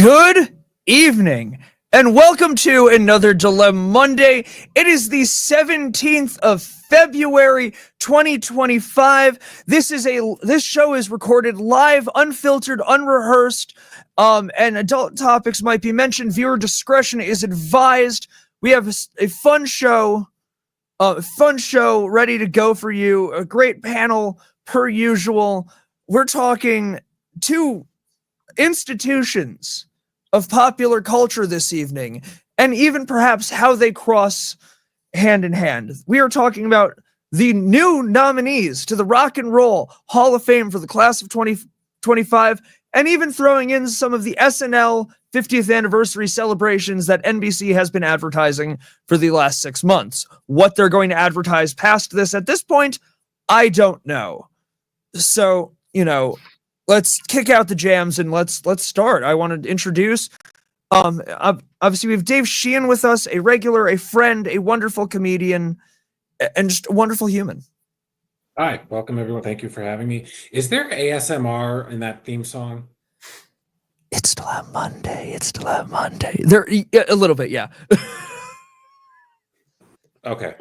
Good evening, and welcome to another Dilem-Monday. It is the 17th of February, 2025. This show is recorded live, unfiltered, unrehearsed, and adult topics might be mentioned. Viewer discretion is advised. We have a fun show ready to go for you. A great panel per usual. We're talking two institutions of popular culture this evening, and even perhaps how they cross hand in hand. We are talking about the new nominees to the Rock and Roll Hall of Fame for the class of 2025, and even throwing in some of the SNL 50th anniversary celebrations that NBC has been advertising for the last 6 months. What they're going to advertise past this at this point, I don't know. So, let's kick out the jams and let's start. I want to introduce, obviously we have Dave Sheehan with us, a regular, a friend, a wonderful comedian, and just a wonderful human. Hi, welcome everyone. Thank you for having me. Is there ASMR in that theme song? It's Dilem-Monday. It's Dilem-Monday. There, a little bit, yeah. Okay.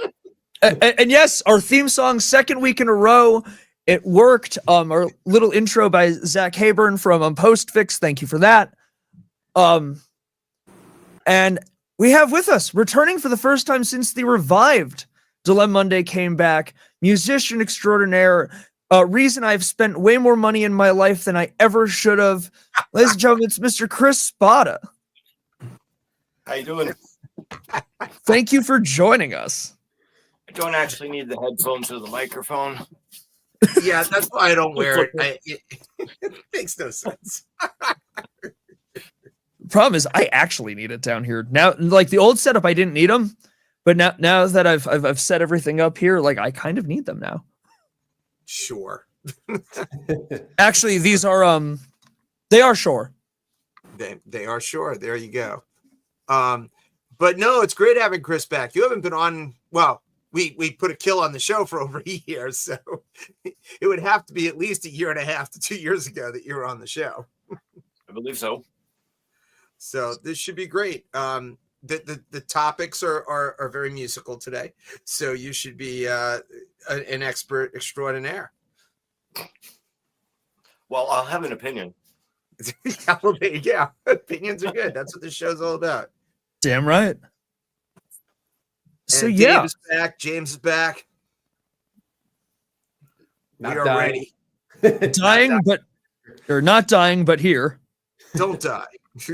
And yes, our theme song, second week in a row. It worked. Our little intro by Zach Hayburn from Postfix. Thank you for that. And we have with us, returning for the first time since the revived Dilem-Monday came back, musician extraordinaire, reason I've spent way more money in my life than I ever should have. Ladies and gentlemen, it's Mr. Chris Spada. How you doing? Thank you for joining us. I don't actually need the headphones or the microphone. Yeah, that's why I don't wear it. It makes no sense. Problem is, I actually need it down here now. Like the old setup, I didn't need them, but now that I've set everything up here, like I kind of need them now. Sure. Actually, these are they are Shure. They are Shure. There you go. But no, it's great having Chris back. You haven't been on. Well, we put a kill on the show for over a year, so it would have to be at least 1.5 to 2 years ago that you were on the show. I believe so. So this should be great. The topics are very musical today, so you should be an expert extraordinaire. Well, I'll have an opinion. Yeah, opinions are good. That's what this show's all about. Damn right. So and yeah, Dave is back. James is back. Not we are dying. ready. Not dying, but here. Don't die.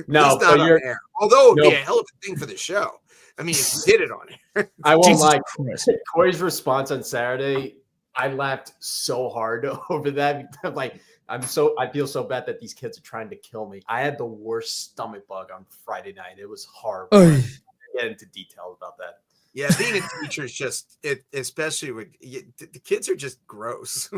No, He's not on air. Although it would be a hell of a thing for the show. I mean, if you did it on air. I won't Jesus lie. Christ. Corey's response on Saturday, I laughed so hard over that. Like, I feel so bad that these kids are trying to kill me. I had the worst stomach bug on Friday night. It was horrible. I can't get into detail about that. Yeah, being a teacher is just especially with the kids are just gross.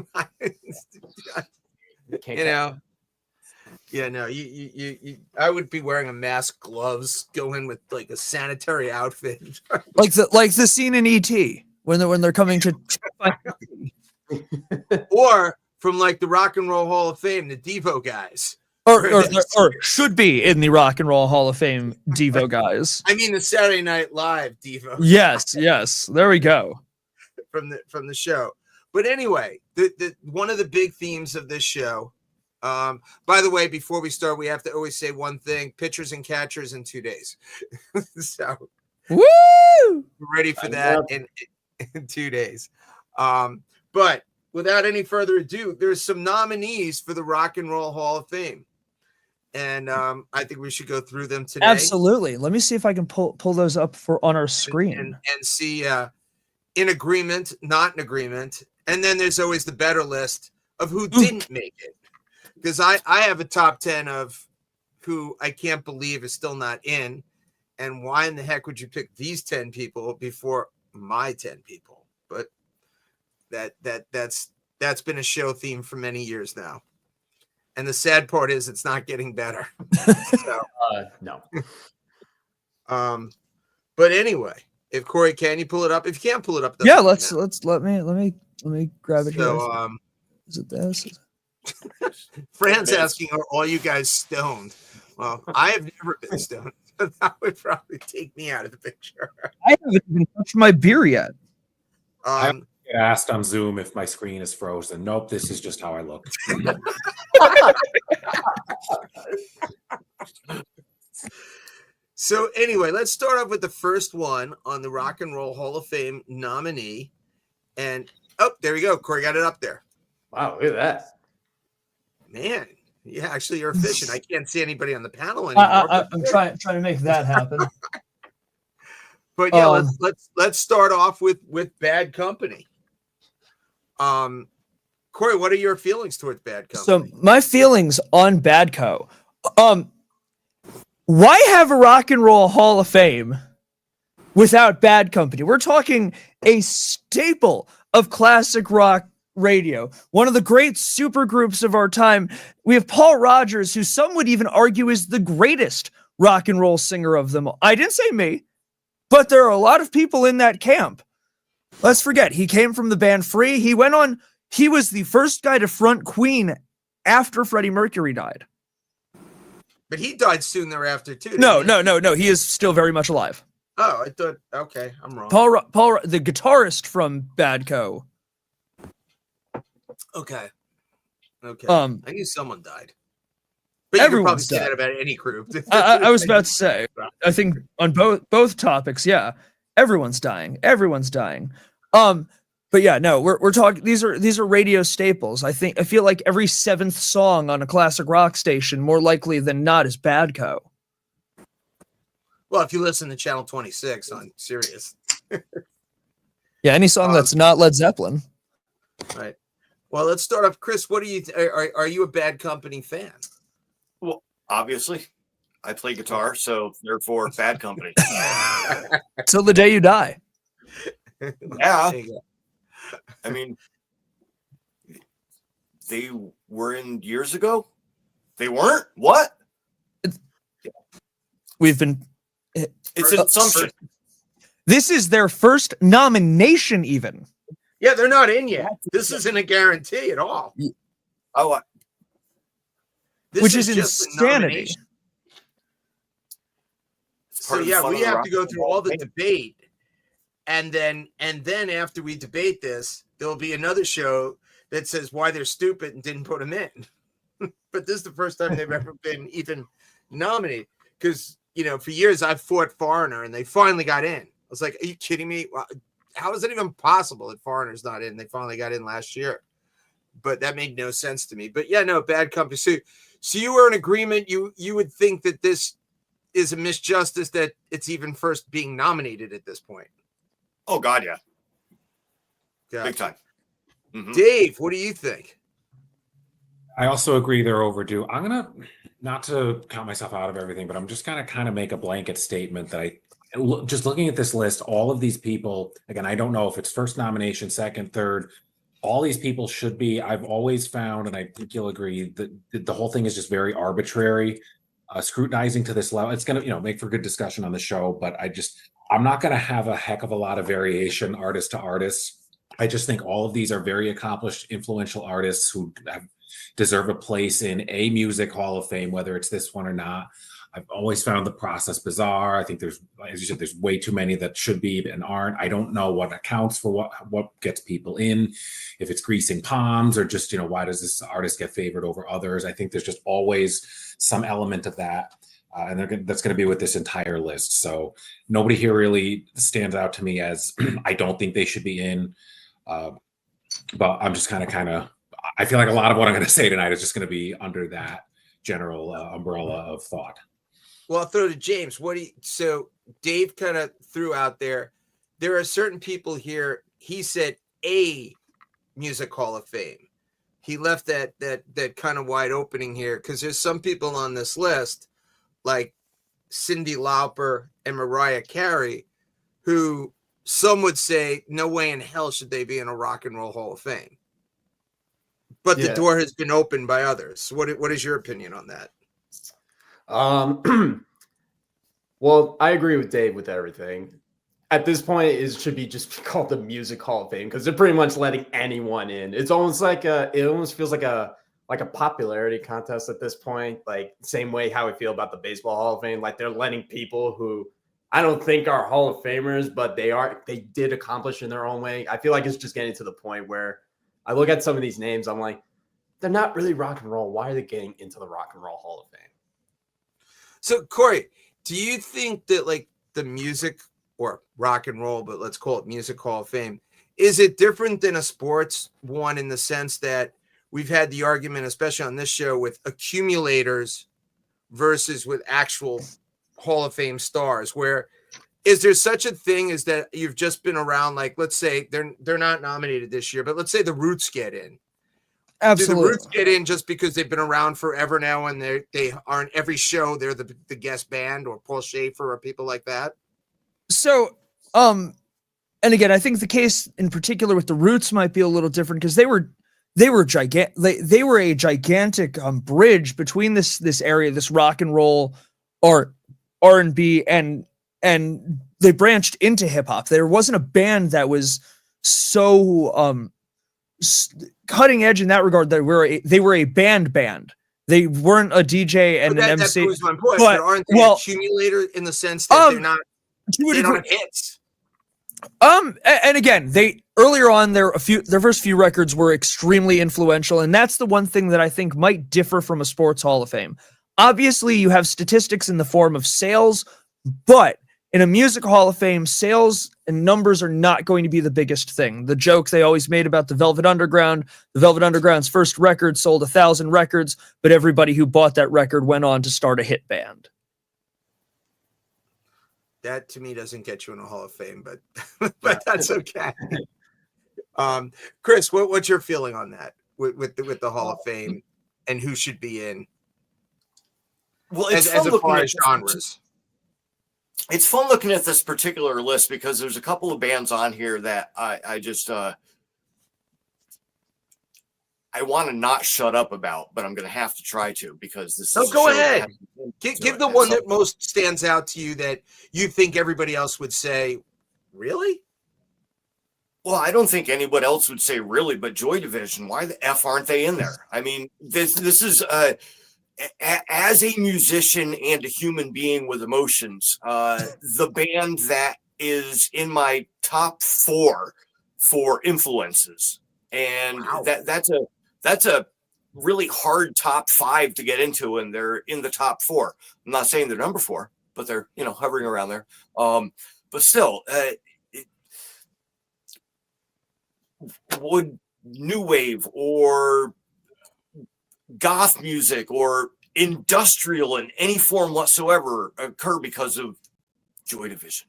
Yeah, no, you I would be wearing a mask, gloves, go in with like a sanitary outfit. like the scene in E.T. when they're coming to or from like the Rock and Roll Hall of Fame, the Devo guys. Or should be in the Rock and Roll Hall of Fame Devo guys. I mean the Saturday Night Live Devo. Yes. There we go. From the show. But anyway, the one of the big themes of this show. By the way, before we start, we have to always say one thing: pitchers and catchers in 2 days. So woo! We're ready for that in 2 days. But without any further ado, there's some nominees for the Rock and Roll Hall of Fame. And I think we should go through them today. Absolutely. Let me see if I can pull those up on our screen and see in agreement, not in agreement. And then there's always the better list of who didn't make it. Because I have a top 10 of who I can't believe is still not in. And why in the heck would you pick these 10 people before my 10 people? But that's been a show theme for many years now. And the sad part is it's not getting better. So, no. But anyway, if Corey, can you pull it up? If you can't pull it up, yeah, let me grab it. So, here. Is it this? Fran's asking, are all you guys stoned? Well, I have never been stoned. So that would probably take me out of the picture. I haven't even touched my beer yet. Um, Get asked on Zoom if my screen is frozen. Nope, this is just how I look. so anyway, let's start off with the first one on the Rock and Roll Hall of Fame nominee. And oh, there we go. Corey got it up there. Wow, look at that. Man, yeah, actually you're efficient. I can't see anybody on the panel anymore. I'm trying to make that happen. But yeah, let's start off with Bad Company. Corey, what are your feelings towards Bad Company? So my feelings on Badco. Why have a Rock and Roll Hall of Fame without Bad Company? We're talking a staple of classic rock radio, one of the great supergroups of our time. We have Paul Rodgers, who some would even argue is the greatest rock and roll singer of them all. I didn't say me, but there are a lot of people in that camp. Let's forget, he came from the band Free. He was the first guy to front Queen after Freddie Mercury died. But he died soon thereafter too. No. didn't he? He is still very much alive. Oh, I thought. Okay, I'm wrong. Paul, the guitarist from Badco. Okay. I I knew someone died. But you could probably Everyone's say that died. about any group. I was about to say. I think on both topics, yeah, everyone's dying. But yeah, no, we're talking. These are radio staples. I feel like every seventh song on a classic rock station, more likely than not, is Badco. Well, if you listen to Channel 26 on Sirius, Yeah, any song that's not Led Zeppelin. right? Well, let's start off. Chris, what do you? Are you a Bad Company fan? Well, obviously, I play guitar, so therefore, Bad Company. Till the day you die. Yeah. There you go. I mean, they were in years ago. They weren't. What? We've been. It's an assumption. This is their first nomination, even. Yeah, they're not in yet. This isn't a guarantee at all. Oh, This Which is just a insanity. nomination. it's So part of the yeah, fun we of the have Rock to go and through Roll all the thing. debate, and then after we debate this, there'll be another show that says why they're stupid and didn't put them in. But this is the first time they've ever been even nominated. Because for years I've fought Foreigner, and they finally got in. I was like, "Are you kidding me? How is it even possible that Foreigner's not in?" They finally got in last year, but that made no sense to me. But yeah, no, Bad Company. So you were in agreement. You would think that this is a misjustice that it's even first being nominated at this point. Oh God, yeah, Yeah. big time. Mhm. Dave, what do you think? I also agree they're overdue. I'm gonna, not to count myself out of everything, but I'm just gonna kind of make a blanket statement that just looking at this list, all of these people, again, I don't know if it's first nomination, second, third, all these people should be. I've always found, and I think you'll agree, that the whole thing is just very arbitrary. Scrutinizing to this level, it's gonna make for good discussion on the show, but I'm not gonna have a heck of a lot of variation artist to artist. I just think all of these are very accomplished, influential artists who deserve a place in a music hall of fame, whether it's this one or not. I've always found the process bizarre. I think there's, as you said, there's way too many that should be and aren't. I don't know what accounts for what gets people in, if it's greasing palms or just, why does this artist get favored over others? I think there's just always some element of that. And that's going to be with this entire list. So nobody here really stands out to me as I don't think they should be in. But I'm just kind of, I feel like a lot of what I'm going to say tonight is just going to be under that general umbrella of thought. Well, I'll throw to James. So Dave kind of threw out there are certain people here. He said a music hall of fame. He left that kind of wide opening here because there's some people on this list like Cyndi Lauper and Mariah Carey who some would say no way in hell should they be in a Rock and Roll Hall of Fame. But the door has been opened by others. What is your opinion on that? Well, I agree with Dave with everything. At this point, it should be just called the Music Hall of Fame because they're pretty much letting anyone in. It's almost like it almost feels like a like a popularity contest at this point. Like same way how we feel about the Baseball Hall of Fame. Like they're letting people who I don't think are Hall of Famers, but they did accomplish in their own way. I feel like it's just getting to the point where I look at some of these names, I'm like, they're not really rock and roll. Why are they getting into the Rock and Roll Hall of Fame? So Corey, do you think that like the music or rock and roll, but let's call it Music Hall of Fame, is it different than a sports one in the sense that we've had the argument, especially on this show, with accumulators versus with actual Hall of Fame stars? Where is there such a thing as that you've just been around? Like, let's say they're not nominated this year, but let's say the Roots get in. Absolutely. Do the Roots get in just because they've been around forever now, and they are in every show? They're the guest band, or Paul Schaefer, or people like that. So, and again, I think the case in particular with the Roots might be a little different because they were gigantic. They were a gigantic bridge between this area, this rock and roll, or R&B, and they branched into hip hop. There wasn't a band that was so cutting edge in that regard that they were a band. They weren't a DJ and an MC. That proves my point. But, aren't they accumulator in the sense that they're not? They don't have hits. And again, they earlier on their first few records were extremely influential, and that's the one thing that I think might differ from a sports Hall of Fame. Obviously, you have statistics in the form of sales, but in a music Hall of Fame, sales and numbers are not going to be the biggest thing. The joke they always made about the Velvet Underground's first record sold 1,000 records, but everybody who bought that record went on to start a hit band. That to me doesn't get you in a Hall of Fame, but that's okay. Chris, what's your feeling on that with the Hall of Fame and who should be in? Well, it's as fun far looking as at genres. It's fun looking at this particular list because there's a couple of bands on here that I just I want to not shut up about, but I'm going to have to try to because this. No, is go ahead. Give the one that most. most stands out to you that you think everybody else would say, really? Well, I don't think anyone else would say really, but Joy Division, why the F aren't they in there? I mean, this is as a musician and a human being with emotions, the band that is in my top 4 for influences. And Wow. that's a really hard top 5 to get into, and they're in the top 4. I'm not saying they're number 4, but they're, hovering around there. But still, would new wave or goth music or industrial in any form whatsoever occur because of Joy Division?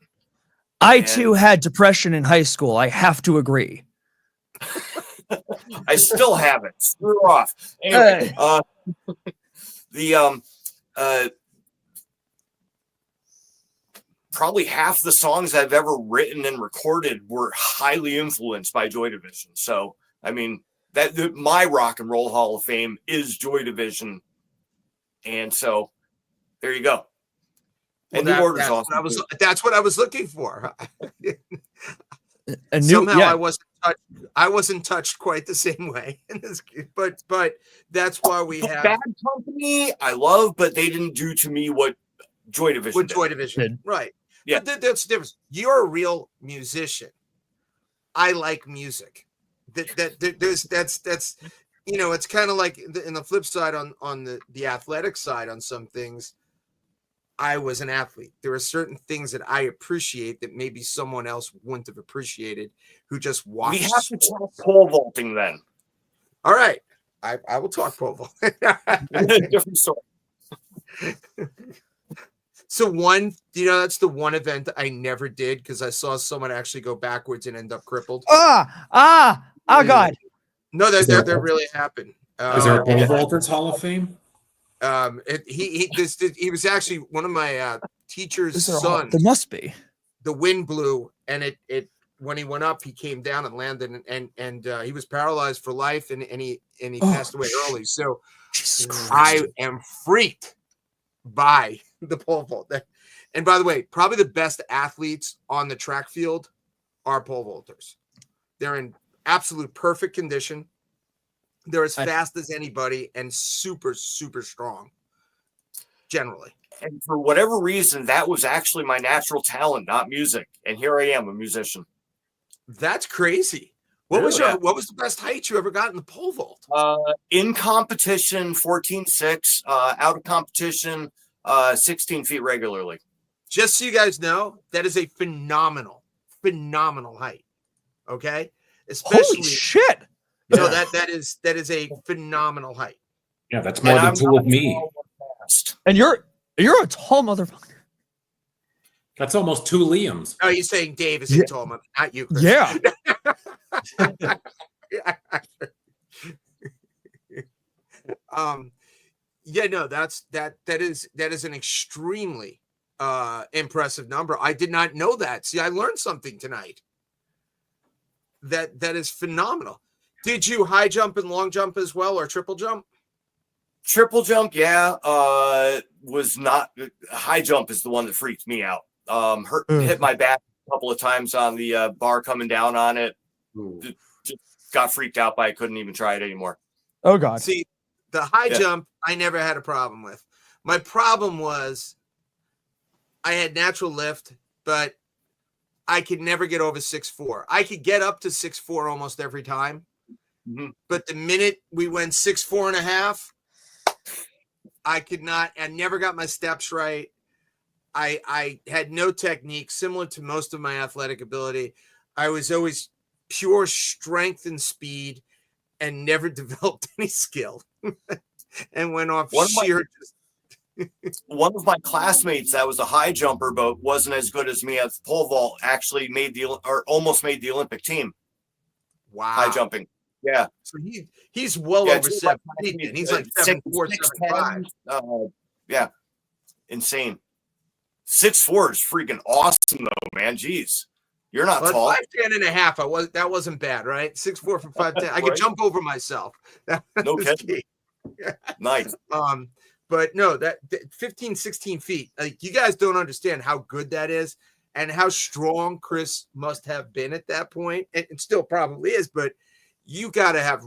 I too had depression in high school. I have to agree. I still have it. Screw off. Anyway, probably half the songs I've ever written and recorded were highly influenced by Joy Division. So, I mean, my Rock and Roll Hall of Fame is Joy Division. And so there you go. And the order's awesome. That's what I was looking for. Somehow I wasn't touched quite the same way. But that's why we have Bad Company. I love, but they didn't do to me what Joy Division did. Joy Division, right? Yeah, but that's the difference. You're a real musician. I like music. That's it's kind of like in the flip side on the athletic side on some things. I was an athlete. There are certain things that I appreciate that maybe someone else wouldn't have appreciated who just watched. We have to talk pole vaulting then. All right. I will talk pole vaulting. Different story. So that's the one event that I never did because I saw someone actually go backwards and end up crippled. Oh God. No, that really happened. Is there a pole vaulters Hall of Fame? He was actually one of my teacher's sons. There must be. The wind blew, and it when he went up, he came down and landed, and he was paralyzed for life, and he passed away early. So I am freaked by the pole vault. And by the way, probably the best athletes on the track field are pole vaulters. They're in absolute perfect condition. They're as fast as anybody and super, super strong, generally. And for whatever reason, that was actually my natural talent, not music. And here I am, a musician. That's crazy. What was the best height you ever got in the pole vault? In competition, 14.6. Out of competition, 16 feet regularly. Just so you guys know, that is a phenomenal height. Okay, especially Holy shit! No, that is a phenomenal height. Yeah, that's more than two of me. And you're a tall motherfucker. That's almost two Liams. Oh, you're saying Dave is a tall mother, not you, Chris. Yeah. No, that is an extremely impressive number. I did not know that. See, I learned something tonight. That is phenomenal. Did you high jump and long jump as well, or triple jump? Triple jump, yeah. Was not high jump is the one that freaked me out. Hit my back a couple of times on the bar coming down on it. Just got freaked out by it. Couldn't even try it anymore. Oh God. See, the high jump I never had a problem with. My problem was I had natural lift, but I could never get over 6'4". I could get up to 6'4" almost every time. Mm-hmm. But the minute we went 6'4.5", I could not. I never got my steps right. I had no technique, similar to most of my athletic ability. I was always pure strength and speed and never developed any skill and went off sheer. One of my classmates that was a high jumper but wasn't as good as me at the pole vault actually almost made the Olympic team. Wow. High jumping. Yeah. So he's well over 7 feet. And he's like 7'4", 7'5". Yeah. Insane. 6'4" is freaking awesome though, man. Jeez. You're not tall. 5'10.5". That wasn't bad, right? 6'4" from 5'10". I could jump over myself. No kidding. Nice. But no, that 15, 16 feet. Like, you guys don't understand how good that is and how strong Chris must have been at that point, and still probably is. But you got to have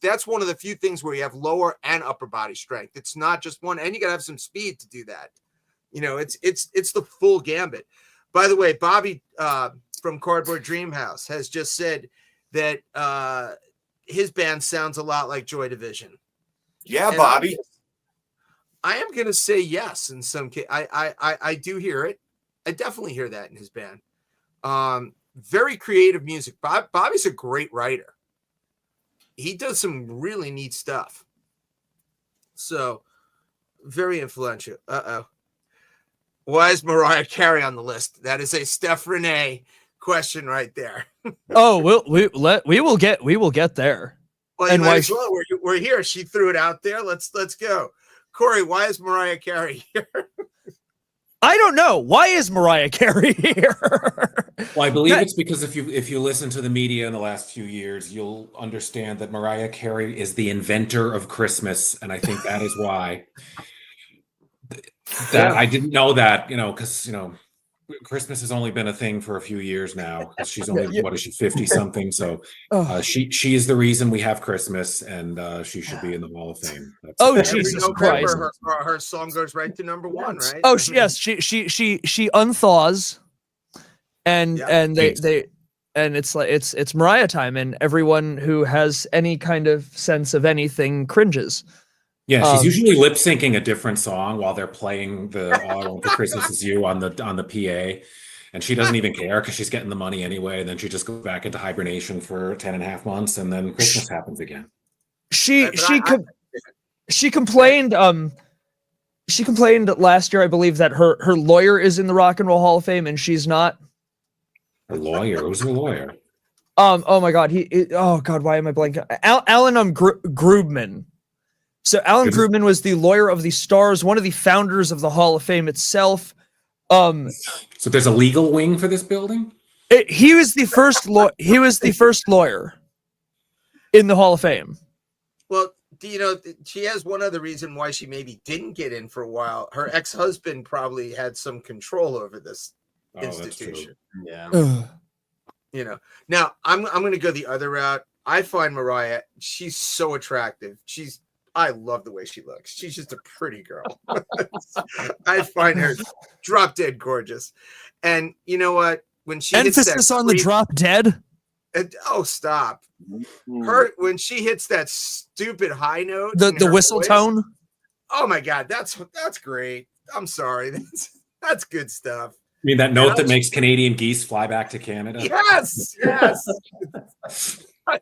that's one of the few things where you have lower and upper body strength. It's not just one, and you got to have some speed to do that. It's the full gambit. By the way, Bobby from Cardboard Dream House has just said that his band sounds a lot like Joy Division. Yeah, and Bobby. I am going to say yes in some case. I do hear it. I definitely hear that in his band. Very creative music. Bobby's a great writer. He does some really neat stuff. So, very influential. Why is Mariah Carey on the list? That is a Steph Renee question right there. Oh, we will get there. Well, and why? Well, we're here. She threw it out there. Let's go. Corey, why is Mariah Carey here? I don't know. Why is Mariah Carey here? Well, I believe it's because if you listen to the media in the last few years, you'll understand that Mariah Carey is the inventor of Christmas, and I think that is why. I didn't know that, because Christmas has only been a thing for a few years now. She's only what is she, 50 something? So she is the reason we have Christmas, and she should be in the Hall of Fame. Jesus Christ! Her song goes right to number 1, right? Oh yes, she unthaws, and it's like it's Mariah time, and everyone who has any kind of sense of anything cringes. Yeah, she's usually lip syncing a different song while they're playing the "All I Want for Christmas Is You" on the PA, and she doesn't even care because she's getting the money anyway. And then she just goes back into hibernation for 10.5 months, and then Christmas happens again. She complained. She complained last year, I believe, that her lawyer is in the Rock and Roll Hall of Fame and she's not. Her lawyer? Who's her lawyer? Oh my God. Oh God. Why am I blanking? Alan Grubman. So Alan Grubman was the lawyer of the Stars, one of the founders of the Hall of Fame itself. So there's a legal wing for this building? He was the first lawyer in the Hall of Fame. Well, she has one other reason why she maybe didn't get in for a while. Her ex-husband probably had some control over this institution. Yeah. Now I'm going to go the other route. I find Mariah, she's so attractive. I love the way she looks. She's just a pretty girl. I find her drop dead gorgeous. And you know what? When she Emphasis on the drop dead. Oh, stop. When she hits that stupid high note, The whistle voice, tone. Oh my God, that's great. I'm sorry. That's good stuff. I mean, that note that makes Canadian geese fly back to Canada. Yes. I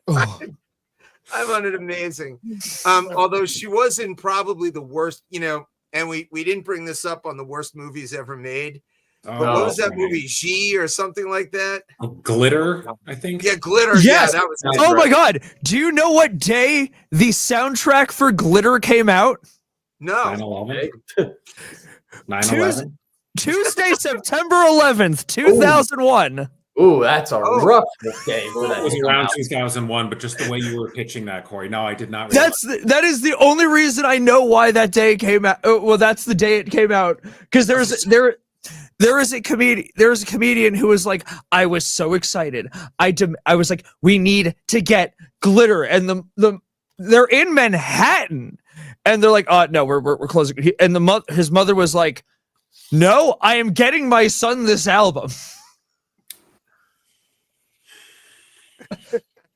found it amazing. Although she was in probably the worst, and we didn't bring this up on the worst movies ever made. But what was that movie? G or something like that? Glitter, I think. Yeah, Glitter. Yes. Yeah, that was. Oh my God. Do you know what day the soundtrack for Glitter came out? No. 9/11. 9/11. Tuesday, September 11th, 2001. Ooh, that's a rough day for It that. was around 2001, but just the way you were pitching that, Corey. No, I did not. Realize. That is the only reason I know why that day came out. Well, that's the day it came out, because there is a comedian who was like, I was so excited. I was like, we need to get Glitter, and they're in Manhattan, and they're like, oh no, we're closing. And his mother was like, no, I am getting my son this album.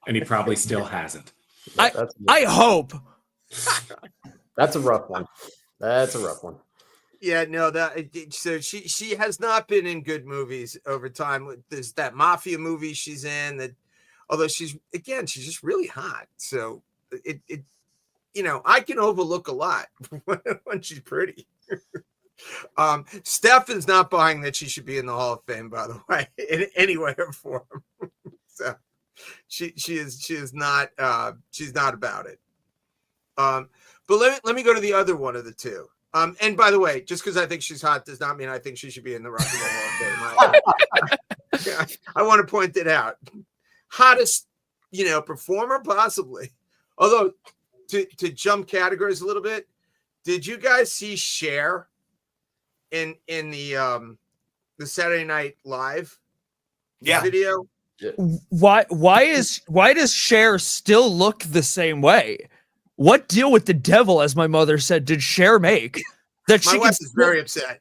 And he probably still hasn't. I hope. That's a rough one. That's a rough one. Yeah, no, so she has not been in good movies over time. There's that mafia movie she's in that, although she's just really hot. So it I can overlook a lot when she's pretty. Steph is not buying that she should be in the Hall of Fame, by the way, in any way or form. So she is not she's not about it. But let me go to the other one of the two. And by the way, just because I think she's hot does not mean I think she should be in the Rock and Roll Hall of Fame. I want to point it out. Hottest, performer possibly. Although to jump categories a little bit, did you guys see Cher in the Saturday Night Live video? Why does Cher still look the same way? What deal with the devil, as my mother said, did Cher make? That my wife is very upset,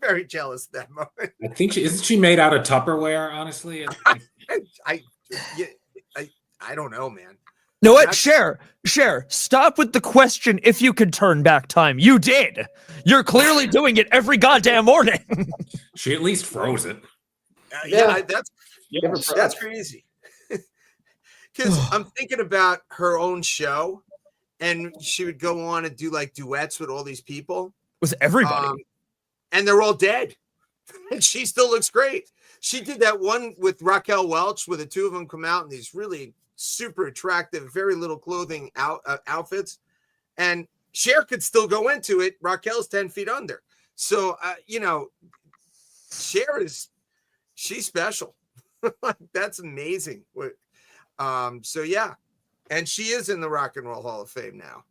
very jealous at that moment. I think isn't she made out of Tupperware? Honestly, I don't know, man. No, what? Cher, stop with the question if you could turn back time. You did. You're clearly doing it every goddamn morning. She at least froze it. That's crazy. Because I'm thinking about her own show, and she would go on and do like duets with all these people. With everybody. And they're all dead. And she still looks great. She did that one with Raquel Welch where the two of them come out in these really super attractive, very little clothing outfits. And Cher could still go into it. Raquel's 10 feet under. So, Cher she's special. That's amazing. So yeah. And she is in the Rock and Roll Hall of Fame now.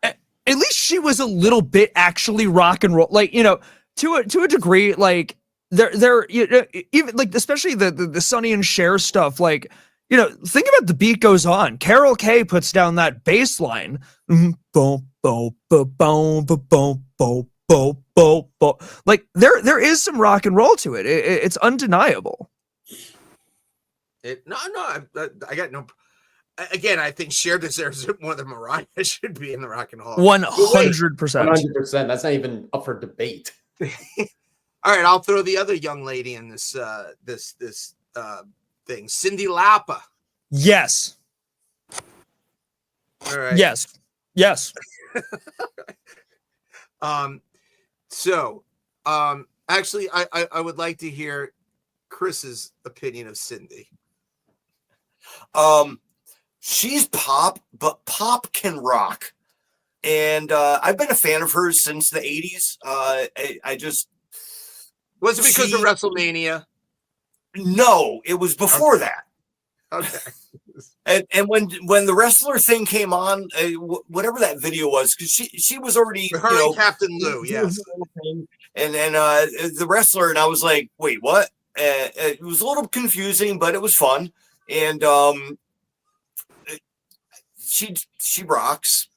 At least she was a little bit actually rock and roll. Like, to a degree, like they're even like, especially the Sonny and Cher stuff, like, think about The Beat Goes On. Carol Kay puts down that bass line. Like there is some rock and roll to it. It's undeniable. I got no. Again, I think Cher deserves it more than Mariah should be in the Rock and Roll. 100%. 100%. That's not even up for debate. All right, I'll throw the other young lady in this thing, Cyndi Lauper. Yes. All right. Yes. Actually, I would like to hear Chris's opinion of Cyndi. She's pop, but pop can rock. And I've been a fan of hers since the 80s. I just... Was it because of WrestleMania? No, it was before that. Okay. And when the wrestler thing came on, whatever that video was, because she was already... Her and Captain Lou, yes. And then the wrestler, and I was like, wait, what? It was a little confusing, but it was fun. And she rocks.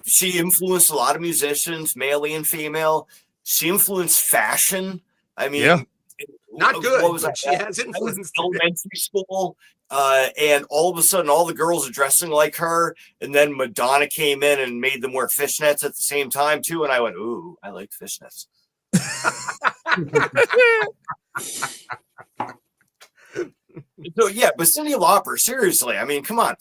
She influenced a lot of musicians, male and female. She influenced fashion. I mean, Yeah. Not good, what was but that? she has I was in influenced. elementary school, and all of a sudden, all the girls are dressing like her. And then Madonna came in and made them wear fishnets at the same time too. And I went, "Ooh, I like fishnets." So yeah, but Cyndi Lauper, seriously, I mean, come on.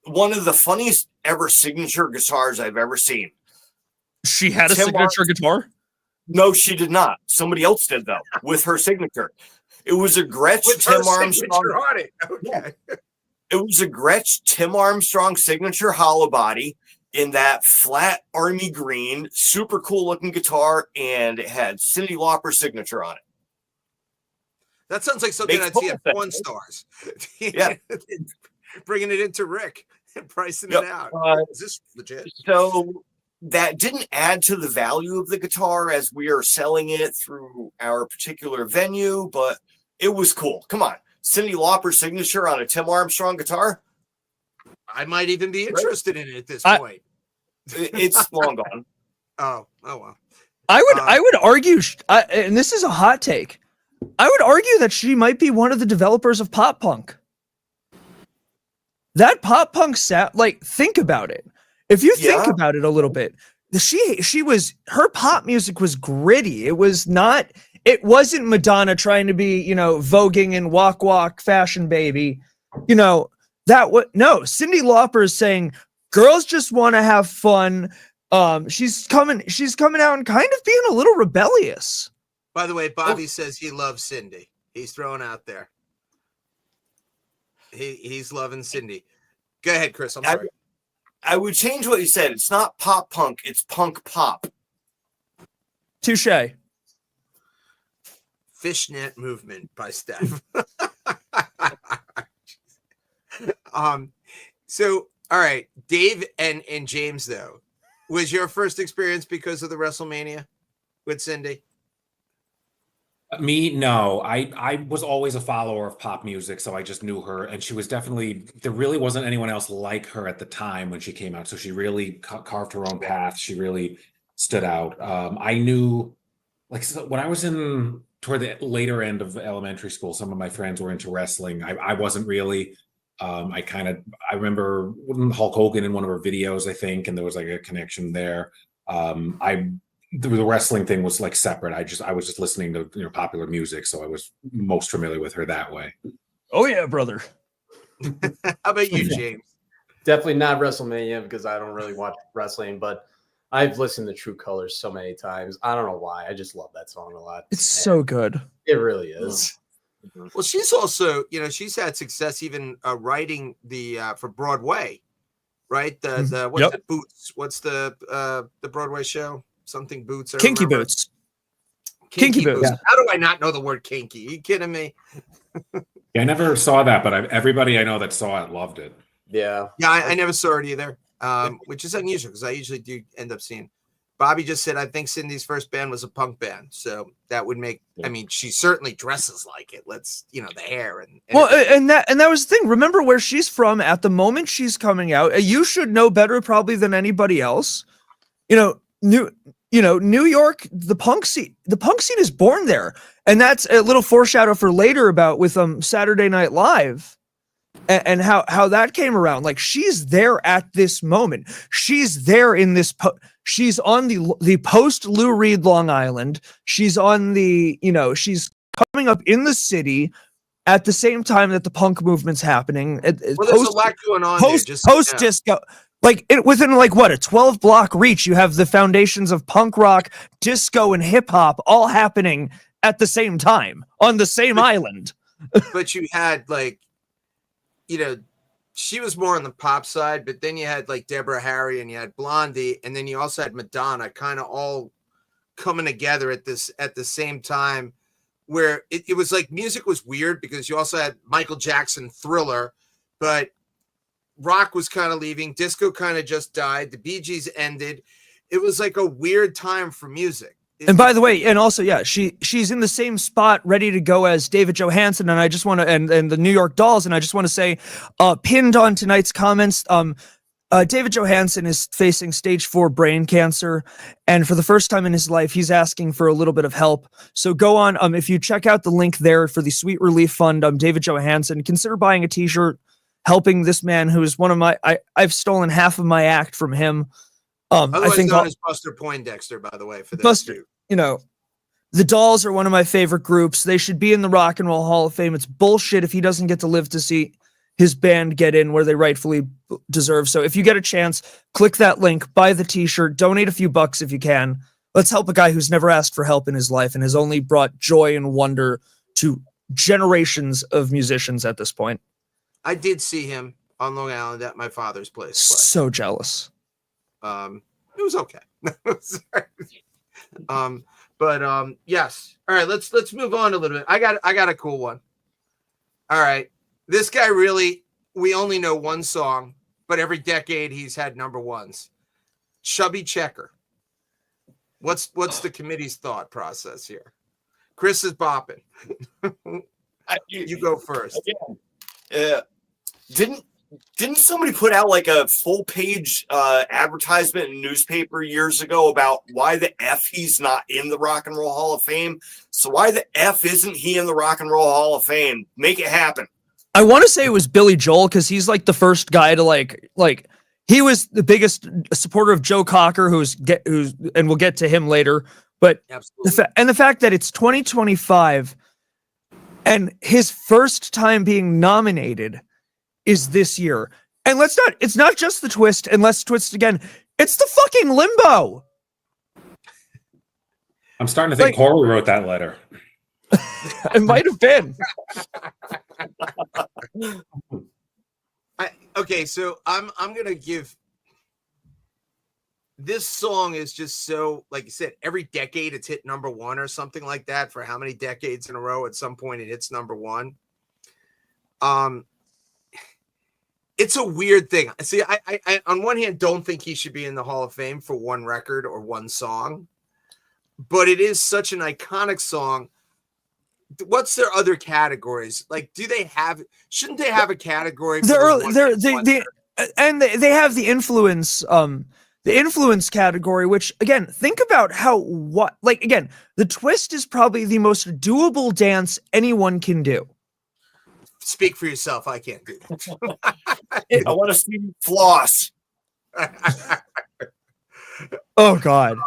One of the funniest ever signature guitars I've ever seen. She had a Tim signature guitar? No, she did not. Somebody else did though, with her signature. It was a Gretsch With Tim her Armstrong. signature on it. Okay. It was a Gretsch Tim Armstrong signature hollow body in that flat army green, super cool looking guitar, and it had Cyndi Lauper signature on it. That sounds like something Makes I'd see at total Pawn sense. Stars. Yeah. Bringing it into Rick and pricing Yep. it out. Is this legit? So that didn't add to the value of the guitar as we are selling it through our particular venue, but it was cool. Come on. Cyndi Lauper signature on a Tim Armstrong guitar. I might even be interested in it at this I- point. It's long gone. Oh well. I would argue, and this is a hot take, I would argue that she might be one of the developers of pop punk. That pop punk sound, like, think about it. If you think Yeah. about it a little bit, her pop music was gritty. It wasn't Madonna trying to be, voguing and walk, walk, fashion baby. No, Cyndi Lauper is saying girls just want to have fun. She's coming out and kind of being a little rebellious. By the way, Bobby says he loves Cyndi. He's throwing out there. He's loving Cyndi. Go ahead, Chris. I'm sorry. I would change what you said. It's not pop punk, it's punk pop. Touche. Fishnet Movement by Steph. So all right, Dave and James, though, was your first experience because of the WrestleMania with Cyndi? Me, no. I was always a follower of pop music, so I just knew her, and she was definitely, there really wasn't anyone else like her at the time when she came out, so she really carved her own path. She really stood out. I knew, like, so when I was toward the later end of elementary school, some of my friends were into wrestling. I wasn't really. I remember Hulk Hogan in one of her videos, I think, and there was like a connection there. The wrestling thing was like separate. I was just listening to popular music, so I was most familiar with her that way. Oh yeah, brother. How about you, James? Definitely not WrestleMania because I don't really watch wrestling, but I've listened to True Colors so many times. I don't know why. I just love that song a lot. It's so good. It really is. Well, she's also, she's had success even writing the for Broadway, right? The what's Yep. it, Boots? What's the Broadway show? Something Boots. I Kinky remember. Boots. Kinky Boots. Boots. How do I not know the word kinky? Are you kidding me? Yeah, I never saw that, but everybody I know that saw it loved it. Yeah. Yeah, I never saw it either, which is unusual because I usually do end up seeing. Bobby just said, I think Cindy's first band was a punk band. So that would make, I mean, she certainly dresses like it. Let's, the hair and Well, and that was the thing. Remember where she's from at the moment she's coming out. You should know better probably than anybody else. New York, the punk scene is born there. And that's a little foreshadow for later about with Saturday Night Live and how that came around. Like, she's there at this moment. She's there in this she's on the post Lou Reed Long Island. She's on she's coming up in the city at the same time that the punk movement's happening. Well, there's a lot going on there. Just Post disco. Like, within like what, a 12-block reach, you have the foundations of punk rock, disco, and hip hop all happening at the same time on the same island. But you had she was more on the pop side, but then you had like Deborah Harry and you had Blondie, and then you also had Madonna, kind of all coming together at the same time, where it was like music was weird because you also had Michael Jackson, Thriller, but rock was kind of leaving, disco kind of just died, the Bee Gees ended. It was like a weird time for music. And by the way, and also, yeah, she's in the same spot, ready to go as David Johansen, and I just want to, and the New York Dolls, and I just want to say, pinned on tonight's comments, David Johansen is facing stage 4 brain cancer, and for the first time in his life, he's asking for a little bit of help. So go on, if you check out the link there for the Sweet Relief Fund, David Johansen, consider buying a T-shirt, helping this man who is one of my, I've stolen half of my act from him. Otherwise I think known as Buster Poindexter, by the way, for those Buster, you know, the Dolls are one of my favorite groups. They should be in the Rock and Roll Hall of Fame. It's bullshit if he doesn't get to live to see his band get in where they rightfully deserve. So if you get a chance, click that link, buy the T-shirt, donate a few bucks if you can. Let's help a guy who's never asked for help in his life and has only brought joy and wonder to generations of musicians at this point. I did see him on Long Island at my father's place. So jealous. It was okay. Yes. All right, let's move on a little bit. I got a cool one. All right. This guy really, we only know one song, but every decade he's had number ones. Chubby Checker. What's the committee's thought process here? Chris is bopping. You go first. Didn't somebody put out like a full page advertisement in a newspaper years ago about why the F he's not in the Rock and Roll Hall of Fame? So why the F isn't he in the Rock and Roll Hall of Fame? Make it happen. I want to say it was Billy Joel because he's like the first guy to like he was the biggest supporter of Joe Cocker, who's and we'll get to him later. But the fact that it's 2025 and his first time being nominated is this year. And it's not just the Twist, and let's twist again. It's the fucking Limbo. I'm starting to think Corey wrote that letter. It might have been. Okay, so I'm gonna give this song is just so, like you said, every decade it's hit number one or something like that. For how many decades in a row? At some point it hits number one. It's a weird thing. See, I on one hand don't think he should be in the Hall of Fame for one record or one song, but it is such an iconic song. What's their other categories? Like, shouldn't they have a category? They have the influence category, which again, think about the Twist is probably the most doable dance anyone can do. Speak for yourself. I can't do that. I want to see floss. Oh God.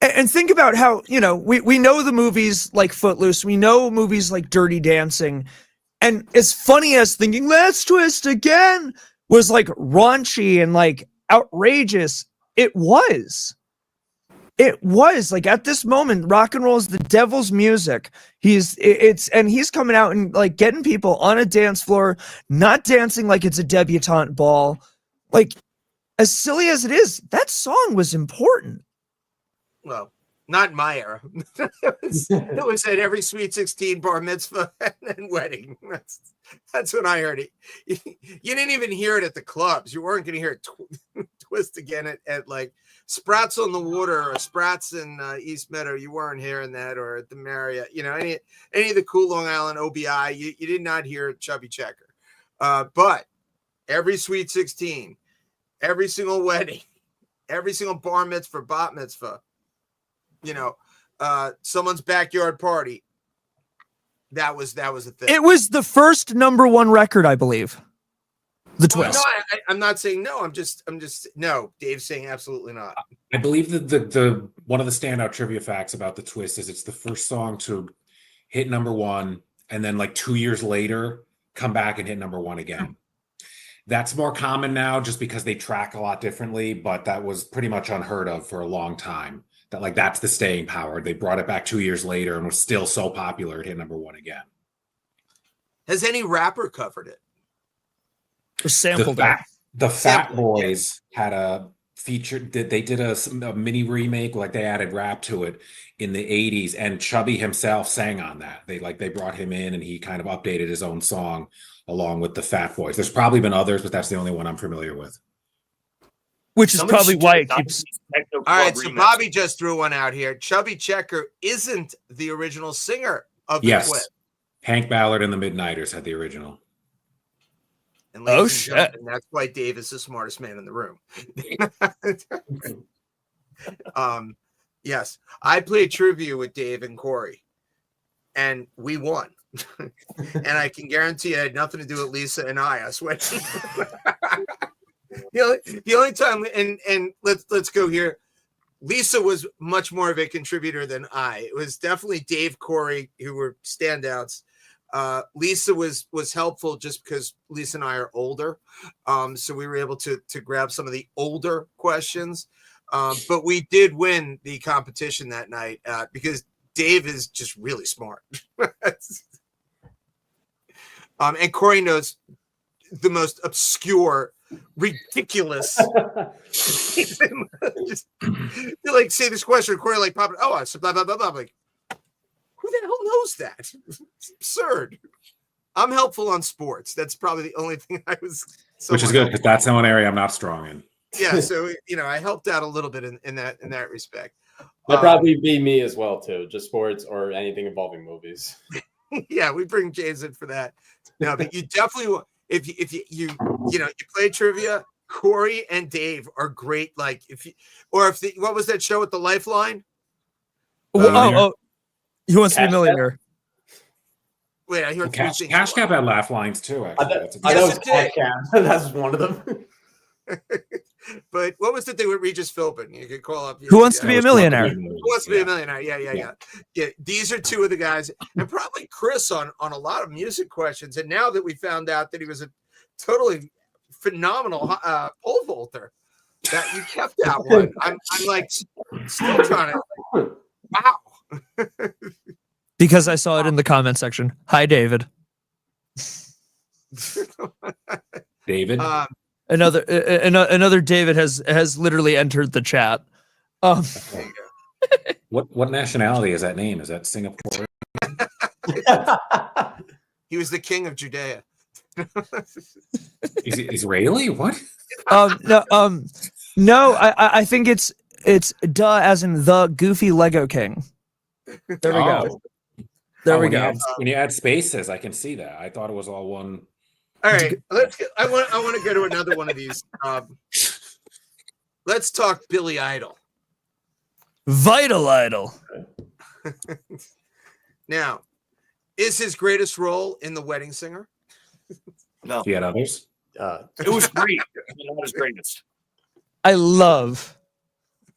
And think about how, we know the movies like Footloose, we know movies like Dirty Dancing, and as funny as thinking Let's Twist Again was like raunchy and like outrageous, it was like at this moment, rock and roll is the devil's music. He's coming out and like getting people on a dance floor, not dancing like it's a debutante ball. Like, as silly as it is, that song was important. Well, not in my era. It was at every Sweet 16, bar mitzvah, and wedding. That's when I heard it. You didn't even hear it at the clubs. You weren't going to hear it twist again at like Sprouts on the Water or Sprouts in East Meadow. You weren't hearing that, or at the Marriott. Any of the cool Long Island OBI. You did not hear Chubby Checker. But every Sweet 16, every single wedding, every single bar mitzvah, bat mitzvah, someone's backyard party. That was a thing. It was the first number one record, I believe. The Twist. No, I'm not saying no. I'm just no. Dave's saying absolutely not. I believe that the one of the standout trivia facts about the Twist is it's the first song to hit number one, and then like 2 years later come back and hit number one again. That's more common now just because they track a lot differently, but that was pretty much unheard of for a long time. That's the staying power. They brought it back 2 years later and was still so popular it hit number one again. Has any rapper covered it? Or sampled the Fat Boys had a feature. They did a mini remake, like they added rap to it in the 80s, and Chubby himself sang on that. They brought him in and he kind of updated his own song along with the Fat Boys. There's probably been others, but that's the only one I'm familiar with. which is Somebody probably should do why a it keeps. 90s techno All club right, so remix. Bobby just threw one out here. Chubby Checker isn't the original singer of the Yes. clip. Hank Ballard and the Midnighters had the original. And Oh, ladies and shit. gentlemen, that's why Dave is the smartest man in the room. Yes, I played trivia with Dave and Corey, and we won. And I can guarantee it had nothing to do with Lisa and I swear. The only time, and let's go here. Lisa was much more of a contributor than I. It was definitely Dave, Corey, who were standouts. Lisa was helpful just because Lisa and I are older, so we were able to grab some of the older questions. But we did win the competition that night because Dave is just really smart. And Corey knows the most obscure, ridiculous. Just, you like say this question, Corey like pop it. Oh, I said blah blah blah blah. I'm like, who the hell knows that? It's absurd. I'm helpful on sports. That's probably the only thing I was. Which is good because that's one area I'm not strong in. Yeah, so I helped out a little bit in that respect. That'd probably be me as well too, just sports or anything involving movies. Yeah, we bring James in for that. No, but you definitely if you play trivia, Corey and Dave are great. Like what was that show with the Lifeline? He wants to be a Cash millionaire. Wait, I hear Cash Cab had laugh lines too. Actually, that's a I good know Yes, it's it did. Cash Cab. That's one of them. But what was the thing with Regis Philbin? You could call up. Who wants to be a millionaire? Who wants to be a millionaire? Yeah. These are two of the guys, and probably Chris on a lot of music questions. And now that we found out that he was a totally phenomenal pole vaulter, that you kept that one. I'm like still trying to. Wow. Because I saw it in the comment section. Hi, David. David. Another David has literally entered the chat. What nationality is that name? Is that Singapore? He was the king of Judea. Is he Israeli? What? No. I think it's duh as in the Goofy Lego King. There we go. There we go. When you add spaces, I can see that. I thought it was all one. All right, I want to go to another one of these. Let's talk Billy Idol. Vital Idol. Now, is his greatest role in The Wedding Singer? No, He had others. it was great. Not his greatest. I love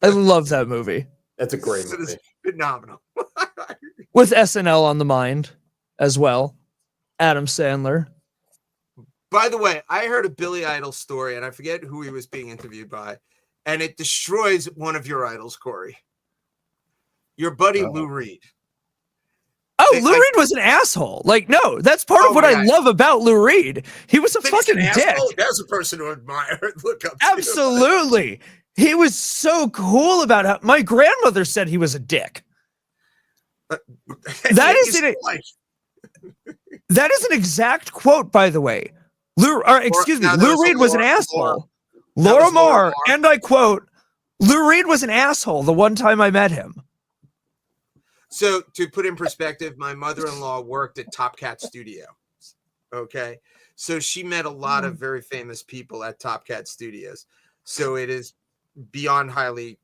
that movie That's a great It is movie. phenomenal. with SNL on the mind as well. Adam Sandler. By the way, I heard a Billy Idol story, and I forget who he was being interviewed by, and it destroys one of your idols, Corey. Your buddy Lou Reed. Oh, Lou Reed was an asshole. Like, no, that's part of what I love about Lou Reed. He was a fucking dick. That's a person to admire. Look up to. Absolutely. He was so cool about how my grandmother said he was a dick. That is an exact quote, by the way. Lou Reed was an asshole. Laura Moore, and I quote, Lou Reed was an asshole the one time I met him. So to put in perspective, my mother-in-law worked at Top Cat Studio. Okay. So she met a lot of very famous people at Top Cat Studios. So it is beyond highly,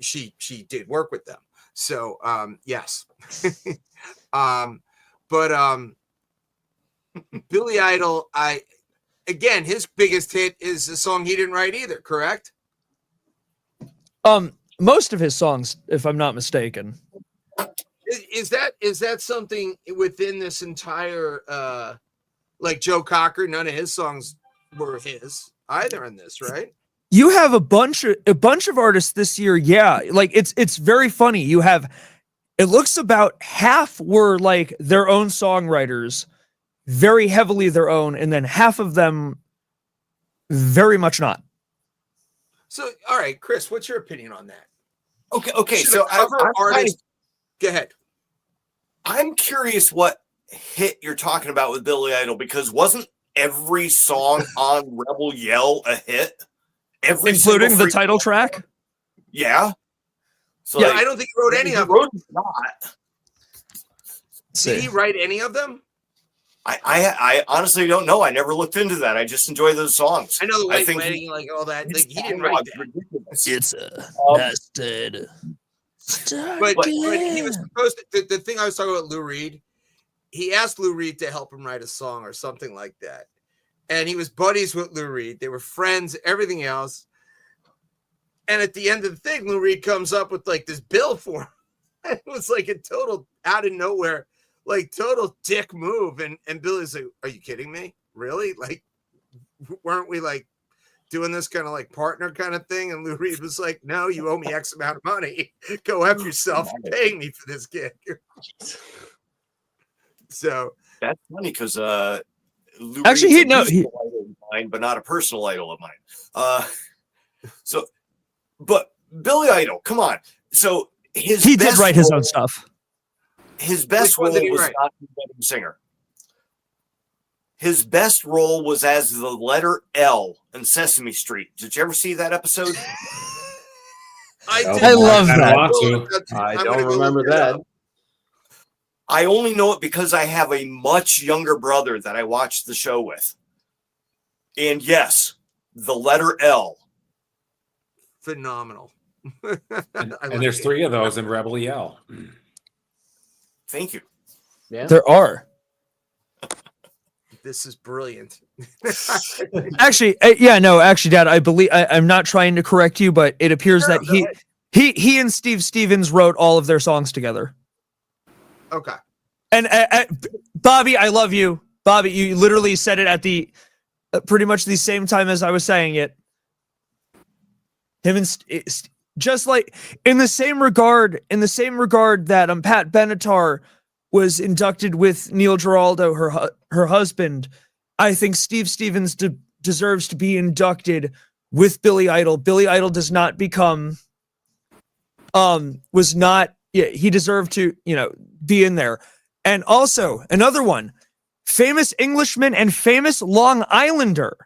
she did work with them. So yes. But Billy Idol, again, his biggest hit is a song he didn't write either, correct? Most of his songs, if I'm not mistaken. Is that something within this entire like Joe Cocker? None of his songs were his either in this, right? You have a bunch of artists this year, yeah. Like it's very funny. You have, it looks about half were like their own songwriters, very heavily their own, and then half of them very much not. So, all right, Chris, what's your opinion on that? Okay. Should So a cover artist. Go ahead. I'm curious what hit you're talking about with Billy Idol, because wasn't every song on Rebel Yell a hit? every including single the title track. Yeah. So Yeah, like, I don't think he wrote any of them. wrote not. Did he write any of them? I honestly don't know. I never looked into that. I just enjoy those songs. I know the I White think Wedding, like all that. Like, he didn't catalog's write that. ridiculous. It's a nested. But he was supposed to, the thing I was talking about Lou Reed, he asked Lou Reed to help him write a song or something like that. And he was buddies with Lou Reed. They were friends, everything else. And at the end of the thing, Lou Reed comes up with like this bill for him. It was like a total out of nowhere, like total dick move. And Billy's like, "Are you kidding me? Really? Like, weren't we like doing this kind of like partner kind of thing?" And Lou Reed was like, "No, you owe me X amount of money. Go F yourself paying me for this gig." So That's funny because Lou Actually, Reed's he- a no, musical idol of mine, but not a personal idol of mine. But Billy Idol, come on. So He did best write his role- own stuff. His best Which one role did he was write? not the wedding singer. His best role was as the letter L in Sesame Street. Did you ever see that episode? I love I that. don't want to. I I'm don't gonna go remember look it that. up. I only know it because I have a much younger brother that I watched the show with. And yes, the letter L. Phenomenal. And I like there's it. 3 of those in Rebel Yell. Thank you. Yeah. There are. This is brilliant. Actually, actually, Dad, I believe I'm not trying to correct you, but it appears that go he and Steve Stevens wrote all of their songs together. Okay. And Bobby, I love you, Bobby. You literally said it at the pretty much the same time as I was saying it. Him and just like in the same regard that Pat Benatar was inducted with Neil Giraldo, her husband. I think Steve Stevens deserves to be inducted with Billy Idol. Billy Idol does not become, he deserved to, be in there. And also another one, famous Englishman and famous Long Islander.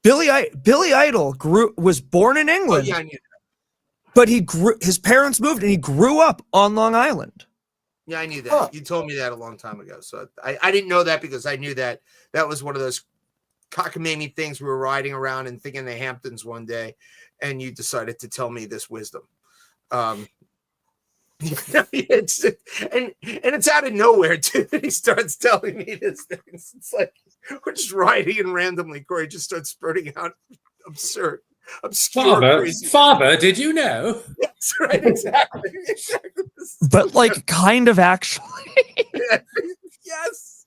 Billy Idol was born in England. Oh, yeah, I knew that. But his parents moved and he grew up on Long Island. Yeah, I knew that. Huh. You told me that a long time ago. So I didn't know that because I knew that was one of those cockamamie things. We were riding around and thinking the Hamptons one day, and you decided to tell me this wisdom. It's out of nowhere too that he starts telling me this things. It's like we're just riding and randomly Corey just starts spurting out obscure, crazy. Father, did you know? That's right, exactly. But like kind of actually. Yes.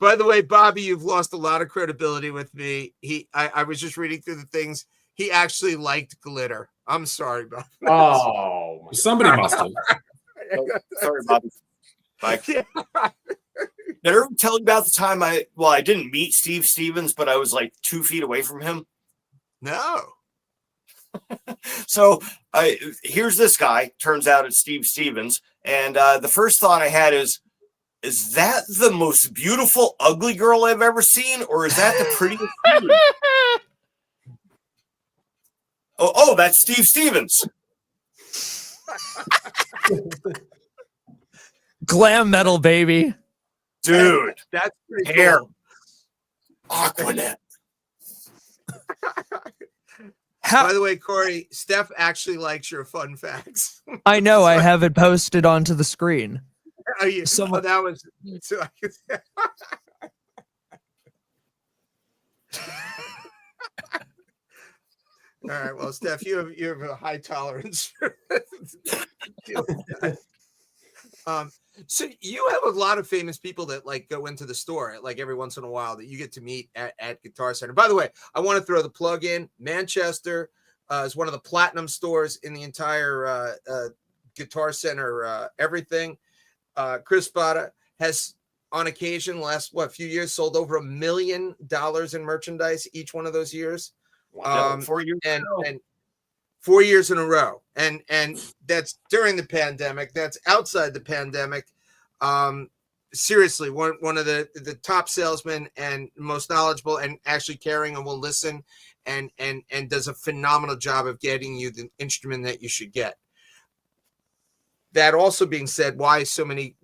By the way, Bobby, you've lost a lot of credibility with me. I was just reading through the things. He actually liked glitter. I'm sorry, Bobby. Oh, Somebody must have. Sorry, Bobby. Bye. Yeah. Did I ever tell you about the time I didn't meet Steve Stevens, but I was like 2 feet away from him? No. So here's this guy. Turns out it's Steve Stevens. And the first thought I had is that the most beautiful ugly girl I've ever seen? Or is that the prettiest dude? Oh, that's Steve Stevens. Glam metal, baby. Dude, That's pretty hair. cool. Aquanet. By the way, Corey, Steph actually likes your fun facts. I know, I have it posted onto the screen. Someone that was so All right, well, Steph, you have a high tolerance for deal with that. So you have a lot of famous people that like go into the store like every once in a while that you get to meet at Guitar Center. By the way, I want to throw the plug in. Manchester is one of the platinum stores in the entire Guitar Center. Everything. Chris Spada has, on occasion, last few years, sold over $1 million in merchandise each one of those years. 4 years and ago. and 4 years in a row, and that's during the pandemic. That's outside the pandemic. seriously, one of the top salesmen and most knowledgeable and actually caring and will listen and does a phenomenal job of getting you the instrument that you should get. That also being said, why so many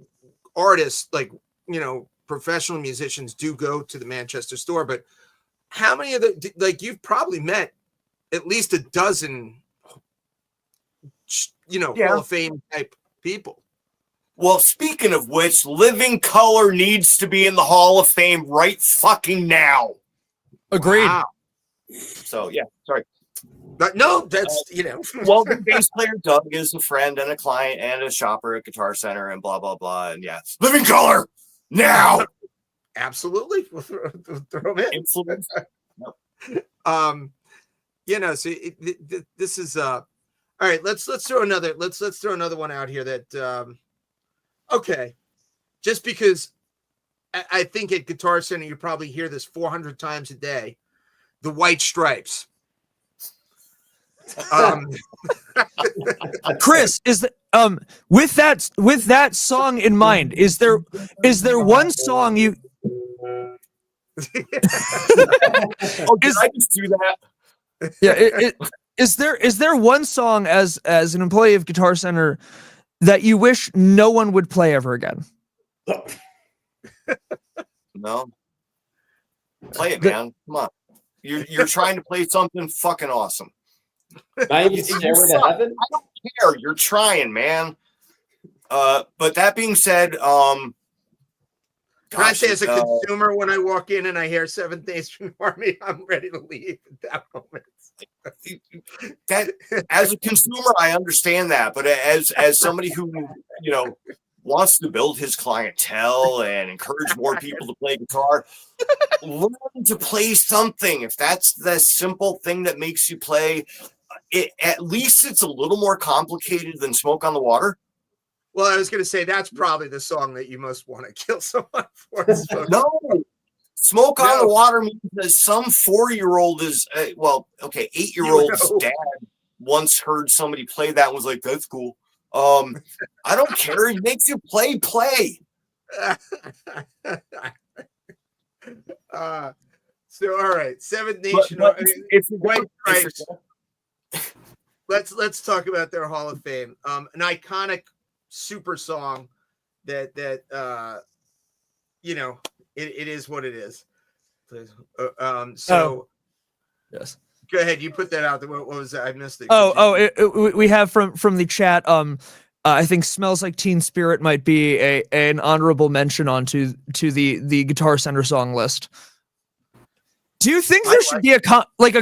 artists, like, you know, professional musicians do go to the Manchester store, but how many of the, like, you've probably met at least a dozen, you know, Hall of Fame type people. Well, speaking of which, Living Color needs to be in the Hall of Fame right fucking now. Agreed. Wow. So, yeah, sorry. But no, that's, you know. Well, the bass player Doug is a friend and a client and a shopper at Guitar Center and blah, blah, blah. And yeah, Living Color now. Absolutely. We'll throw them in. Influence. You know, so this is all right. Let's throw another one out here that okay, just because I think at Guitar Center you probably hear this 400 times a day, the White Stripes. Chris, is that with that song in mind, is there one song you Oh, did I just do that? yeah, is there one song as an employee of Guitar Center that you wish no one would play ever again? No. Play it, man. Come on. You're trying to play something fucking awesome. Not even Stairway to Heaven? I don't care. You're trying, man. But that being said, Can I say, as a consumer, when I walk in and I hear Seventh Nation Army, I'm ready to leave at that moment. That, as a consumer, I understand that, but as somebody who, you know, wants to build his clientele and encourage more people to play guitar, learn to play something. If that's the simple thing that makes you play, at least it's a little more complicated than Smoke on the Water. Well, I was going to say that's probably the song that you most want to kill someone for. No, Smoke on the Water means that some 4-year-old is, 8-year-old's dad once heard somebody play that and was like, that's cool. I don't care. It makes you play. So, all right. Seventh Nation. White Stripes. Let's talk about their Hall of Fame. An iconic super song that you know, it is what it is. Yes. Go ahead. You put that out there. What was that? I missed it. We have from the chat. I think "Smells Like Teen Spirit" might be an honorable mention onto the Guitar Center song list. Do you think there should be a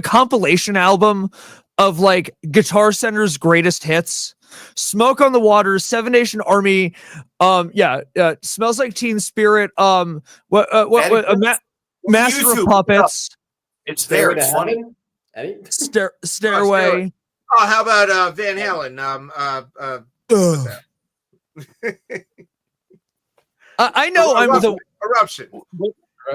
compilation album of like Guitar Center's greatest hits? Smoke on the Water, Seven Nation Army, Smells Like Teen Spirit, Master of Puppets. It's there. It's funny. Stairway. Oh, how about Van Halen? I know Eruption.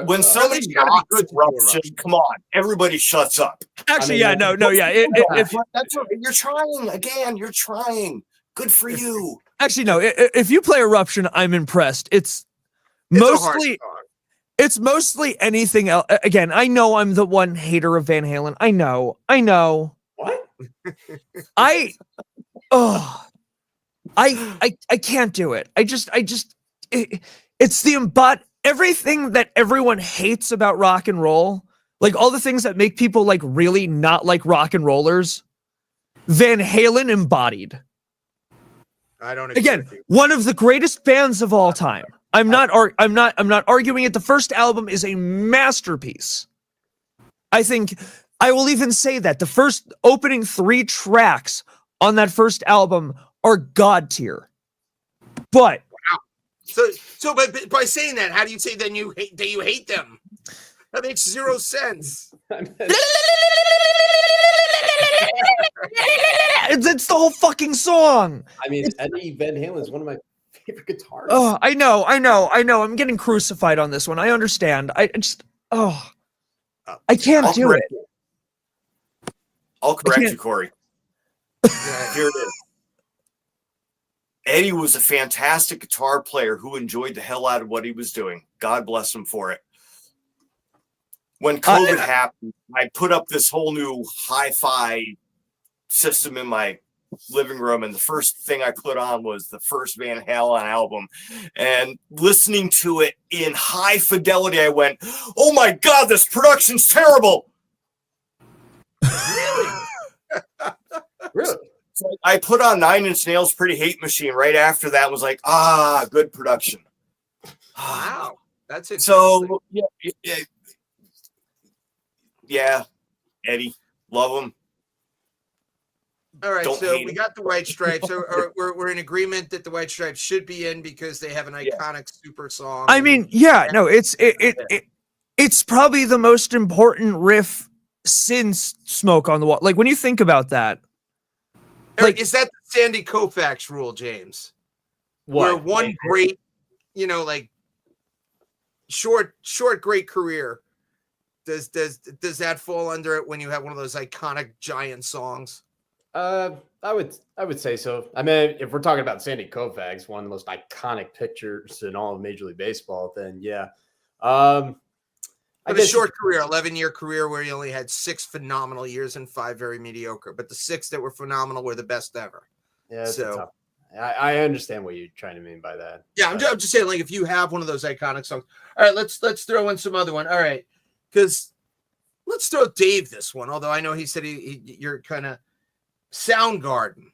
When somebody's got a good Eruption, come on, everybody shuts up. Actually, that's what you're trying again. You're trying. Good for you. Actually, no. If you play Eruption, I'm impressed. It's mostly anything else. Again, I know I'm the one hater of Van Halen. I know. What? I can't do it. It's the everything that everyone hates about rock and roll, like all the things that make people like really not like rock and rollers, Van Halen embodied. I don't agree Again, with you. one of the greatest bands of all time. I'm not arguing it. The first album is a masterpiece. I think I will even say that the first opening 3 tracks on that first album are god tier. But but by saying that, how do you say then you hate them? That makes zero sense. It's the whole fucking song. I mean, Eddie Van Halen is one of my favorite guitarists. Oh, I know. I'm getting crucified on this one. I understand. I can't do it. I'll correct you, Corey. Here it is. Eddie was a fantastic guitar player who enjoyed the hell out of what he was doing. God bless him for it. When COVID happened, I put up this whole new hi-fi system in my living room, and the first thing I put on was the first Van Halen album. And listening to it in high fidelity, I went, "Oh my God, this production's terrible!" Really? So I put on Nine Inch Nails' Pretty Hate Machine right after that. Was like, good production. Wow, that's it. So yeah, Eddie, love him. All right, Don't so hate we him. got the White Stripes. So we're in agreement that the White Stripes should be in because they have an iconic super song. I mean, yeah, no, it's probably the most important riff since Smoke on the Wall. Like when you think about that, Eric, is that the Sandy Koufax rule, James? Where one great, like short great career. Does that fall under it when you have one of those iconic giant songs? I would say so. I mean, if we're talking about Sandy Koufax, one of the most iconic pictures in all of Major League Baseball, then yeah. I guess short career, 11-year career where he only had 6 phenomenal years and 5 very mediocre, but the 6 that were phenomenal were the best ever. Yeah, so I understand what you're trying to mean by that. Yeah, I'm just saying, like, if you have one of those iconic songs, all right, let's throw in some other one. All right, because let's throw Dave this one. Although I know he said you're kind of Soundgarden.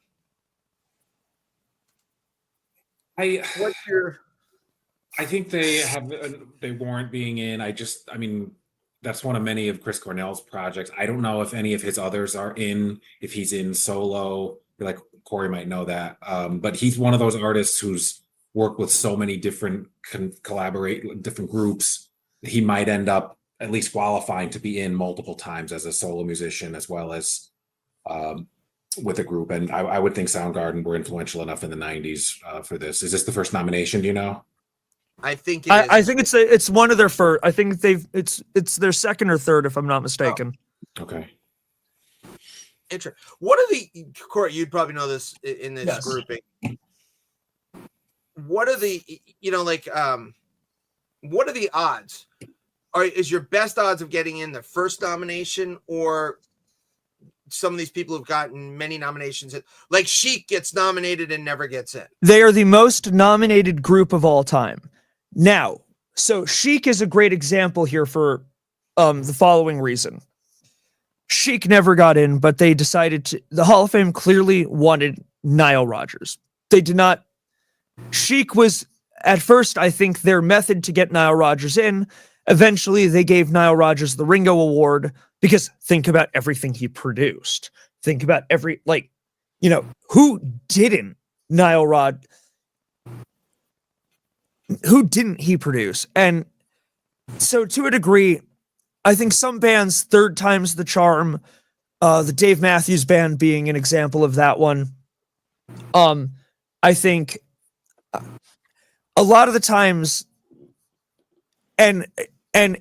I think they warrant being in. I mean, that's one of many of Chris Cornell's projects. I don't know if any of his others are in, if he's in solo. Like Corey might know that. But he's one of those artists who's worked with so many different different groups. He might end up at least qualifying to be in multiple times as a solo musician as well as with a group. And I would think Soundgarden were influential enough in the 90s for this. Is this the first nomination? Do you know? I think it is. I think it's one of their first. I think it's their second or third, if I'm not mistaken. Okay. Interesting. What are the Corey? You'd probably know this in this grouping. What are the what are the odds? Is your best odds of getting in the first nomination, or some of these people who've gotten many nominations, like Chic gets nominated and never gets in? They are the most nominated group of all time. Now, so Chic is a great example here for the following reason. Chic never got in, but they decided to. The Hall of Fame clearly wanted Nile Rodgers. They did not. Chic was, at first, I think, their method to get Nile Rodgers in. Eventually, they gave Nile Rodgers the Ringo Award because think about everything he produced. Think about who didn't who didn't he produce? And so to a degree, I think some bands, third time's the charm, the Dave Matthews Band being an example of that one. I think a lot of the times, and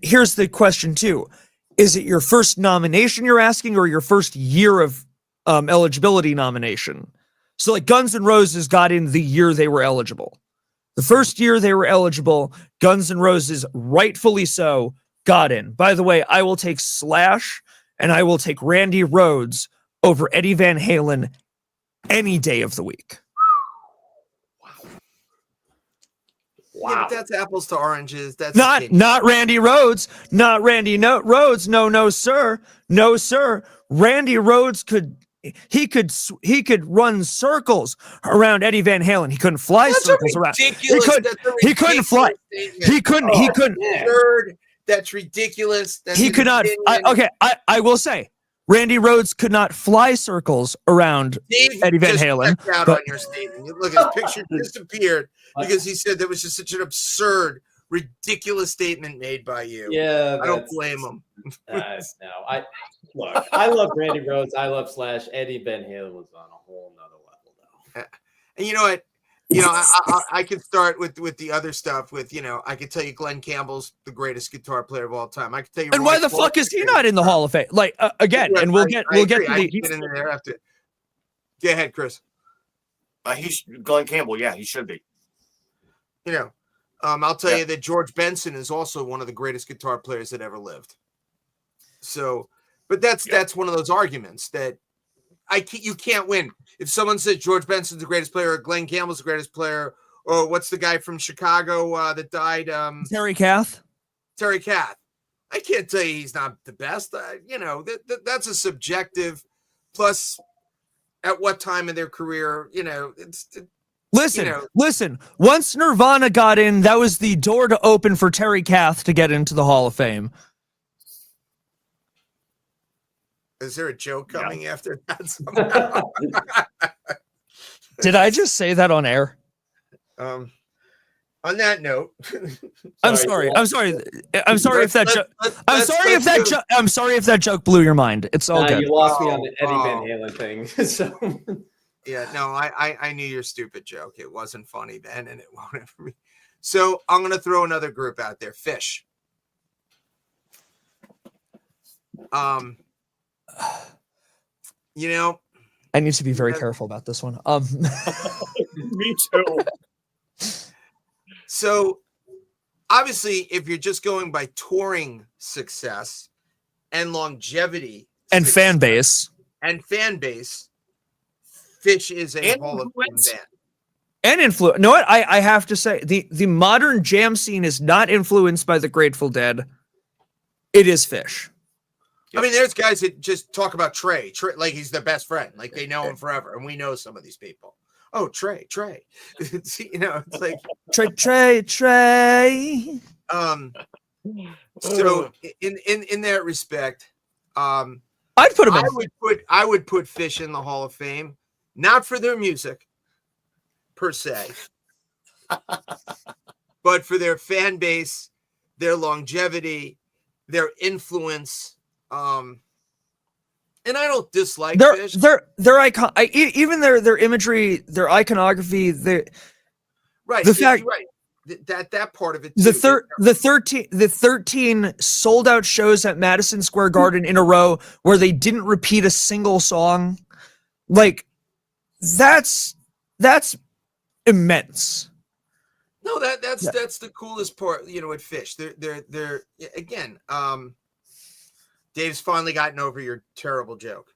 here's the question too, is it your first nomination you're asking or your first year of eligibility nomination? So like Guns N' Roses got in the year they were eligible. The first year they were eligible, Guns N' Roses, rightfully so, got in. By the way, I will take Slash and I will take Randy Rhoads over Eddie Van Halen any day of the week. Wow. Yeah, but that's apples to oranges. That's not Randy Rhoads, not Randy Rhoads. No, sir. No, sir. Randy Rhoads could run circles around Eddie Van Halen. He couldn't fly circles around. He couldn't fly. He couldn't. That's ridiculous. He could not. I will say, Randy Rhoads could not fly circles around Eddie Van Halen. Out on your statement. Look, his picture disappeared because he said that was just such an absurd, ridiculous statement made by you. Yeah, I don't blame him. I love Randy Rhoads. I love Slash. Eddie Van Halen was on a whole nother level, though. And you know what? I could start with the other stuff. I could tell you Glenn Campbell's the greatest guitar player of all time. I could tell you. And why the fuck is he not in the Hall of Fame? Like we'll get to get in there after. Go ahead, Chris. He's Glenn Campbell. Yeah, he should be. You know, I'll tell you that George Benson is also one of the greatest guitar players that ever lived. So, but that's one of those arguments that you can't win. If someone says George Benson's the greatest player, or Glenn Campbell's the greatest player, or what's the guy from Chicago that died? Terry Kath. Terry Kath. I can't tell you he's not the best. That's a subjective. Plus, at what time in their career, Listen. Once Nirvana got in, that was the door to open for Terry Kath to get into the Hall of Fame. Is there a joke coming after that somehow? Did I just say that on air? On that note, I'm sorry if that joke blew your mind. It's all good. You lost me on the Eddie Van Halen thing. So yeah, no, I knew your stupid joke. It wasn't funny then, and it won't ever be. So I'm gonna throw another group out there. Fish. I need to be very careful about this one. Me too. So obviously, if you're just going by touring success and longevity and fan base, Fish is a Hall of Fame band. And influence. You know what? I have to say, the modern jam scene is not influenced by the Grateful Dead. It is Fish. I mean, there's guys that just talk about Trey like he's their best friend, like they know him forever, and we know some of these people. Oh, Trey. It's like Trey. So in that respect, I'd put him. I would put Fish in the Hall of Fame, not for their music per se, but for their fan base, their longevity, their influence. And I don't dislike Fish. Their icon, even their imagery, their iconography, the fact that part of it. Too, the 13 sold out shows at Madison Square Garden in a row where they didn't repeat a single song, like that's immense. No, that's the coolest part. At Fish, they're again. Dave's finally gotten over your terrible joke.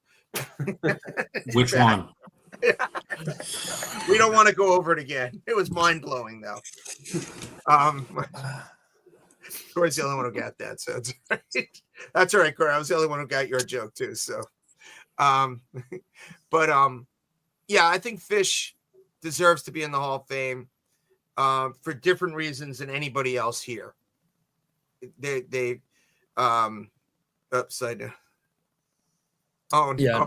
Which one? We don't want to go over it again. It was mind-blowing, though. Corey's the only one who got that, so it's all right. That's all right, Corey. I was the only one who got your joke, too. So, yeah, I think Fish deserves to be in the Hall of Fame for different reasons than anybody else here. They upside down. Oh no. Yeah.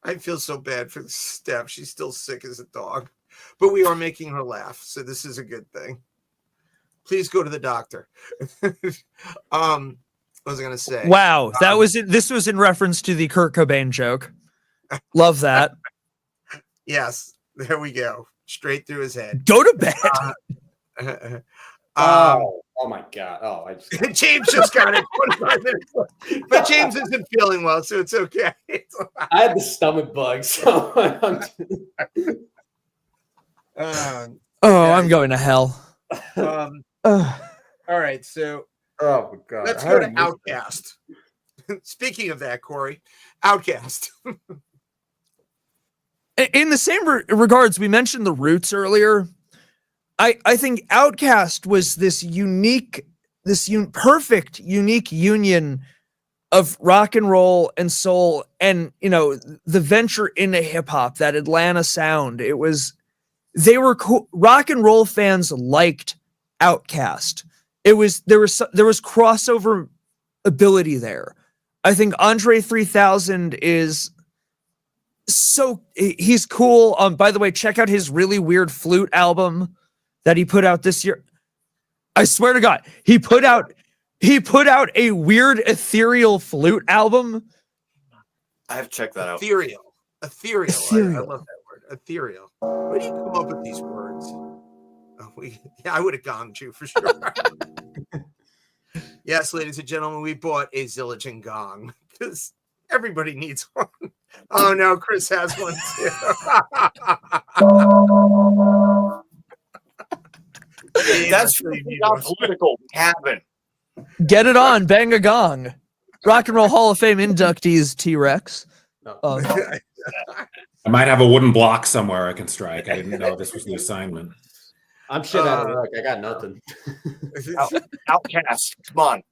I feel so bad for Steph. She's still sick as a dog. But we are making her laugh, so this is a good thing. Please go to the doctor. What was I gonna say? Wow, this was in reference to the Kurt Cobain joke. Love that. Yes, there we go. Straight through his head. Go to bed. Oh my God! Oh, James just got it 25 minutes left. But James isn't feeling well, so it's okay. I had the stomach bug, so I'm going to hell. All right, so oh my God, let's go to Outkast. Speaking of that, Corey, Outkast. In the same regards, we mentioned the Roots earlier. I think Outkast was this perfect, unique union of rock and roll and soul, and the venture into hip hop, that Atlanta sound. They were cool. Rock and roll fans liked Outkast. There was crossover ability there. I think Andre 3000 is he's cool. By the way, check out his really weird flute album that he put out this year. I swear to God, he put out a weird ethereal flute album. I have to check that out. Ethereal. I love that word. Ethereal. Where do you come up with these words? I would have gonged you for sure. Yes, ladies and gentlemen, we bought a Zildjian gong because everybody needs one. Oh no, Chris has one too. That's not political. Cabin. Get it on, bang a gong. Rock and Roll Hall of Fame inductees, T-Rex. No. I might have a wooden block somewhere I can strike. I didn't know this was the assignment. I'm shit out of luck. I got nothing. Outcast. Come on.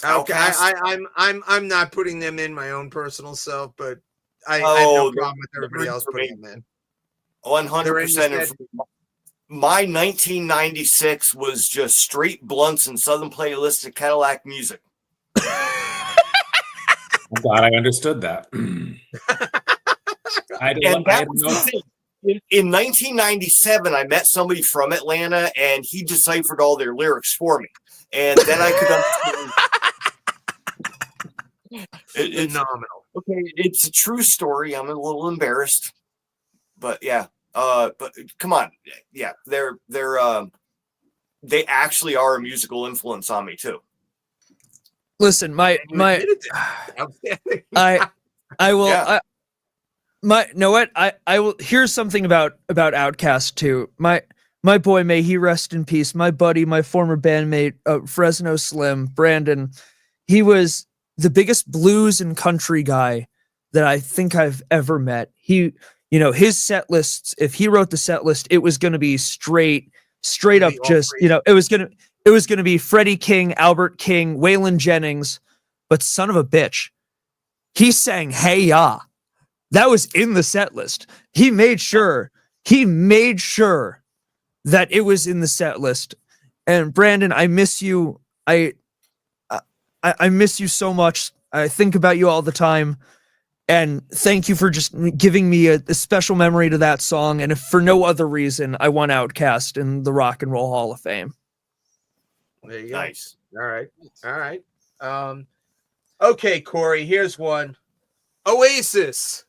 Okay, Outcast. I'm not putting them in my own personal self, but I have Oh, no they're- problem with everybody they're else putting them in. 100%. My 1996 was just straight blunts and Southern playlists of Cadillac music. I'm glad I understood that. I And had that was no- the thing. In 1997, I met somebody from Atlanta, and he deciphered all their lyrics for me, and then I could understand. It's Phenomenal. okay. It's a true story. I'm a little embarrassed, but yeah. But come on, yeah. They actually are a musical influence on me too. Listen, You admitted it. Outstanding. I will. Yeah. Know what? I will. Here's something about Outkast too. My boy, may he rest in peace. My buddy, my former bandmate, Fresno Slim, Brandon. He was the biggest blues and country guy that I think I've ever met. His set lists. If he wrote the set list, it was going to be straight up. All Just three. it was gonna be Freddie King, Albert King, Waylon Jennings. But son of a bitch, he sang "Hey Ya." That was in the set list. He made sure that it was in the set list. And Brandon, I miss you. I miss you so much. I think about you all the time. And thank you for just giving me a special memory to that song. And if for no other reason, I want Outkast in the Rock and Roll Hall of Fame. There you go. Nice. All right. Okay, Corey, here's one. Oasis.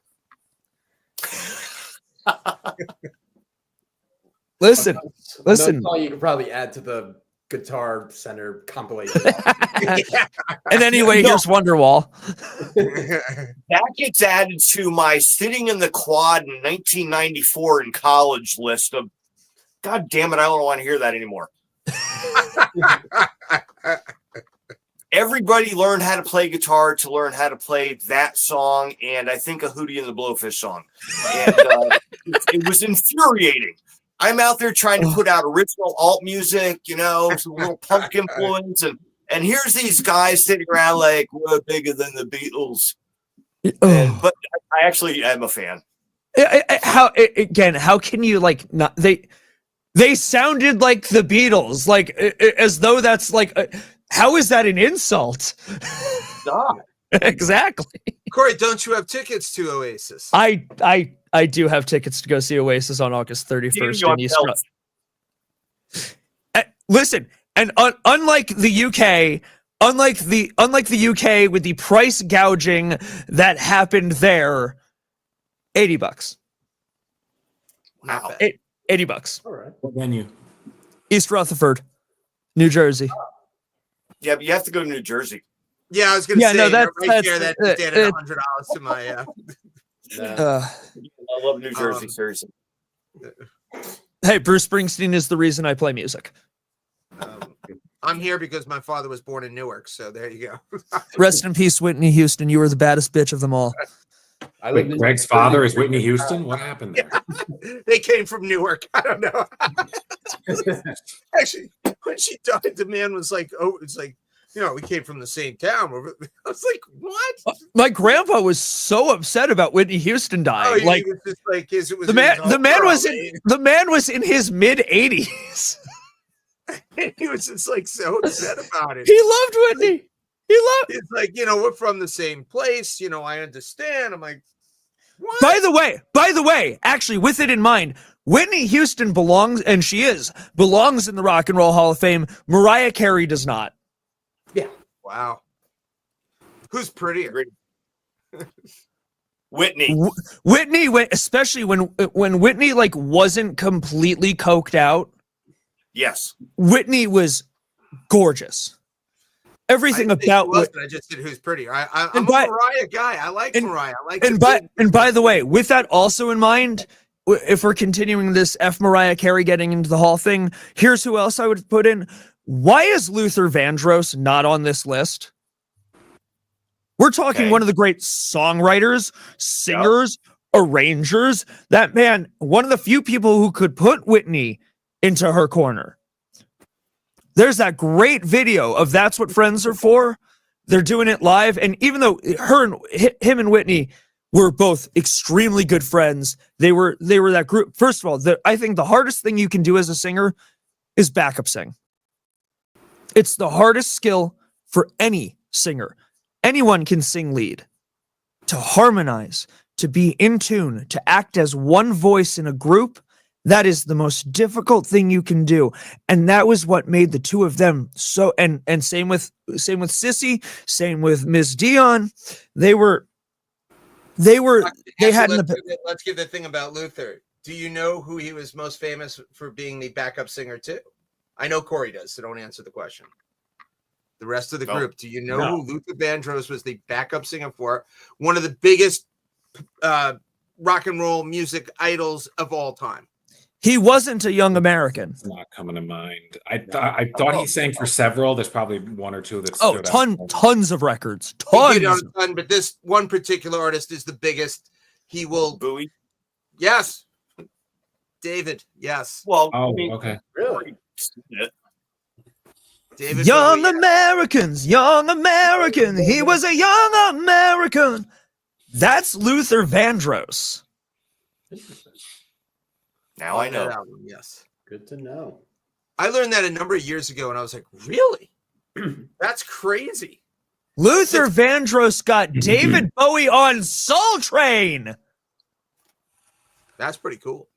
Listen. Another song you could probably add to the Guitar Center compilation. And anyway, here's Wonderwall. That gets added to my sitting in the quad in 1994 in college list of. God damn it! I don't want to hear that anymore. Everybody learned how to play guitar to learn how to play that song, and I think a Hootie and the Blowfish song. And it was infuriating. I'm out there trying to put out original alt music, some little punk influence, and here's these guys sitting around like we're bigger than the Beatles. But I actually am a fan. How can you not they sounded like the Beatles, like as though that's how is that an insult? Stop. Exactly. Corey, don't you have tickets to Oasis? I do have tickets to go see Oasis on August 31st in East Rutherford. Listen, and unlike the UK, unlike the UK with the price gouging that happened there, $80. Not Wow. bad. $80. All right. What venue? East Rutherford, New Jersey. Yeah, but you have to go to New Jersey. Yeah, I was going to Yeah, say no, right that's- there that it- added $100 to my. Yeah. I love New Jersey, seriously. Hey, Bruce Springsteen is the reason I play music. I'm here because my father was born in Newark, so there you go. Rest in peace, Whitney Houston. You were the baddest bitch of them all. I Wait, lived in Greg's father is Whitney Houston? What happened there? They came from Newark. I don't know. Actually, when she died, the man was like, "Oh, it's like, we came from the same town." I was like, "What?" My grandpa was so upset about Whitney Houston dying. Oh, like he was just like it was the man his was in his mid 80s. He was just like so upset about it. He loved Whitney. It's like, we're from the same place. I understand. I'm like, what? By the way, actually, with it in mind, Whitney Houston belongs in the Rock and Roll Hall of Fame. Mariah Carey does not. Yeah. Wow. Who's prettier? Whitney. Whitney, especially when Whitney wasn't completely coked out. Yes. Whitney was gorgeous. everything I didn't say about who what. was, I just said who's prettier. I'm And a by- Mariah guy. I like and- Mariah. I like And by the way, with that also in mind, if we're continuing this F. Mariah Carey getting into the Hall thing, here's who else I would put in. Why is Luther Vandross not on this list? We're talking Okay. one of the great songwriters, singers, arrangers. That man, one of the few people who could put Whitney into her corner. There's that great video of That's What Friends Are For. They're doing it live. And even though him and Whitney were both extremely good friends, they were that group. First of all, I think the hardest thing you can do as a singer is backup sing. It's the hardest skill for any singer. Anyone can sing lead. To harmonize, to be in tune, to act as one voice in a group, that is the most difficult thing you can do. And that was what made the two of them so, and same with Sissy, same with Ms. Dion. They had Let's give the thing about Luther. Do you know who he was most famous for being the backup singer to? I know Corey does, so don't answer the question. The rest of the group, do you know who Luther Vandross was the backup singer for? One of the biggest rock and roll music idols of all time. He wasn't a young American. It's not coming to mind. I thought he sang for several. There's probably one or two that stood out. Tons of records. He did Tons. on a ton, but this one particular artist is the biggest. He will. Bowie. Yes. David. Yes. Well, Oh, okay. Really? David Young Bowie. Americans, young American. He was a young American. That's Luther Vandross. Now I know. That album, yes. Good to know. I learned that a number of years ago, and I was like, really? That's crazy. Luther Vandross got David Bowie on Soul Train. That's pretty cool.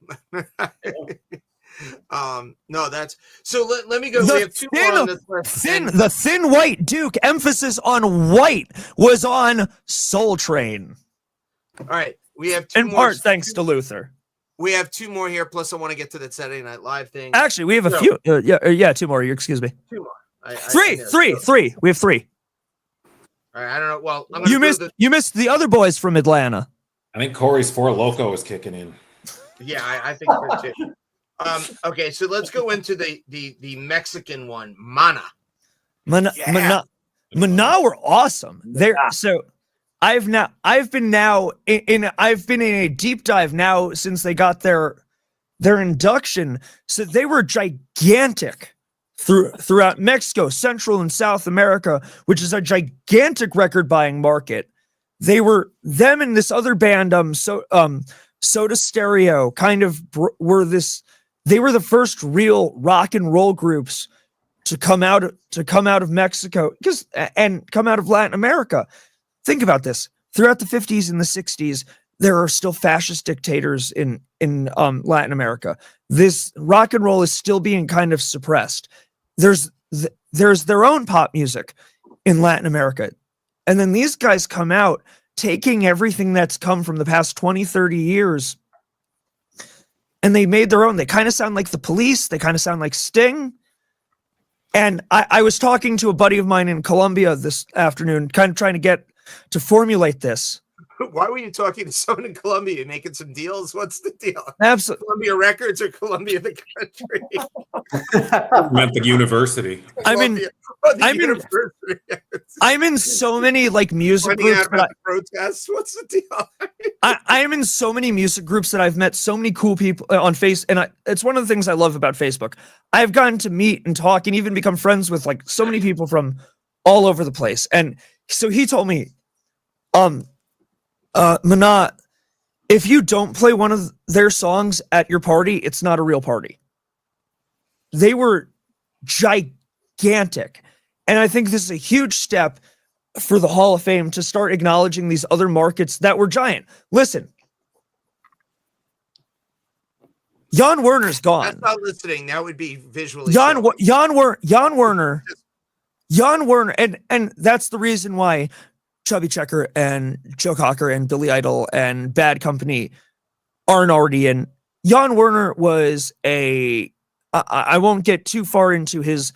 No, that's so. Let me go. We have two more on this list. The Thin White Duke, emphasis on white, was on Soul Train. All right, we have two In more. part thanks to Luther. We have two more here. Plus, I want to get to that Saturday Night Live thing. Actually, we have a few. Yeah, two more. Excuse me. Two more. Three. We have three. All right, I don't know. Well, I'm gonna You missed the other boys from Atlanta. I think Corey's Four Loko is kicking in. Yeah, I think so too. Okay, so let's go into the Mexican one, Mana. Mana were awesome. I've been in a deep dive now since they got their induction. So they were gigantic throughout Mexico, Central and South America, which is a gigantic record buying market. They were them and this other band, Soda Stereo, kind of they were the first real rock and roll groups to come out of Mexico and come out of Latin America. Think about this. Throughout the 50s and the 60s, there are still fascist dictators in Latin America. This rock and roll is still being kind of suppressed. There's their own pop music in Latin America. And then these guys come out taking everything that's come from the past 20, 30 years, and they made their own. They kind of sound like the Police. They kind of sound like Sting. And I was talking to a buddy of mine in Colombia this afternoon, kind of trying to get to formulate this. Why were you talking to someone in Colombia, making some deals? What's the deal? Absolutely. Columbia Records or Columbia the country? Meant the university. I'm in so many like music groups. Protests. What's the deal? I am in so many music groups that I've met so many cool people on and it's one of the things I love about Facebook. I've gotten to meet and talk and even become friends with like so many people from all over the place. And so he told me, Mana, if you don't play one of their songs at your party, it's not a real party. They were gigantic. And I think this is a huge step for the Hall of Fame to start acknowledging these other markets that were giant. Listen, Jan Werner's gone. That's not listening. That would be visually. Jan Werner, and that's the reason why Chubby Checker and Joe Cocker and Billy Idol and Bad Company aren't already in. Jan Werner was I won't get too far into his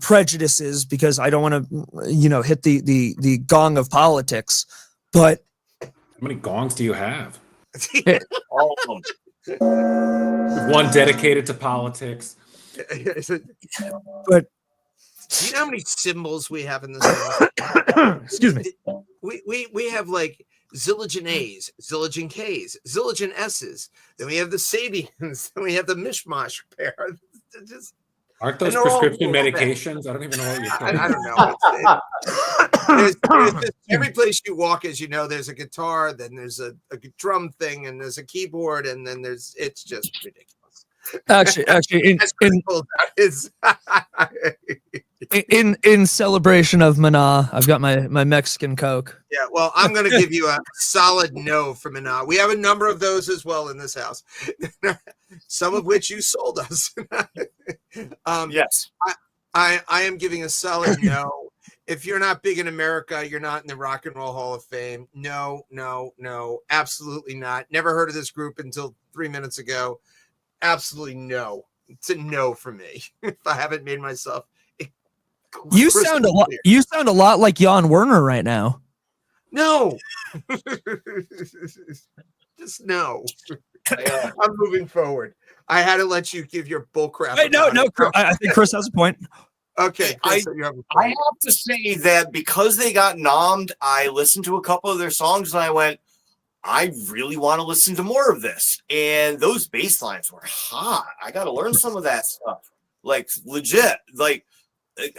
prejudices because I don't want to, hit the gong of politics. But How many gongs do you have? All of them. One dedicated to politics. but Do you know how many symbols we have in this house? excuse me. We have like zillion A's, zillion K's, zillion S's. Then we have the Sabians. Then we have the mishmash pair. Just, Aren't those And they're all prescription cool. medications? I don't even know what you're saying. I don't know. There's just, every place you walk, as you know, there's a guitar, then there's a drum thing, and there's a keyboard, and then it's just ridiculous. Actually, As critical as that is. in celebration of Mana, I've got my Mexican Coke. Yeah, well, I'm going to give you a solid no from Mana. We have a number of those as well in this house, some of which you sold us. Yes. I am giving a solid no. If you're not big in America, you're not in the Rock and Roll Hall of Fame. No, absolutely not. Never heard of this group until 3 minutes ago. Absolutely no. It's a no for me. If I haven't made myself, You sound a lot like Jan Werner right now. no. Just no. I'm moving forward. I had to let you give your bull crap. Wait, no, about it. I think Chris has a point. Okay, Chris, you have a I point. have to say that because they got nommed, I listened to a couple of their songs and I went, I really want to listen to more of this. And those bass lines were hot. I got to learn some of that stuff. Like legit. Like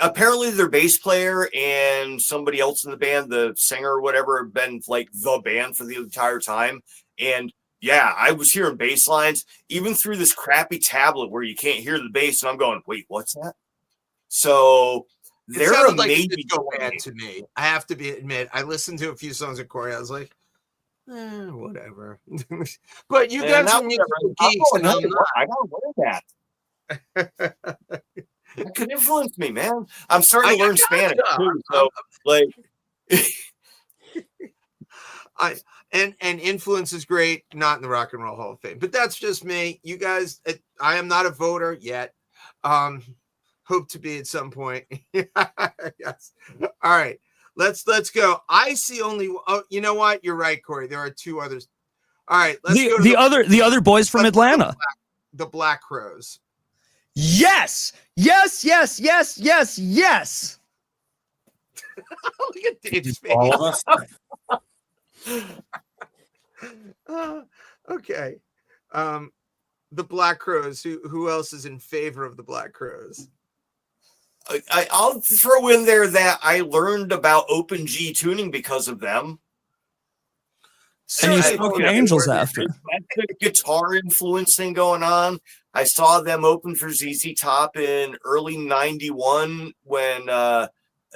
apparently their bass player and somebody else in the band, the singer or whatever, have been like the band for the entire time. And yeah, I was hearing bass lines even through this crappy tablet where you can't hear the bass. And I'm going, wait, what's that? So It they're sounded like amazing. disco band to me. I have to admit, I listened to a few songs of Corey. I was like, whatever. But you And guys now are musical I'm geeks, going, and I'm hey, not. I gotta learn that. It could influence me, man. I'm starting to learn Spanish too. So, like, And influence is great, not in the Rock and Roll Hall of Fame. But that's just me. You guys, I am not a voter yet. Hope to be at some point. Yes. All right. Let's go. I see only. Oh, you know what? You're right, Corey. There are two others. All right. Let's go to The other boys from Atlanta. The Black Crowes. Yes. Look at Dave's face. All of us. Okay. The Black Crowes. Who else is in favor of the Black Crowes? I'll throw in there that I learned about Open G tuning because of them. And you spoke to Angels after. That's the guitar influence thing going on. I saw them open for ZZ Top in early '91 when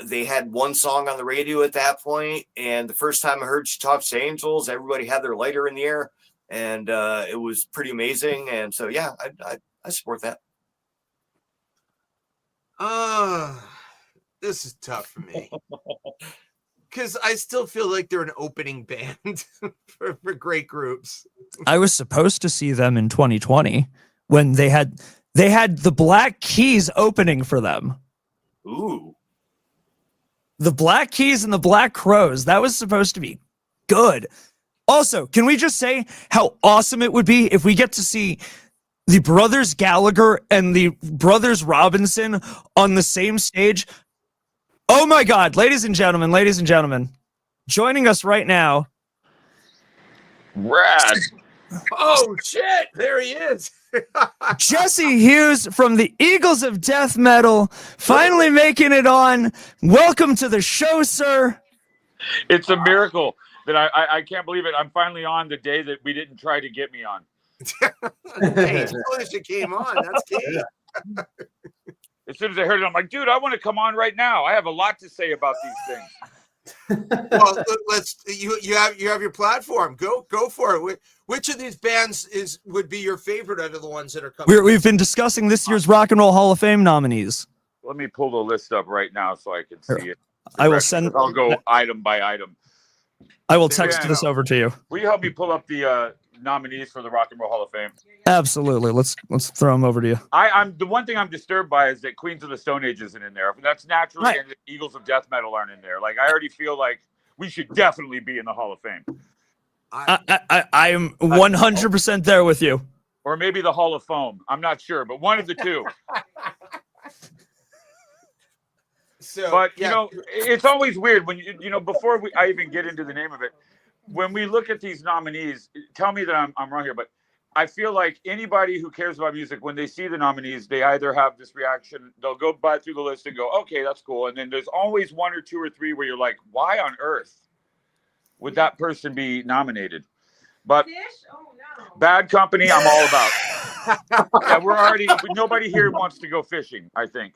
they had one song on the radio at that point. And the first time I heard She Talks to Angels, everybody had their lighter in the air. And it was pretty amazing. And so, yeah, I support that. This is tough for me. Because I still feel like they're an opening band for great groups. I was supposed to see them in 2020 when they had the Black Keys opening for them. Ooh. The Black Keys and the Black Crowes. That was supposed to be good. Also, can we just say how awesome it would be if we get to see the brothers Gallagher and the brothers Robinson on the same stage? Oh my God, ladies and gentlemen, joining us right now. Rad. Oh, shit. There he is. Jesse Hughes from the Eagles of Death Metal, finally making it on. Welcome to the show, sir. It's a miracle that I can't believe it. I'm finally on the day that we didn't try to get me on. Hey, as soon as you came on, that's key. As soon as I heard it, I'm like, dude, I want to come on right now. I have a lot to say about these things. Well, you have your platform. Go for it. Which of these bands would be your favorite out of the ones that are coming? We've been discussing this year's Rock and Roll Hall of Fame nominees. Let me pull the list up right now so I can see it. I will send. I'll go item by item. I will text this over to you. Will you help me pull up the nominees for the Rock and Roll Hall of Fame? Absolutely. Let's throw them over to you. I'm the one thing I'm disturbed by is that Queens of the Stone Age isn't in there. That's naturally, Right. and the Eagles of Death Metal aren't in there. Like, I already feel like we should definitely be in the Hall of Fame, I am 100% there with you. or maybe the Hall of Foam. I'm not sure, but one of the two. So, But yeah, you know, it's always weird when before I even get into the name of it, when we look at these nominees, tell me that I'm wrong here, but I feel like anybody who cares about music, when they see the nominees, they either have this reaction, they'll go by through the list and go, okay, that's cool. And then there's always one or two or three where you're like, why on earth would that person be nominated? But Bad Company, I'm all about. Yeah, nobody here wants to go fishing, I think.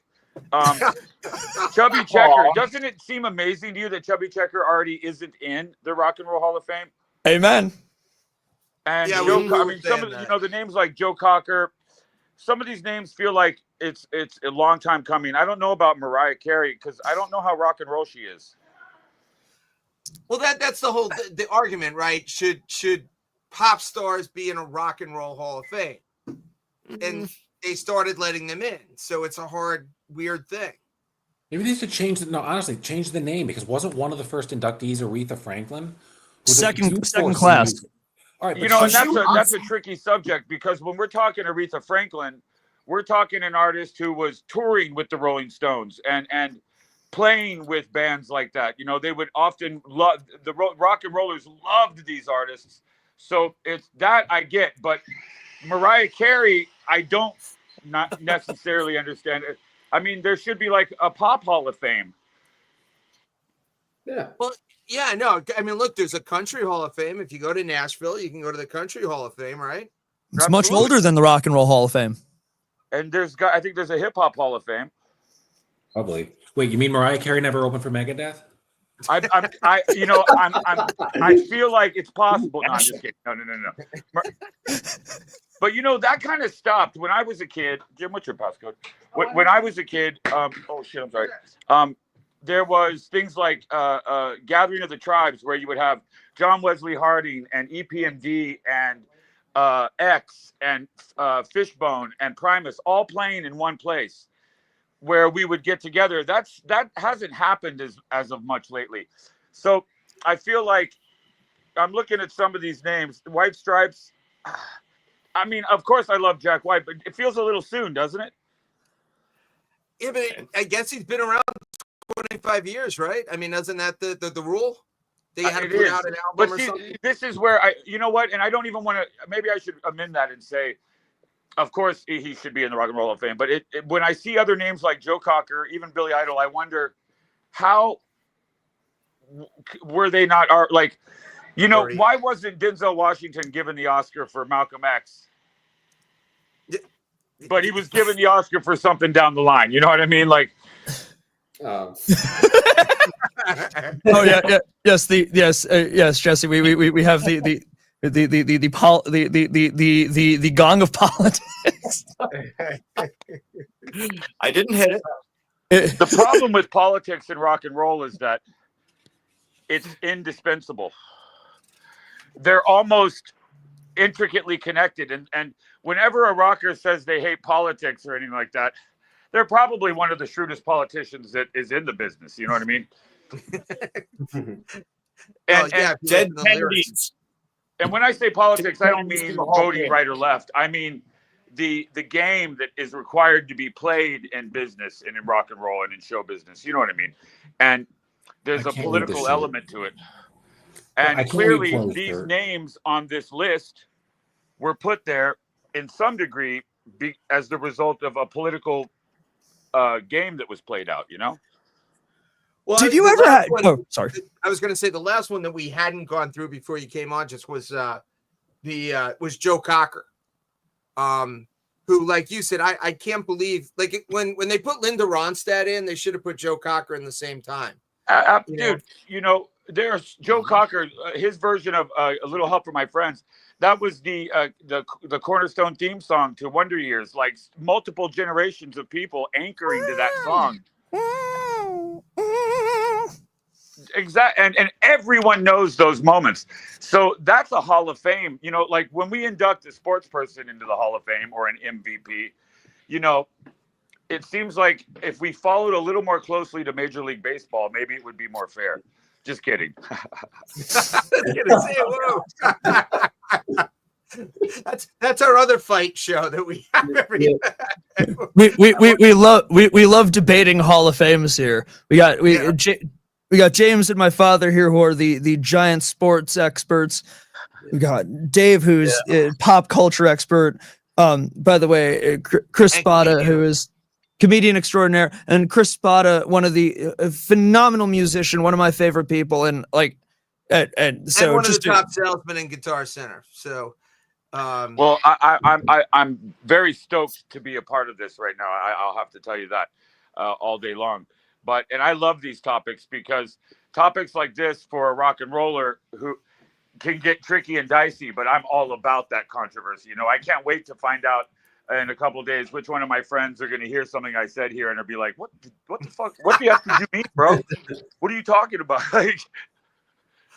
Chubby Checker, doesn't it seem amazing to you that Chubby Checker already isn't in the Rock and Roll Hall of Fame? Amen. And Yeah, some of the, the names like Joe Cocker, some of these names feel like it's a long time coming. I don't know about Mariah Carey because I don't know how rock and roll she is. well, that's the whole the argument, right? Should pop stars be in a Rock and Roll Hall of Fame? And they started letting them in, so it's a hard, weird thing. Maybe they should change the name, because wasn't one of the first inductees Aretha Franklin? Second class. All right, And that's a tricky subject, because when we're talking Aretha Franklin, we're talking an artist who was touring with the Rolling Stones and playing with bands like that. They would often love rock and rollers loved these artists. So it's that I get, but Mariah Carey, I don't not necessarily understand it. I mean, there should be like a pop Hall of Fame. Yeah. Well, yeah, no, I mean, look, there's a Country Hall of Fame. If you go to Nashville, you can go to the Country Hall of Fame, right? It's much older than the Rock and Roll Hall of Fame. And I think there's a Hip Hop Hall of Fame. Probably. Wait, you mean Mariah Carey never opened for Megadeth? I feel like it's possible. No, I'm just kidding. No. But that kind of stopped when I was a kid. Jim, what's your passcode? When I was a kid, oh shit, I'm sorry. There was things like Gathering of the Tribes, where you would have John Wesley Harding and EPMD and X and Fishbone and Primus all playing in one place, where we would get together. That hasn't happened as of much lately. So I feel like I'm looking at some of these names. White Stripes. I mean, of course I love Jack White, but it feels a little soon, doesn't it? Yeah, but I guess he's been around 25 years, right? I mean, isn't that the rule? They had to put out an album or something. This is where you know what? And I don't even want to. Maybe I should amend that and say, of course, he should be in the Rock and Roll Hall of Fame. But when I see other names like Joe Cocker, even Billy Idol, I wonder how were they not like, why wasn't Denzel Washington given the Oscar for Malcolm X? But he was given the Oscar for something down the line. You know what I mean? Like, Oh yeah. Yes, Jesse. We have the gong of politics. I didn't hit it. The problem with politics and rock and roll is that it's indispensable. They're almost intricately connected, and whenever a rocker says they hate politics or anything like that, they're probably one of the shrewdest politicians that is in the business. You know what I mean? Dead Kennedys. And when I say politics, I don't mean voting right or left. I mean the game that is required to be played in business and in rock and roll and in show business. You know what I mean? And there's a political element to it. And clearly these names on this list were put there in some degree as the result of a political game that was played out, Well, did you ever have? Oh, sorry. I was going to say the last one that we hadn't gone through before you came on just was was Joe Cocker, who, like you said, I can't believe when they put Linda Ronstadt in, they should have put Joe Cocker in the same time. Dude, there's Joe Cocker, his version of A Little Help from My Friends. That was the cornerstone theme song to Wonder Years. Like multiple generations of people anchoring to that song. Exactly. And everyone knows those moments. So that's a Hall of Fame. You know, like when we induct a sports person into the Hall of Fame or an MVP, you know, it seems like if we followed a little more closely to Major League Baseball, maybe it would be more fair. Just kidding. That's our other fight show that we have every. We love debating Hall of Fames here. We got James and my father here who are the giant sports experts. We got Dave who's a pop culture expert. By the way, Chris Spada who is comedian extraordinaire, and Chris Spada, one of the phenomenal musician, one of my favorite people, and like, and so one of the top salesmen in Guitar Center. So. Well, I'm very stoked to be a part of this right now. I'll have to tell you that all day long. And I love these topics because topics like this for a rock and roller who can get tricky and dicey, but I'm all about that controversy. You know, I can't wait to find out in a couple of days which one of my friends are going to hear something I said here and they'll be like, what the fuck? What the F did you mean, bro? What are you talking about? Like,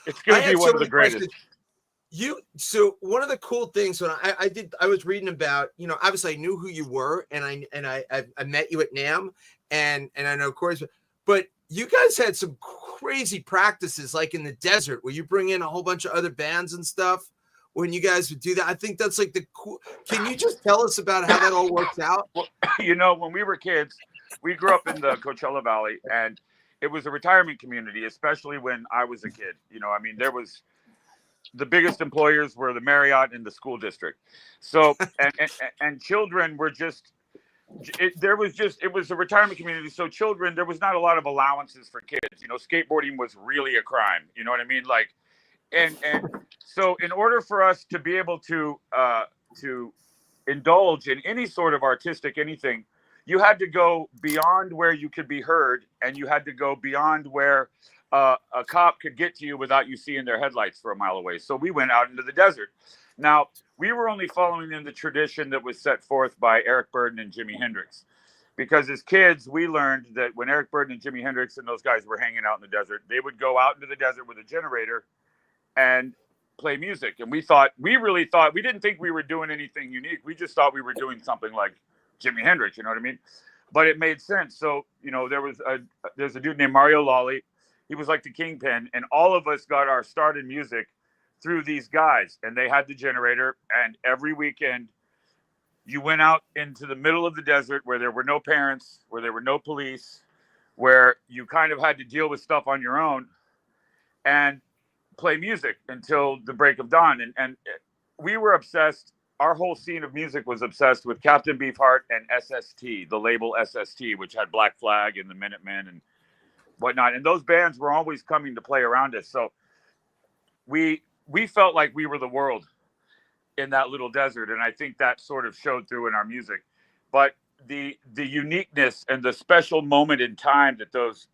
it's going to be one of the greatest. So one of the cool things when I was reading about, you know, obviously I knew who you were and I met you at NAMM and I know of course, but you guys had some crazy practices like in the desert where you bring in a whole bunch of other bands and stuff when you guys would do that. I think that's like the cool. Can you just tell us about how that all works out? Well, you know, when we were kids, we grew up in the Coachella Valley and it was a retirement community, especially when I was a kid. You know, I mean, the biggest employers were the Marriott and the school district. So, and children were it was a retirement community. So children, there was not a lot of allowances for kids. You know, skateboarding was really a crime. You know what I mean? Like, and so in order for us to be able to indulge in any sort of artistic anything, you had to go beyond where you could be heard, and you had to go beyond where a cop could get to you without you seeing their headlights for a mile away. So we went out into the desert. Now, we were only following in the tradition that was set forth by Eric Burdon and Jimi Hendrix. Because as kids, we learned that when Eric Burdon and Jimi Hendrix and those guys were hanging out in the desert, they would go out into the desert with a generator and play music. And we didn't think we were doing anything unique. We just thought we were doing something like Jimi Hendrix, you know what I mean? But it made sense. So, you know, there's a dude named Mario Lawley. He was like the kingpin, and all of us got our start in music through these guys, and they had the generator. And every weekend you went out into the middle of the desert where there were no parents, where there were no police, where you kind of had to deal with stuff on your own and play music until the break of dawn. And we were obsessed. Our whole scene of music was obsessed with Captain Beefheart and SST, the label SST, which had Black Flag and the Minutemen and whatnot. And those bands were always coming to play around us. So we felt like we were the world in that little desert. And I think that sort of showed through in our music. But the uniqueness and the special moment in time that those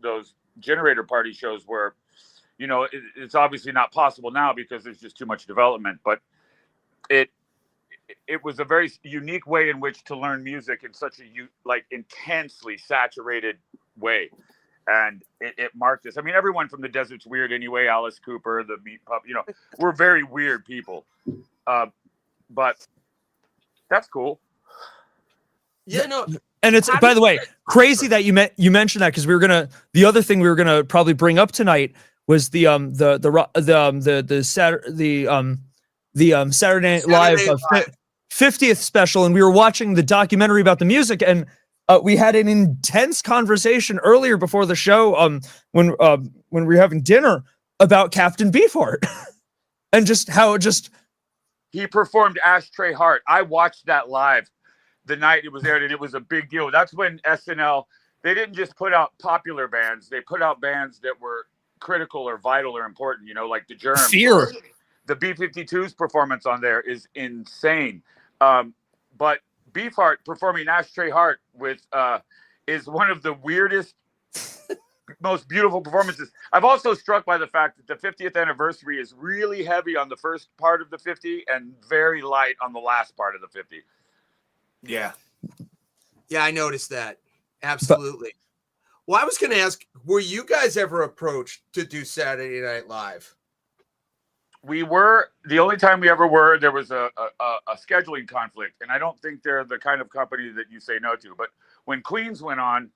generator party shows were, you know, it's obviously not possible now because there's just too much development. But it was a very unique way in which to learn music in such a intensely saturated way. And it marked us. I mean, everyone from the desert's weird anyway. Alice Cooper, the Meat Pup, you know, we're very weird people. But that's cool. Yeah, no. And it's, by the way, crazy that you mentioned that, because the other thing we were gonna probably bring up tonight was the Saturday Night Live 50th special, and we were watching the documentary about the music, and we had an intense conversation earlier before the show, when we were having dinner, about Captain Beefheart, and just how he performed Ashtray Heart. I watched that live the night it was aired, and it was a big deal. That's when SNL, they didn't just put out popular bands; they put out bands that were critical or vital or important. You know, like the Germs. Fear. The B-52's performance on there is insane. But Beefheart performing Ashtray Heart is one of the weirdest, most beautiful performances. I'm also struck by the fact that the 50th anniversary is really heavy on the first part of the 50 and very light on the last part of the 50. Yeah. Yeah, I noticed that. Absolutely. Well, I was going to ask, were you guys ever approached to do Saturday Night Live? We were. The only time we ever were, there was a scheduling conflict, and I don't think they're the kind of company that you say no to. But when Queens went on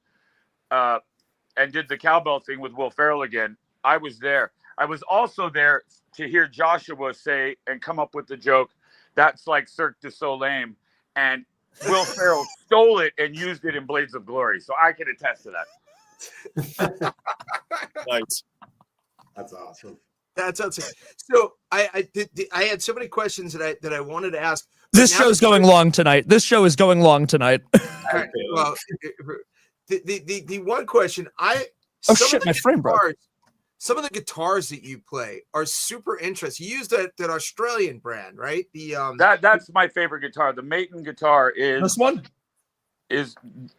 and did the cowbell thing with Will Ferrell again, I was there. I was also there to hear Joshua say and come up with the joke, "That's like Cirque du Soleil," and Will Ferrell stole it and used it in Blades of Glory. So I can attest to that. Nice. That's awesome. That's outside. So I had so many questions that I wanted to ask. This show's going long tonight. This show is going long tonight. Right, well, the one question Oh some shit, of my the frame broke. guitars- Some of the guitars that you play are super interesting. You use that Australian brand, right? The That's my favorite guitar. The Maton guitar This one? is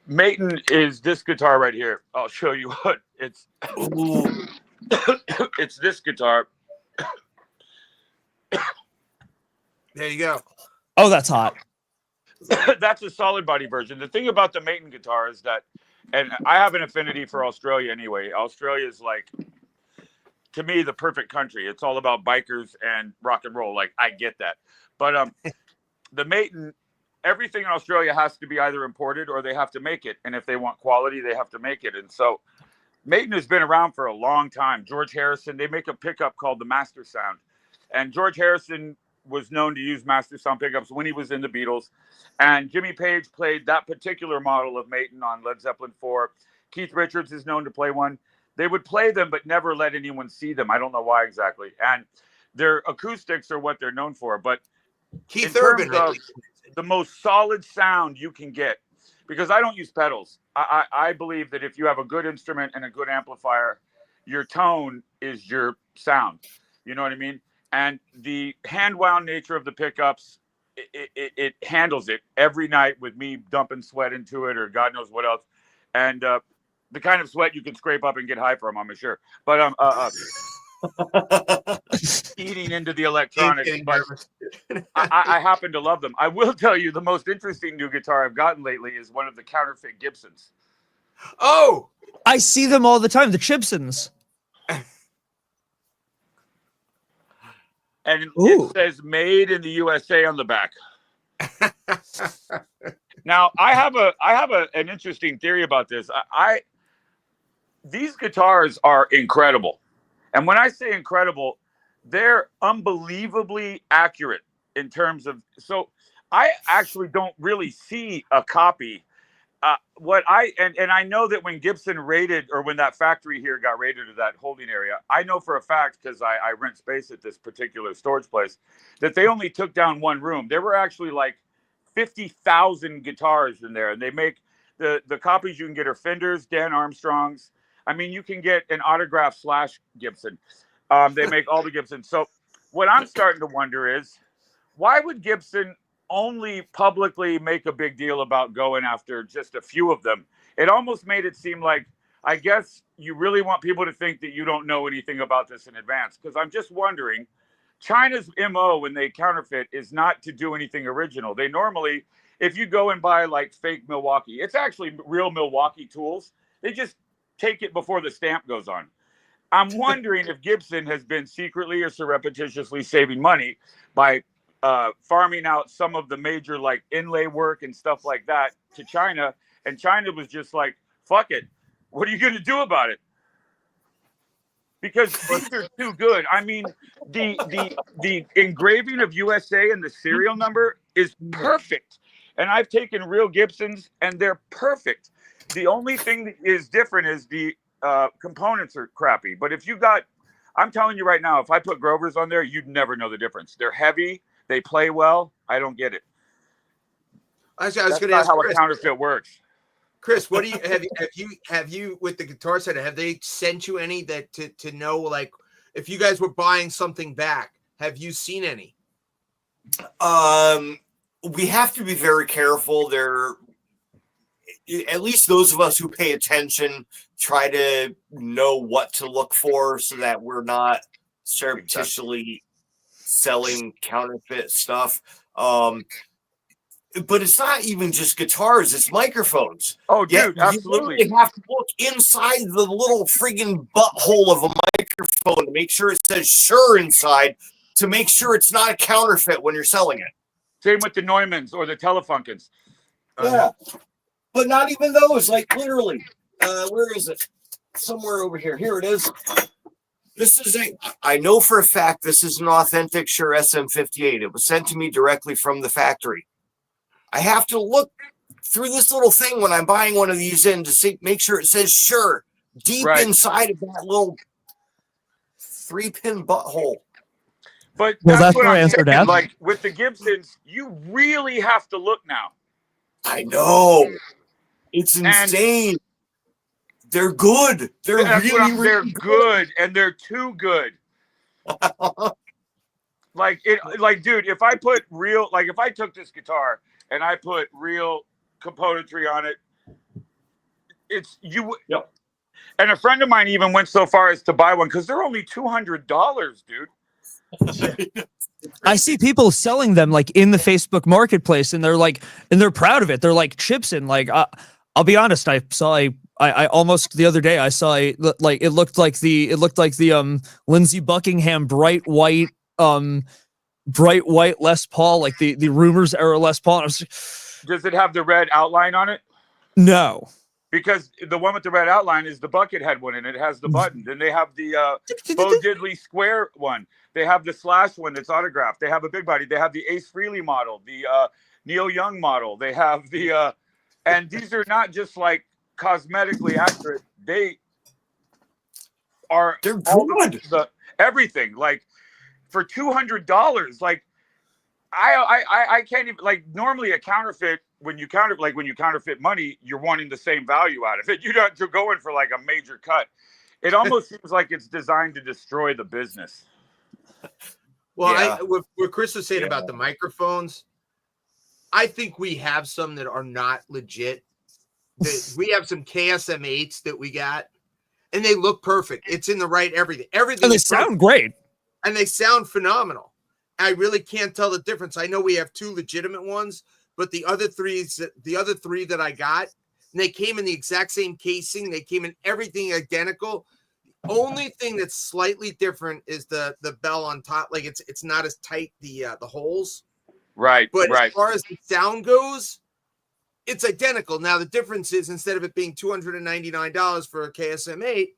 Maton is this guitar right here. I'll show you what it's. It's this guitar. there you go. Oh, that's hot. That's a solid body version. The thing about the Maton guitar is that, and I have an affinity for Australia anyway. Australia is like, to me, the perfect country. It's all about bikers and rock and roll. Like, I get that. But the Maton, everything in Australia has to be either imported or they have to make it. And if they want quality, they have to make it. And so Maton has been around for a long time. George Harrison, they make a pickup called the Master Sound. And George Harrison was known to use Master Sound pickups when he was in the Beatles. And Jimmy Page played that particular model of Maton on Led Zeppelin 4. Keith Richards is known to play one. They would play them, but never let anyone see them. I don't know why exactly. And their acoustics are what they're known for. But Keith in Urban, terms of the most solid sound you can get, because I don't use pedals. I believe that if you have a good instrument and a good amplifier, your tone is your sound. You know what I mean? And the hand-wound nature of the pickups, it handles it every night with me dumping sweat into it or God knows what else. And the kind of sweat you can scrape up and get high from, I'm sure. But eating into the electronics. But I happen to love them. I will tell you the most interesting new guitar I've gotten lately is one of the counterfeit Gibsons. Oh, I see them all the time. The Chibsons. And Ooh. it says "Made in the USA" on the back. Now, I have an interesting theory about this. These guitars are incredible, and when I say incredible, they're unbelievably accurate in terms of. So, I actually don't really see a copy. And I know that when Gibson raided, or when that factory here got raided, or that holding area, I know for a fact, because I rent space at this particular storage place, that they only took down one room. There were actually like 50,000 guitars in there, and they make the copies you can get are Fenders, Dan Armstrongs. I mean, you can get an autograph / Gibson. They make all the Gibsons. So what I'm starting to wonder is, why would Gibson only publicly make a big deal about going after just a few of them? It almost made it seem like, I guess you really want people to think that you don't know anything about this in advance. Because I'm just wondering, China's MO when they counterfeit is not to do anything original. They normally, if you go and buy like fake Milwaukee, it's actually real Milwaukee tools. They just take it before the stamp goes on. I'm wondering if Gibson has been secretly or surreptitiously saving money by farming out some of the major like inlay work and stuff like that to China, and China was just like, fuck it, what are you going to do about it? Because these are too good. I mean, the engraving of USA and the serial number is perfect, and I've taken real Gibsons and they're perfect. The only thing that is different is the components are crappy. But if you got, I'm telling you right now, if I put Grovers on there, you'd never know the difference. They're heavy. They play well. I don't get it. I was That's going to not ask how Chris. a counterfeit works. Chris, what do you have you with the Guitar Center? Have they sent you any that to know, like, if you guys were buying something back? Have you seen any? We have to be very careful. There, at least those of us who pay attention, try to know what to look for so that we're not surreptitiously selling counterfeit stuff. but it's not even just guitars, it's microphones. Oh, Yeah, dude, absolutely. You literally have to look inside the little friggin' butthole of a microphone to make sure it says Shure inside, to make sure it's not a counterfeit when you're selling it. Same with the Neumanns or the Telefunkens. Yeah, but not even those. Like literally, where is it? Somewhere over here. Here it is. This is I know for a fact this is an authentic Shure SM58. It was sent to me directly from the factory. I have to look through this little thing when I'm buying one of these in to see, make sure it says Shure deep inside of that little 3-pin butthole. But Well, that's what your I'm answer, saying. Dad. Like with the Gibsons, you really have to look now. I know. It's insane. They're good. They're They're really good, and they're too good. Like, dude, if I put real, like, if I took this guitar and I put real componentry on it, it's you. Yep. And a friend of mine even went so far as to buy one because they're only $200, dude. I see people selling them like in the Facebook marketplace, and they're proud of it. They're like Chipson. Like, I'll be honest, I almost the other day I saw it looked like the Lindsey Buckingham bright white Les Paul, like the Rumors era Les Paul. And I was like, Does it have the red outline on it? no. Because the one with the red outline is the Buckethead one, and it has the button. Then they have the Bo Diddley Square one. They have the Slash one that's autographed. They have a big body. They have the Ace Frehley model, the Neil Young model. They have the and these are not just like cosmetically accurate. They're good. Everything. Like for $200, like I can't even, like, normally a counterfeit, when you counterfeit money, you're wanting the same value out of it. You're going for like a major cut. It almost seems like it's designed to destroy the business. Well, Yeah. what Chris was saying about the microphones, I think we have some that are not legit. We have some KSM8s that we got, and they look perfect. It's in the right everything. And they sound great. And they sound phenomenal. I really can't tell the difference. I know we have 2 legitimate ones, but the other three that I got, and they came in the exact same casing. They came in everything identical. Only thing that's slightly different is the bell on top. Like it's not as tight, the holes. Right. But right. as far as the sound goes, it's identical. Now the difference is, instead of it being $299 for a KSM8,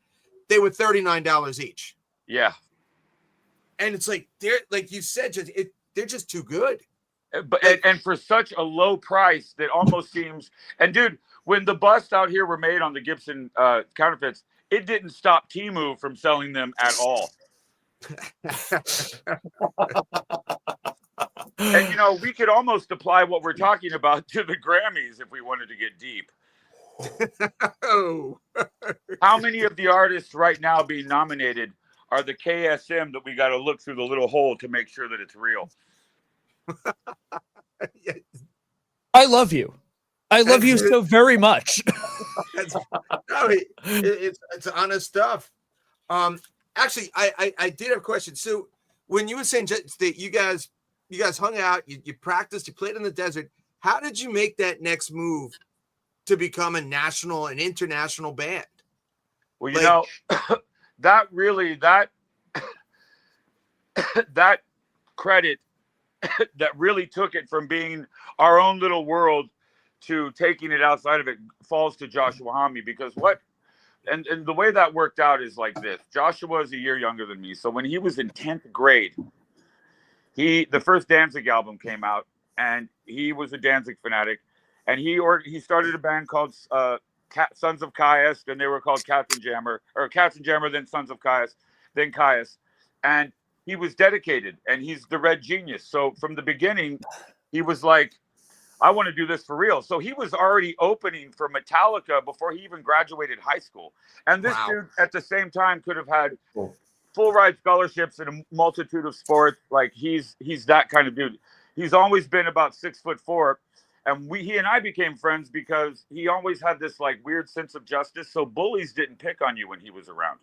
they were $39 each. Yeah. And it's like they're, like you said, they're just too good. But and for such a low price that almost seems. And dude, when the busts out here were made on the Gibson counterfeits, it didn't stop Temu from selling them at all. And you know, we could almost apply what we're talking about to the Grammys if we wanted to get deep. Oh. How many of the artists right now being nominated are the KSM that we got to look through the little hole to make sure that it's real? I love you. I love you so very much. It's honest stuff. Actually, I did have a question. So when you were saying that you guys hung out, you practiced, you played in the desert, how did you make that next move to become a national and international band? Well, you know, that credit that really took it from being our own little world to taking it outside of it falls to Joshua Homme, because and the way that worked out is like this. Joshua is a year younger than me. So when he was in 10th grade, the first Danzig album came out, and he was a Danzig fanatic, and he started a band called Sons of Caius, and they were called Cats and Jammer, then Sons of Caius, then Caius. And he was dedicated, and he's the Red Genius. So from the beginning, he was like, I want to do this for real. So he was already opening for Metallica before he even graduated high school. And this dude at the same time could have had full ride scholarships in a multitude of sports. Like he's that kind of dude. He's always been about 6'4", and he and I became friends because he always had this like weird sense of justice. So bullies didn't pick on you when he was around.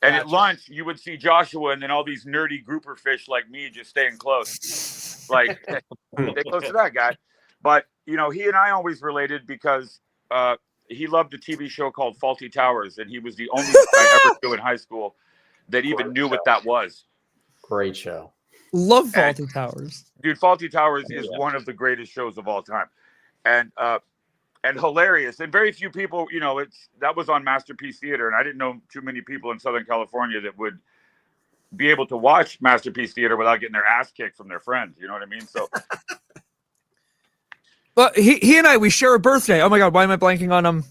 And at lunch, you would see Joshua and then all these nerdy grouper fish like me just staying close. Like, stay close to that guy. But, you know, he and I always related because he loved a TV show called Faulty Towers. And he was the only guy I ever knew in high school that even knew what that was. Great show. Love Faulty Towers. Dude, Faulty Towers is one of the greatest shows of all time. And hilarious. And very few people, you know, that was on Masterpiece Theater, and I didn't know too many people in Southern California that would be able to watch Masterpiece Theater without getting their ass kicked from their friends. You know what I mean? So, But he and I, we share a birthday. Oh my God, why am I blanking on him?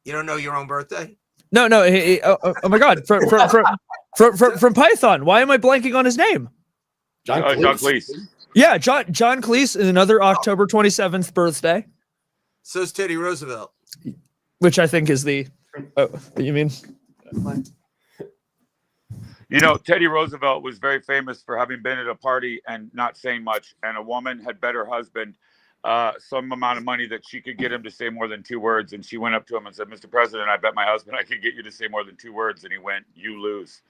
You don't know your own birthday? No. Oh my God, from Python. Why am I blanking on his name? John Cleese. Yeah, John Cleese is another October 27th birthday, So's Teddy Roosevelt. which I think is the. Oh, you mean? You know, Teddy Roosevelt was very famous for having been at a party and not saying much, and a woman had bet her husband some amount of money that she could get him to say more than 2 words, and she went up to him and said, "Mr. President, I bet my husband I could get you to say more than 2 words," and he went, "You lose."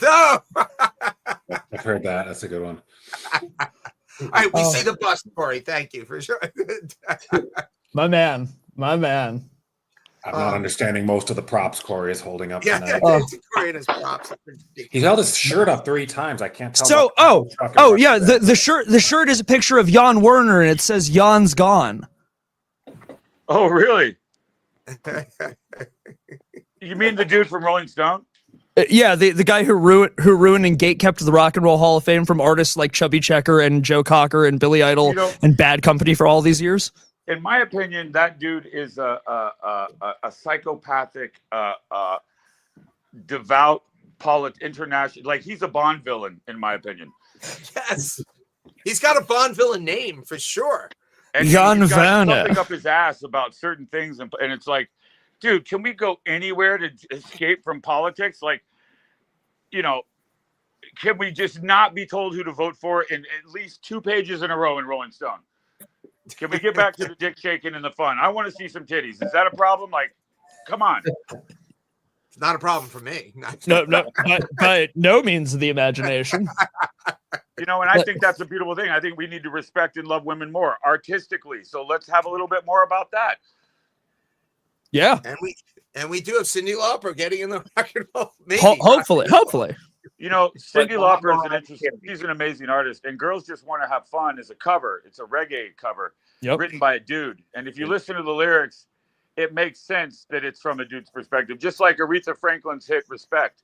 No! I've heard that. That's a good one. All right, we see the bus, Corey. Thank you for sure. My man. I'm not understanding most of the props Corey is holding up Yeah, tonight. it's great as props. He held his shirt up 3 times. I can't tell. So, what yeah, the shirt is a picture of Jan Werner, and it says Jan's gone. Oh, really? You mean the dude from Rolling Stone? Yeah, the guy who ruined and gatekept the Rock and Roll Hall of Fame from artists like Chubby Checker and Joe Cocker and Billy Idol, You know, and Bad Company for all these years. in my opinion, that dude is a psychopathic, devout international. Like, he's a Bond villain, in my opinion. Yes. He's got a Bond villain name for sure. And Jan he's got Werner. something up his ass about certain things, and it's like, dude, can we go anywhere to escape from politics? Like, you know, can we just not be told who to vote for in at least 2 pages in a row in Rolling Stone? Can we get back to the dick shaking and the fun? I want to see some titties. Is that a problem? Like, come on. It's not a problem for me. No, by no means of the imagination. You know, and I think that's a beautiful thing. I think we need to respect and love women more artistically. So let's have a little bit more about that. Yeah, And we do have Cyndi Lauper getting in the rock and roll. Maybe. hopefully. You know, Cyndi Lauper is an interesting. She's an amazing artist, and Girls Just Want to Have Fun is a cover. It's a reggae cover written by a dude. And if you listen to the lyrics, it makes sense that it's from a dude's perspective, just like Aretha Franklin's hit "Respect."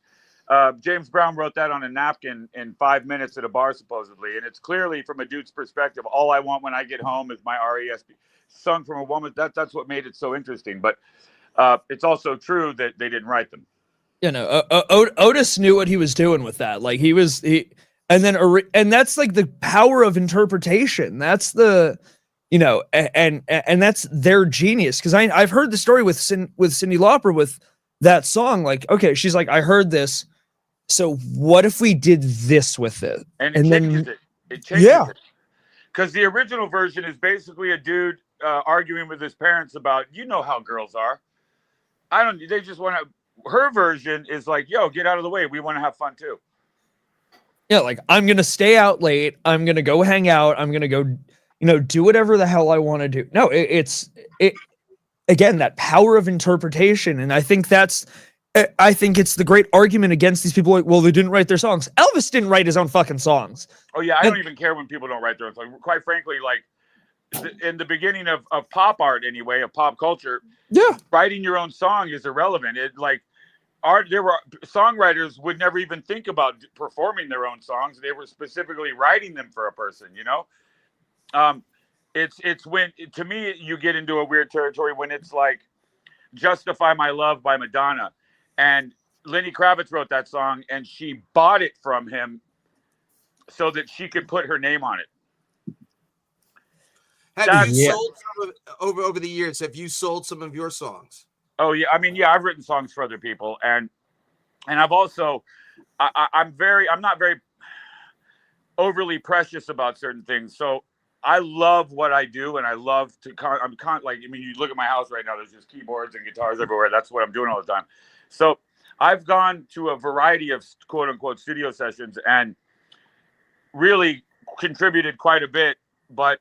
James Brown wrote that on a napkin in 5 minutes at a bar, supposedly, and it's clearly from a dude's perspective. All I want when I get home is my RESP, sung from a woman. That's what made it so interesting. But it's also true that they didn't write them. You know, Otis knew what he was doing with that. Like and that's like the power of interpretation. That's the, you know, and that's their genius. Because I've heard the story with Cyndi Lauper with that song. Like, okay, she's like, I heard this, so what if we did this with it? And it changes then, it. It changes yeah, because the original version is basically a dude arguing with his parents about, you know how girls are. They just want to. Her version is like, yo, get out of the way. We want to have fun too. yeah. Like, I'm gonna stay out late. I'm gonna go hang out. I'm gonna go, you know, do whatever the hell I want to do. No, it's again, that power of interpretation, and I think it's the great argument against these people. Like, well, they didn't write their songs. Elvis didn't write his own fucking songs. Oh yeah, I don't even care when people don't write their own songs. Quite frankly, like in the beginning of pop art, anyway, of pop culture, Yeah, writing your own song is irrelevant. There were songwriters would never even think about performing their own songs. They were specifically writing them for a person, you know. It's when, to me, you get into a weird territory when it's like "Justify My Love" by Madonna, and Lenny Kravitz wrote that song, and she bought it from him so that she could put her name on it. Have you sold some over the years? Have you sold some of your songs? Oh yeah, I mean, yeah, I've written songs for other people, and I've also, I'm not very overly precious about certain things. So I love what I do, and I love to. You look at my house right now. There's just keyboards and guitars everywhere. That's what I'm doing all the time. So I've gone to a variety of quote unquote studio sessions and really contributed quite a bit, but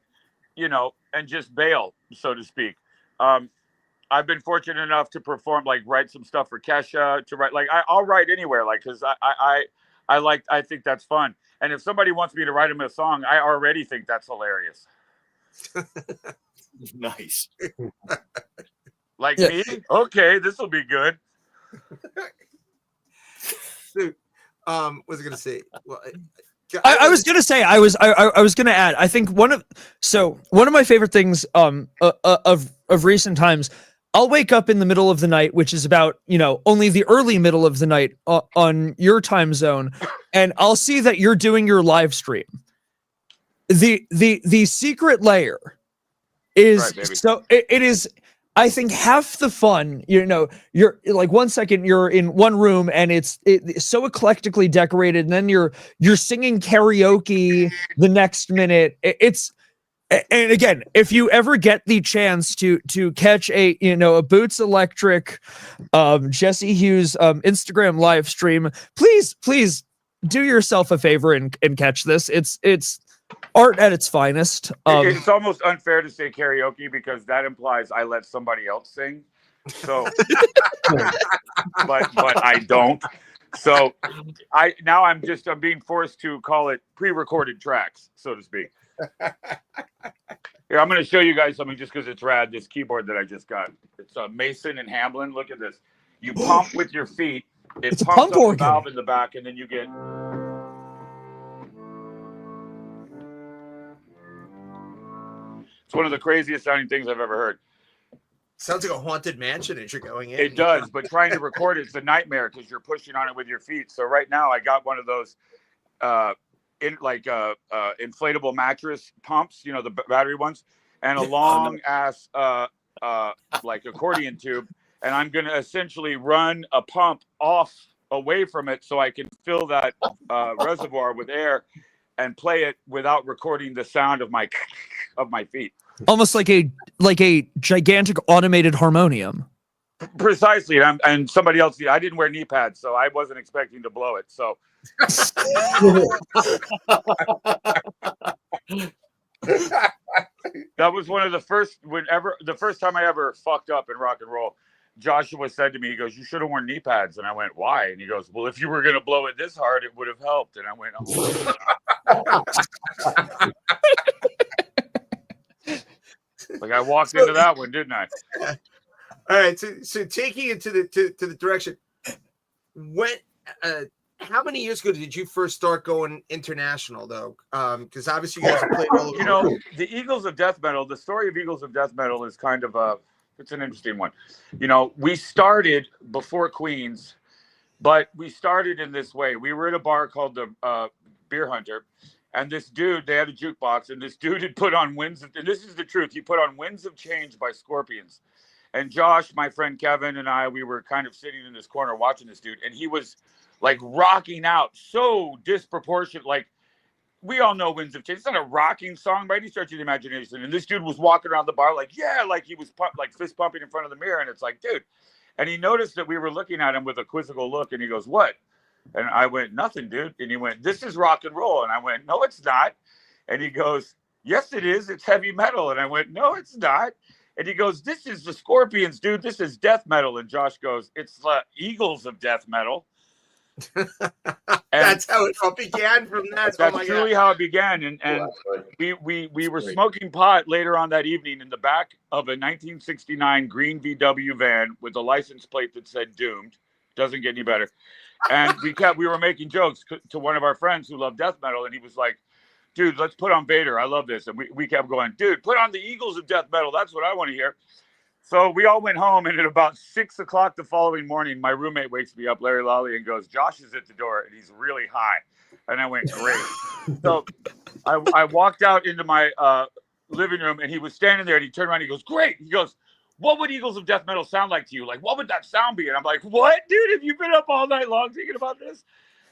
and just bail, so to speak. I've been fortunate enough to perform, like write some stuff for Kesha, to write, like I'll write anywhere, like, because I think that's fun. And if somebody wants me to write them a song, I already think that's hilarious. Nice. Like me? Okay, this will be good. So, what was I going to say? Well, I was gonna say I was gonna add. I think one of my favorite things of recent times. I'll wake up in the middle of the night, which is about only the early middle of the night on your time zone, and I'll see that you're doing your live stream. The secret layer is right, it is. I think half the fun, you're like 1 second you're in one room and it's so eclectically decorated, and then you're singing karaoke the next minute. And again, if you ever get the chance to catch a Boots Electric, Jesse Hughes Instagram live stream, please do yourself a favor and catch this. It's art at its finest. It's almost unfair to say karaoke because that implies I let somebody else sing. So, but I don't. So I'm being forced to call it pre-recorded tracks, so to speak. Here, I'm going to show you guys something just because it's rad. This keyboard that I just got. It's a Mason and Hamlin. Look at this. You pump with your feet. It's pumps pump up organ. the valve in the back, and then you get. It's one of the craziest sounding things I've ever heard. Sounds like a haunted mansion as you're going in. It does, but trying to record it's a nightmare because you're pushing on it with your feet. So right now I got one of those inflatable mattress pumps, the battery ones, and a long ass like accordion tube, and I'm going to essentially run a pump away from it so I can fill that reservoir with air and play it without recording the sound of my feet. Almost like a gigantic automated harmonium. Precisely, and somebody else. I didn't wear knee pads, so I wasn't expecting to blow it. So that was one of the first time I ever fucked up in rock and roll. Joshua said to me, he goes, "You should have worn knee pads." And I went, "Why?" And he goes, "Well, if you were going to blow it this hard, it would have helped." And I went, "Oh." Like I walked into that one, didn't I? All right. So taking it to the direction, when how many years ago did you first start going international though? Because obviously you guys have played all over. The Eagles of Death Metal. The story of Eagles of Death Metal is kind of it's an interesting one. We started before Queens, but we started in this way. We were at a bar called the Beer Hunter. And this dude, they had a jukebox, and this dude had put on and this is the truth, he put on Winds of Change by Scorpions. And Josh, my friend Kevin, and I, we were kind of sitting in this corner watching this dude, and he was like rocking out so disproportionate. Like, we all know Winds of Change. It's not a rocking song by any stretch of the imagination. And this dude was walking around the bar like, yeah, like he was fist pumping in front of the mirror. And it's like, dude. And he noticed that we were looking at him with a quizzical look, and he goes, "What?" And I went, "Nothing, dude." And he went, "This is rock and roll." And I went, "No, it's not." And he goes, "Yes, it is. It's heavy metal." And I went, "No, it's not." And he goes, "This is the Scorpions, dude. This is death metal." And Josh goes, "It's the Eagles of Death Metal." That's how it all began from that. That's truly how it began. And we were smoking pot later on that evening in the back of a 1969 green VW van with a license plate that said "Doomed." Doesn't get any better. And we were making jokes to one of our friends who loved death metal, and he was like, "Dude, let's put on Vader. I love this." And we kept going, "Dude, put on the Eagles of Death Metal. That's what I want to hear." So we all went home, and at about 6 o'clock the following morning, my roommate wakes me up, Larry Lally, and goes, "Josh is at the door, and he's really high." And I went, "Great." So I walked out into my living room, and he was standing there, and he turned around, and he goes, "Great." He goes, "What would Eagles of Death Metal sound like to you? Like, what would that sound be?" And I'm like, "What, dude? Have you been up all night long thinking about this?"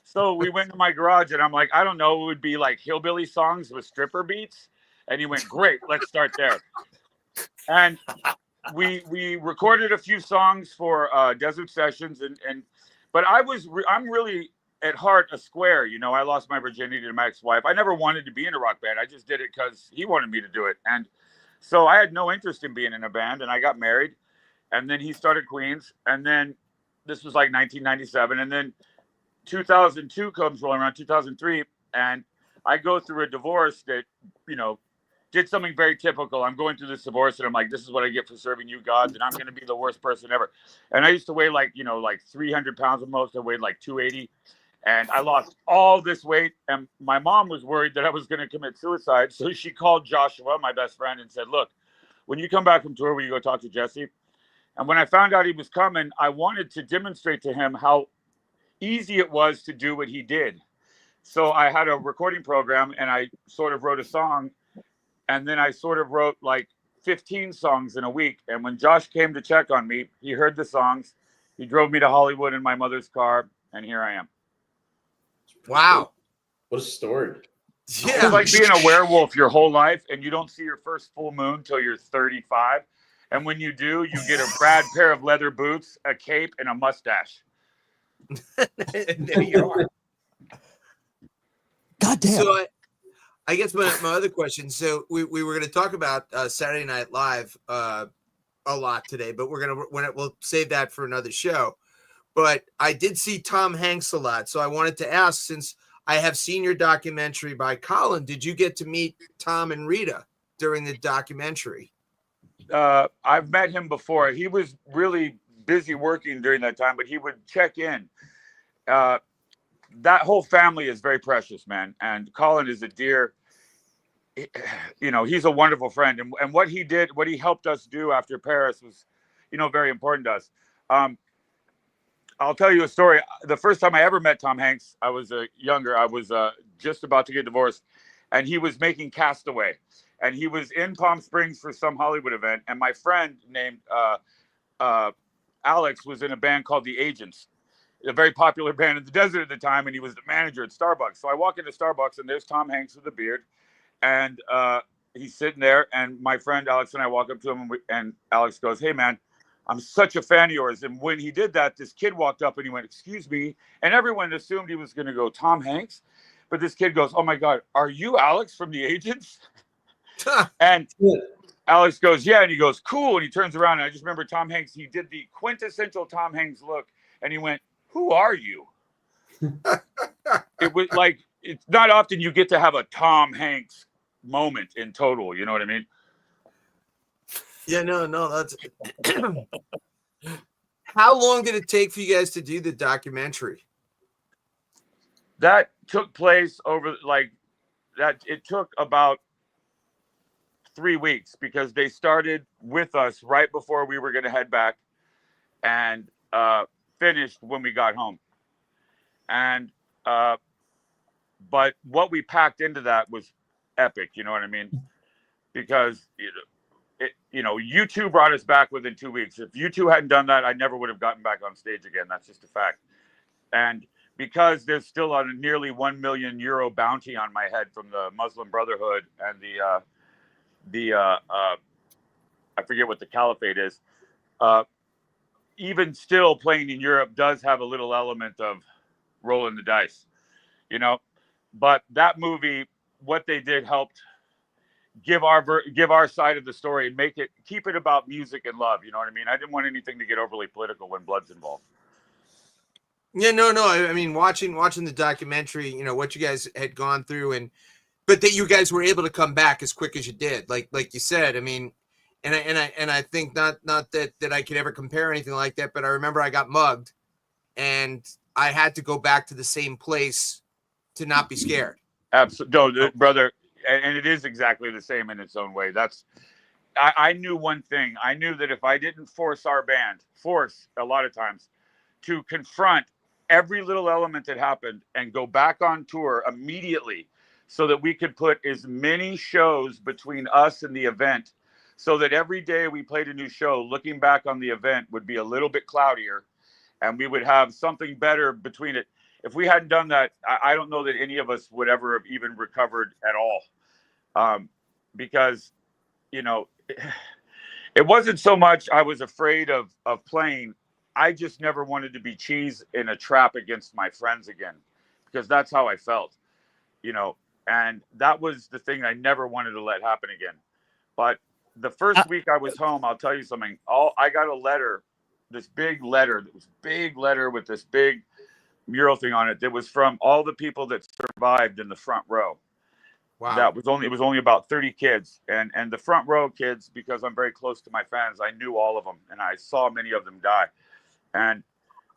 So we went to my garage, and I'm like, "I don't know. It would be like hillbilly songs with stripper beats." And he went, "Great. Let's start there." And we recorded a few songs for Desert Sessions, but I'm really at heart a square. You know, I lost my virginity to my ex-wife. I never wanted to be in a rock band. I just did it because he wanted me to do it. And so I had no interest in being in a band, and I got married, and then he started Queens, and then this was like 1997, and then 2002 comes rolling around, 2003, and I go through a divorce that, you know, did something very typical. I'm going through this divorce, and I'm like, this is what I get for serving you, God, and I'm going to be the worst person ever. And I used to weigh like 300 pounds at most. I weighed like 280, and I lost all this weight. And my mom was worried that I was going to commit suicide. So she called Joshua, my best friend, and said, look, when you come back from tour, will you go talk to Jesse? And when I found out he was coming, I wanted to demonstrate to him how easy it was to do what he did. So I had a recording program, and I sort of wrote a song, and then I sort of wrote like 15 songs in a week. And when Josh came to check on me, he heard the songs. He drove me to Hollywood in my mother's car, and here I am. Wow. What a story. Yeah. It's like being a werewolf your whole life, and you don't see your first full moon till you're 35. And when you do, you get a rad pair of leather boots, a cape, and a mustache. There you are. God damn. So I guess my other question. So we were going to talk about Saturday Night Live a lot today, but we'll save that for another show. But I did see Tom Hanks a lot, so I wanted to ask, since I have seen your documentary by Colin, did you get to meet Tom and Rita during the documentary? I've met him before. He was really busy working during that time, but he would check in. That whole family is very precious, man. And Colin is a dear. You know, he's a wonderful friend. And what he did, what he helped us do after Paris was, you know, very important to us. I'll tell you a story. The first time I ever met Tom Hanks, I was younger. I was just about to get divorced, and he was making Castaway. And he was in Palm Springs for some Hollywood event. And my friend named Alex was in a band called The Agents, a very popular band in the desert at the time. And he was the manager at Starbucks. So I walk into Starbucks, and there's Tom Hanks with a beard. And he's sitting there. And my friend Alex and I walk up to him, and Alex goes, hey, man, I'm such a fan of yours. And when he did that, this kid walked up and he went, excuse me. And everyone assumed he was going to go, Tom Hanks. But this kid goes, oh, my God, are you Alex from The Agents? And Alex goes, yeah. And he goes, cool. And he turns around. And I just remember Tom Hanks. He did the quintessential Tom Hanks look. And he went, who are you? It was like, it's not often you get to have a Tom Hanks moment in total. You know what I mean? Yeah, no, that's. How long did it take for you guys to do the documentary? That took place it took about 3 weeks, because they started with us right before we were going to head back, and finished when we got home. And but what we packed into that was epic. You know what I mean? Because U2 brought us back within 2 weeks. If U2 hadn't done that, I never would have gotten back on stage again. That's just a fact. And because there's still a nearly €1 million bounty on my head from the Muslim Brotherhood and the I forget what the caliphate is. Even still, playing in Europe does have a little element of rolling the dice, you know. But that movie, what they did helped give our side of the story and keep it about music and love. You know what I mean? I didn't want anything to get overly political when blood's involved. Yeah, no. I mean, watching the documentary, you know, what you guys had gone through, but that you guys were able to come back as quick as you did, like you said. I mean, and I think not that I could ever compare anything like that, but I remember I got mugged, and I had to go back to the same place to not be scared. Absolutely, no, brother. And it is exactly the same in its own way. I knew one thing. I knew that if I didn't force our band, a lot of times, to confront every little element that happened and go back on tour immediately, so that we could put as many shows between us and the event, so that every day we played a new show, looking back on the event would be a little bit cloudier, and we would have something better between it. If we hadn't done that, I don't know that any of us would ever have even recovered at all. Because, you know, it wasn't so much I was afraid of playing. I just never wanted to be cheese in a trap against my friends again, because that's how I felt, you know, and that was the thing I never wanted to let happen again. But the first week I was home, I'll tell you something. I got a letter, this big letter with this big mural thing on it. That was from all the people that survived in the front row. Wow. It was only about 30 kids, and the front row kids, because I'm very close to my fans, I knew all of them, and I saw many of them die. And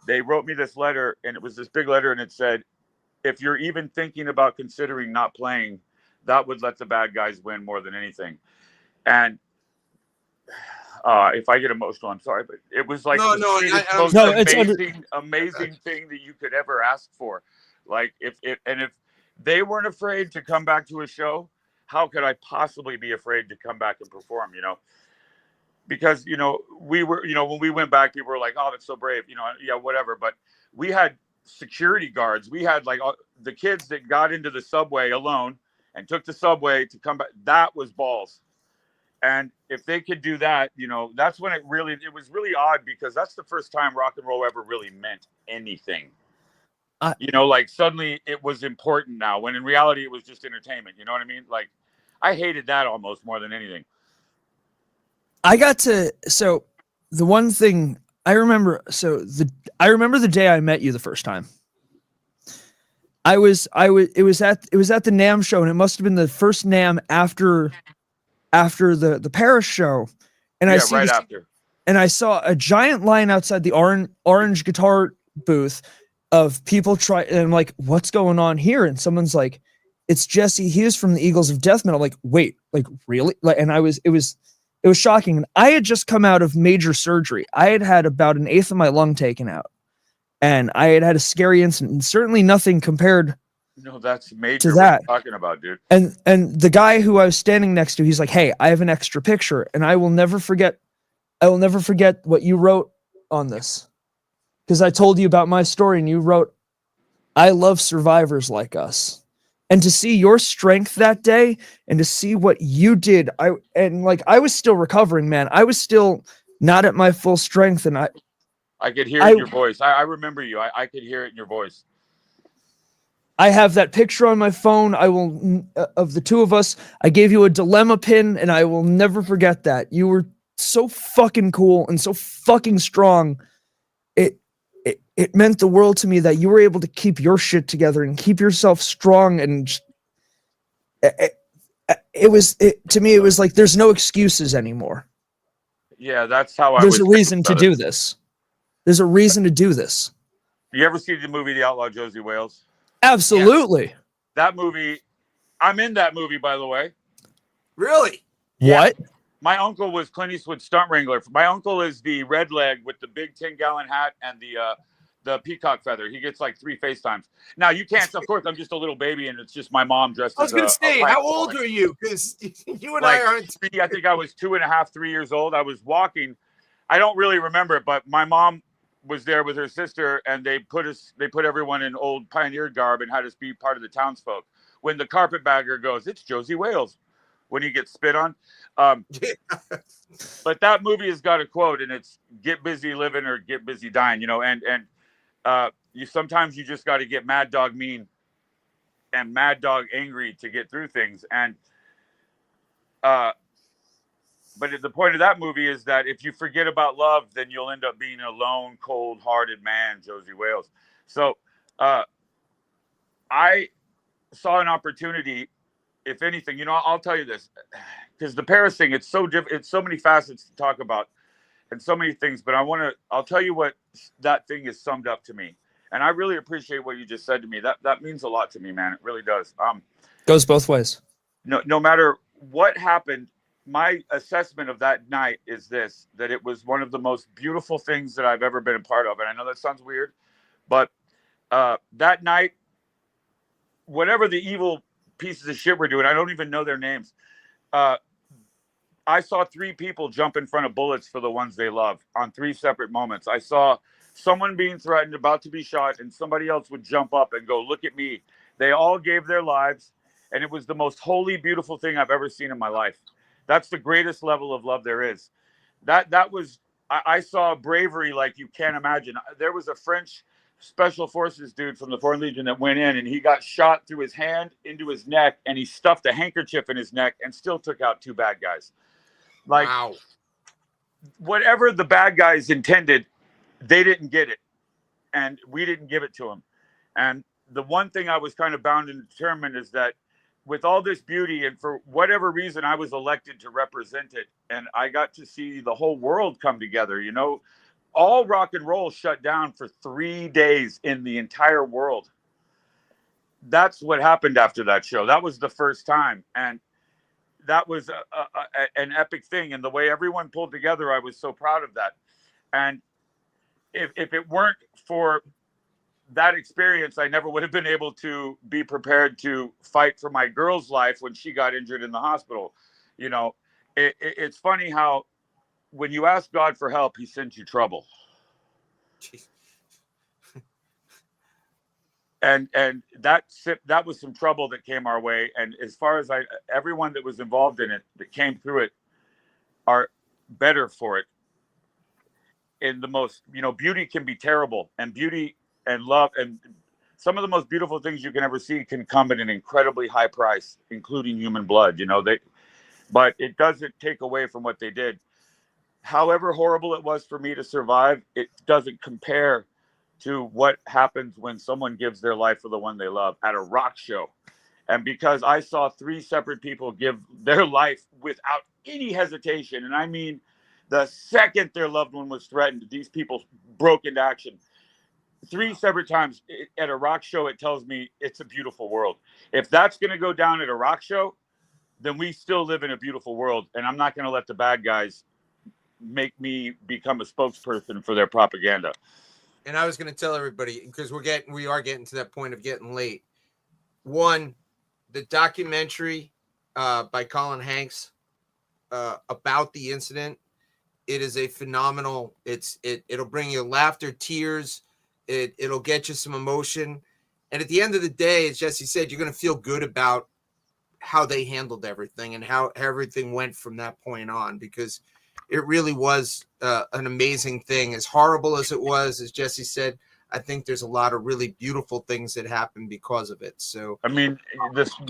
they wrote me this letter, and it was this big letter, and it said, if you're even thinking about considering not playing, that would let the bad guys win more than anything. And if I get emotional, I'm sorry, but it was like most amazing thing that you could ever ask for. Like if they weren't afraid to come back to a show, how could I possibly be afraid to come back and perform? You know, because we were, when we went back, people were like, "Oh, that's so brave," yeah, whatever. But we had security guards. We had like the kids that got into the subway alone and took the subway to come back. That was balls. And if they could do that, that's when it was really odd, because that's the first time rock and roll ever really meant anything. Like suddenly it was important now, when in reality it was just entertainment. You know what I mean? Like I hated that almost more than anything. So the one thing I remember, I remember the day I met you the first time. It was at the NAMM show, and it must have been the first NAMM after the Paris show. And after. And I saw a giant line outside the orange guitar booth of people and I'm like, what's going on here? And someone's like, it's Jesse Hughes from the Eagles of Death Metal. I'm like, wait, like really? Like, and it was shocking. And I had just come out of major surgery. I had had about an eighth of my lung taken out, and I had had a scary incident, and certainly nothing compared. No, that's major. To that. What you're talking about, dude. And the guy who I was standing next to, he's like, hey, I have an extra picture. And I will never forget what you wrote on this. Because I told you about my story, and you wrote, I love survivors like us. And to see your strength that day, and to see what you did, I was still recovering, man. I was still not at my full strength, and I could hear it in your voice. I remember you. I could hear it in your voice. I have that picture on my phone. Of the two of us. I gave you a Dilemma pin, and I will never forget that. You were so fucking cool and so fucking strong. It meant the world to me that you were able to keep your shit together and keep yourself strong. And to me, it was like, there's no excuses anymore. Yeah, that's how There's a reason to do this. There's a reason to do this. You ever see the movie The Outlaw Josie Wales? Absolutely. Yes. That movie, I'm in that movie, by the way. Really? What? Yeah. My uncle was Clint Eastwood's stunt wrangler. My uncle is the red leg with the big 10-gallon hat and the peacock feather. He gets like 3 FaceTimes. Now you can't. Of course, I'm just a little baby, and it's just my mom dressed. I was going to say, how old are you? Because you and I aren't. I think I was 2.5, 3 years old. I was walking. I don't really remember it, but my mom was there with her sister, and they put everyone in old pioneer garb and had us be part of the townsfolk. When the carpetbagger goes, "It's Josie Wales," when he gets spit on. But that movie has got a quote, and it's "Get busy living or get busy dying." And sometimes you just got to get mad dog mean and mad dog angry to get through things. And but the point of that movie is that if you forget about love, then you'll end up being a lone, cold-hearted man, Josie Wales. So I saw an opportunity. If anything, I'll tell you this, because the Paris thing, it's so different. It's so many facets to talk about, and so many things. But I'll tell you what that thing is summed up to me, and I really appreciate what you just said to me. That means a lot to me, man. It really does. Goes both ways. No matter what happened, my assessment of that night is this: that it was one of the most beautiful things that I've ever been a part of. And I know that sounds weird, but that night, whatever the evil pieces of shit were doing, I don't even know their names. I saw 3 people jump in front of bullets for the ones they love on 3 separate moments. I saw someone being threatened, about to be shot, and somebody else would jump up and go, "Look at me." They all gave their lives, and it was the most holy, beautiful thing I've ever seen in my life. That's the greatest level of love there is. That was I saw bravery like you can't imagine. There was a French special forces dude from the Foreign Legion that went in, and he got shot through his hand into his neck, and he stuffed a handkerchief in his neck and still took out 2 bad guys. Like, wow. whatever the bad guys intended, they didn't get it, and we didn't give it to them. And the one thing I was kind of bound and determined is that with all this beauty, and for whatever reason, I was elected to represent it, and I got to see the whole world come together. You know, all rock and roll shut down for 3 days in the entire world. That's what happened after that show. That was the first time, and that was an epic thing. And the way everyone pulled together, I was so proud of that. And if it weren't for that experience, I never would have been able to be prepared to fight for my girl's life when she got injured in the hospital. You know, it's funny how when you ask God for help, he sends you trouble. And that was some trouble that came our way. And as far as everyone that was involved in it, that came through it, are better for it. In the most, you know, beauty can be terrible, and beauty and love and some of the most beautiful things you can ever see can come at an incredibly high price, including human blood. You know, but it doesn't take away from what they did. However horrible it was for me to survive, it doesn't compare to what happens when someone gives their life for the one they love at a rock show. And because I saw 3 separate people give their life without any hesitation, and I mean the second their loved one was threatened, these people broke into action. 3 separate times at a rock show, it tells me it's a beautiful world. If that's going to go down at a rock show, then we still live in a beautiful world. And I'm not going to let the bad guys make me become a spokesperson for their propaganda. And I was going to tell everybody, because we are getting to that point of getting late. One, the documentary by Colin Hanks about the incident, it is a phenomenal. It'll bring you laughter, tears. It'll get you some emotion. And at the end of the day, as Jesse said, you're going to feel good about how they handled everything and how everything went from that point on, because it really was an amazing thing. As horrible as it was, as Jesse said, I think there's a lot of really beautiful things that happened because of it. So, I mean,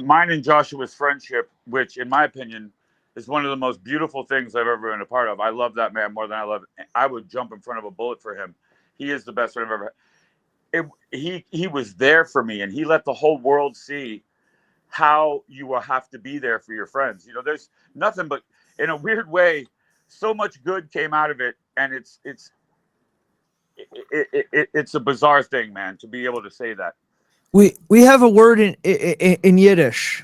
mine and Joshua's friendship, which in my opinion is one of the most beautiful things I've ever been a part of. I love that man more than I would jump in front of a bullet for him. He is the best friend I've ever had. He was there for me, and he let the whole world see how you will have to be there for your friends. You know, there's nothing but, in a weird way, so much good came out of it, and it's a bizarre thing, man, to be able to say that. We have a word in Yiddish,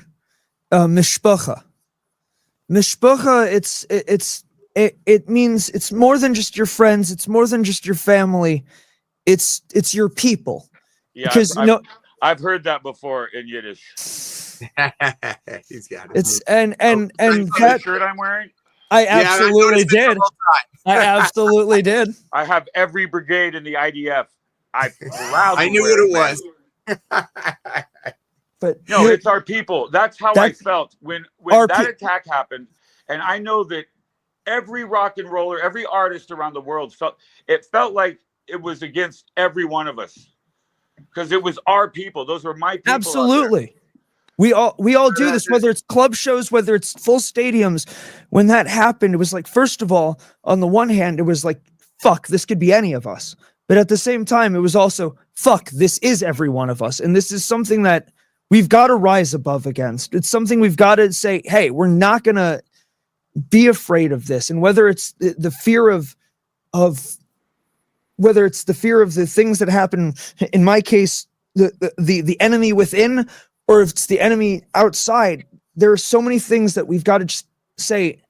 mishpacha. Mishpacha, it means it's more than just your friends. It's more than just your family. It's your people. Yeah, because I've heard that before in Yiddish. He's got it. It's and that shirt I'm wearing. I absolutely did. I absolutely did. I have every brigade in the IDF. I knew what it was. But no, it's our people. That's how I felt when that attack happened. And I know that every rock and roller, every artist around the world felt like it was against every one of us, because it was our people. Those were my people. Absolutely. We all do this, whether it's club shows, whether it's full stadiums. When that happened, it was like, first of all, on the one hand, it was like, fuck, this could be any of us. But at the same time, it was also, fuck, this is every one of us. And this is something that we've got to rise above against. It's something we've got to say, hey, we're not going to be afraid of this. And whether it's the fear of whether it's the fear of the things that happen, in my case, the enemy within, or if it's the enemy outside, there are so many things that we've got to just say,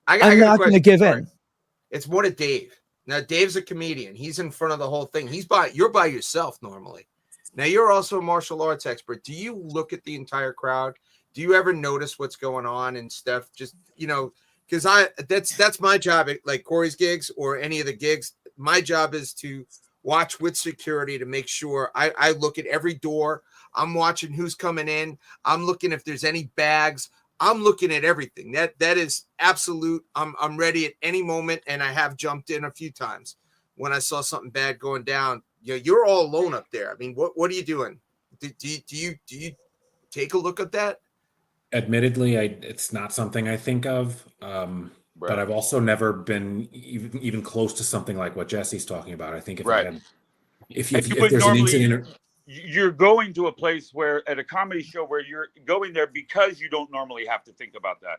I'm not going to give in. It's more to Dave. Now, Dave's a comedian. He's in front of the whole thing. You're by yourself normally. Now, you're also a martial arts expert. Do you look at the entire crowd? Do you ever notice what's going on and stuff? Just, because that's my job at like Corey's gigs or any of the gigs. My job is to watch with security to make sure I look at every door. I'm watching who's coming in. I'm looking if there's any bags. I'm looking at everything. That is absolute. I'm ready at any moment, and I have jumped in a few times when I saw something bad going down. You're all alone up there. I mean, what are you doing? Do you take a look at that? Admittedly, it's not something I think of. But I've also never been even close to something like what Jesse's talking about. I think if there's an incident, you're going to a place where at a comedy show where you're going there because you don't normally have to think about that.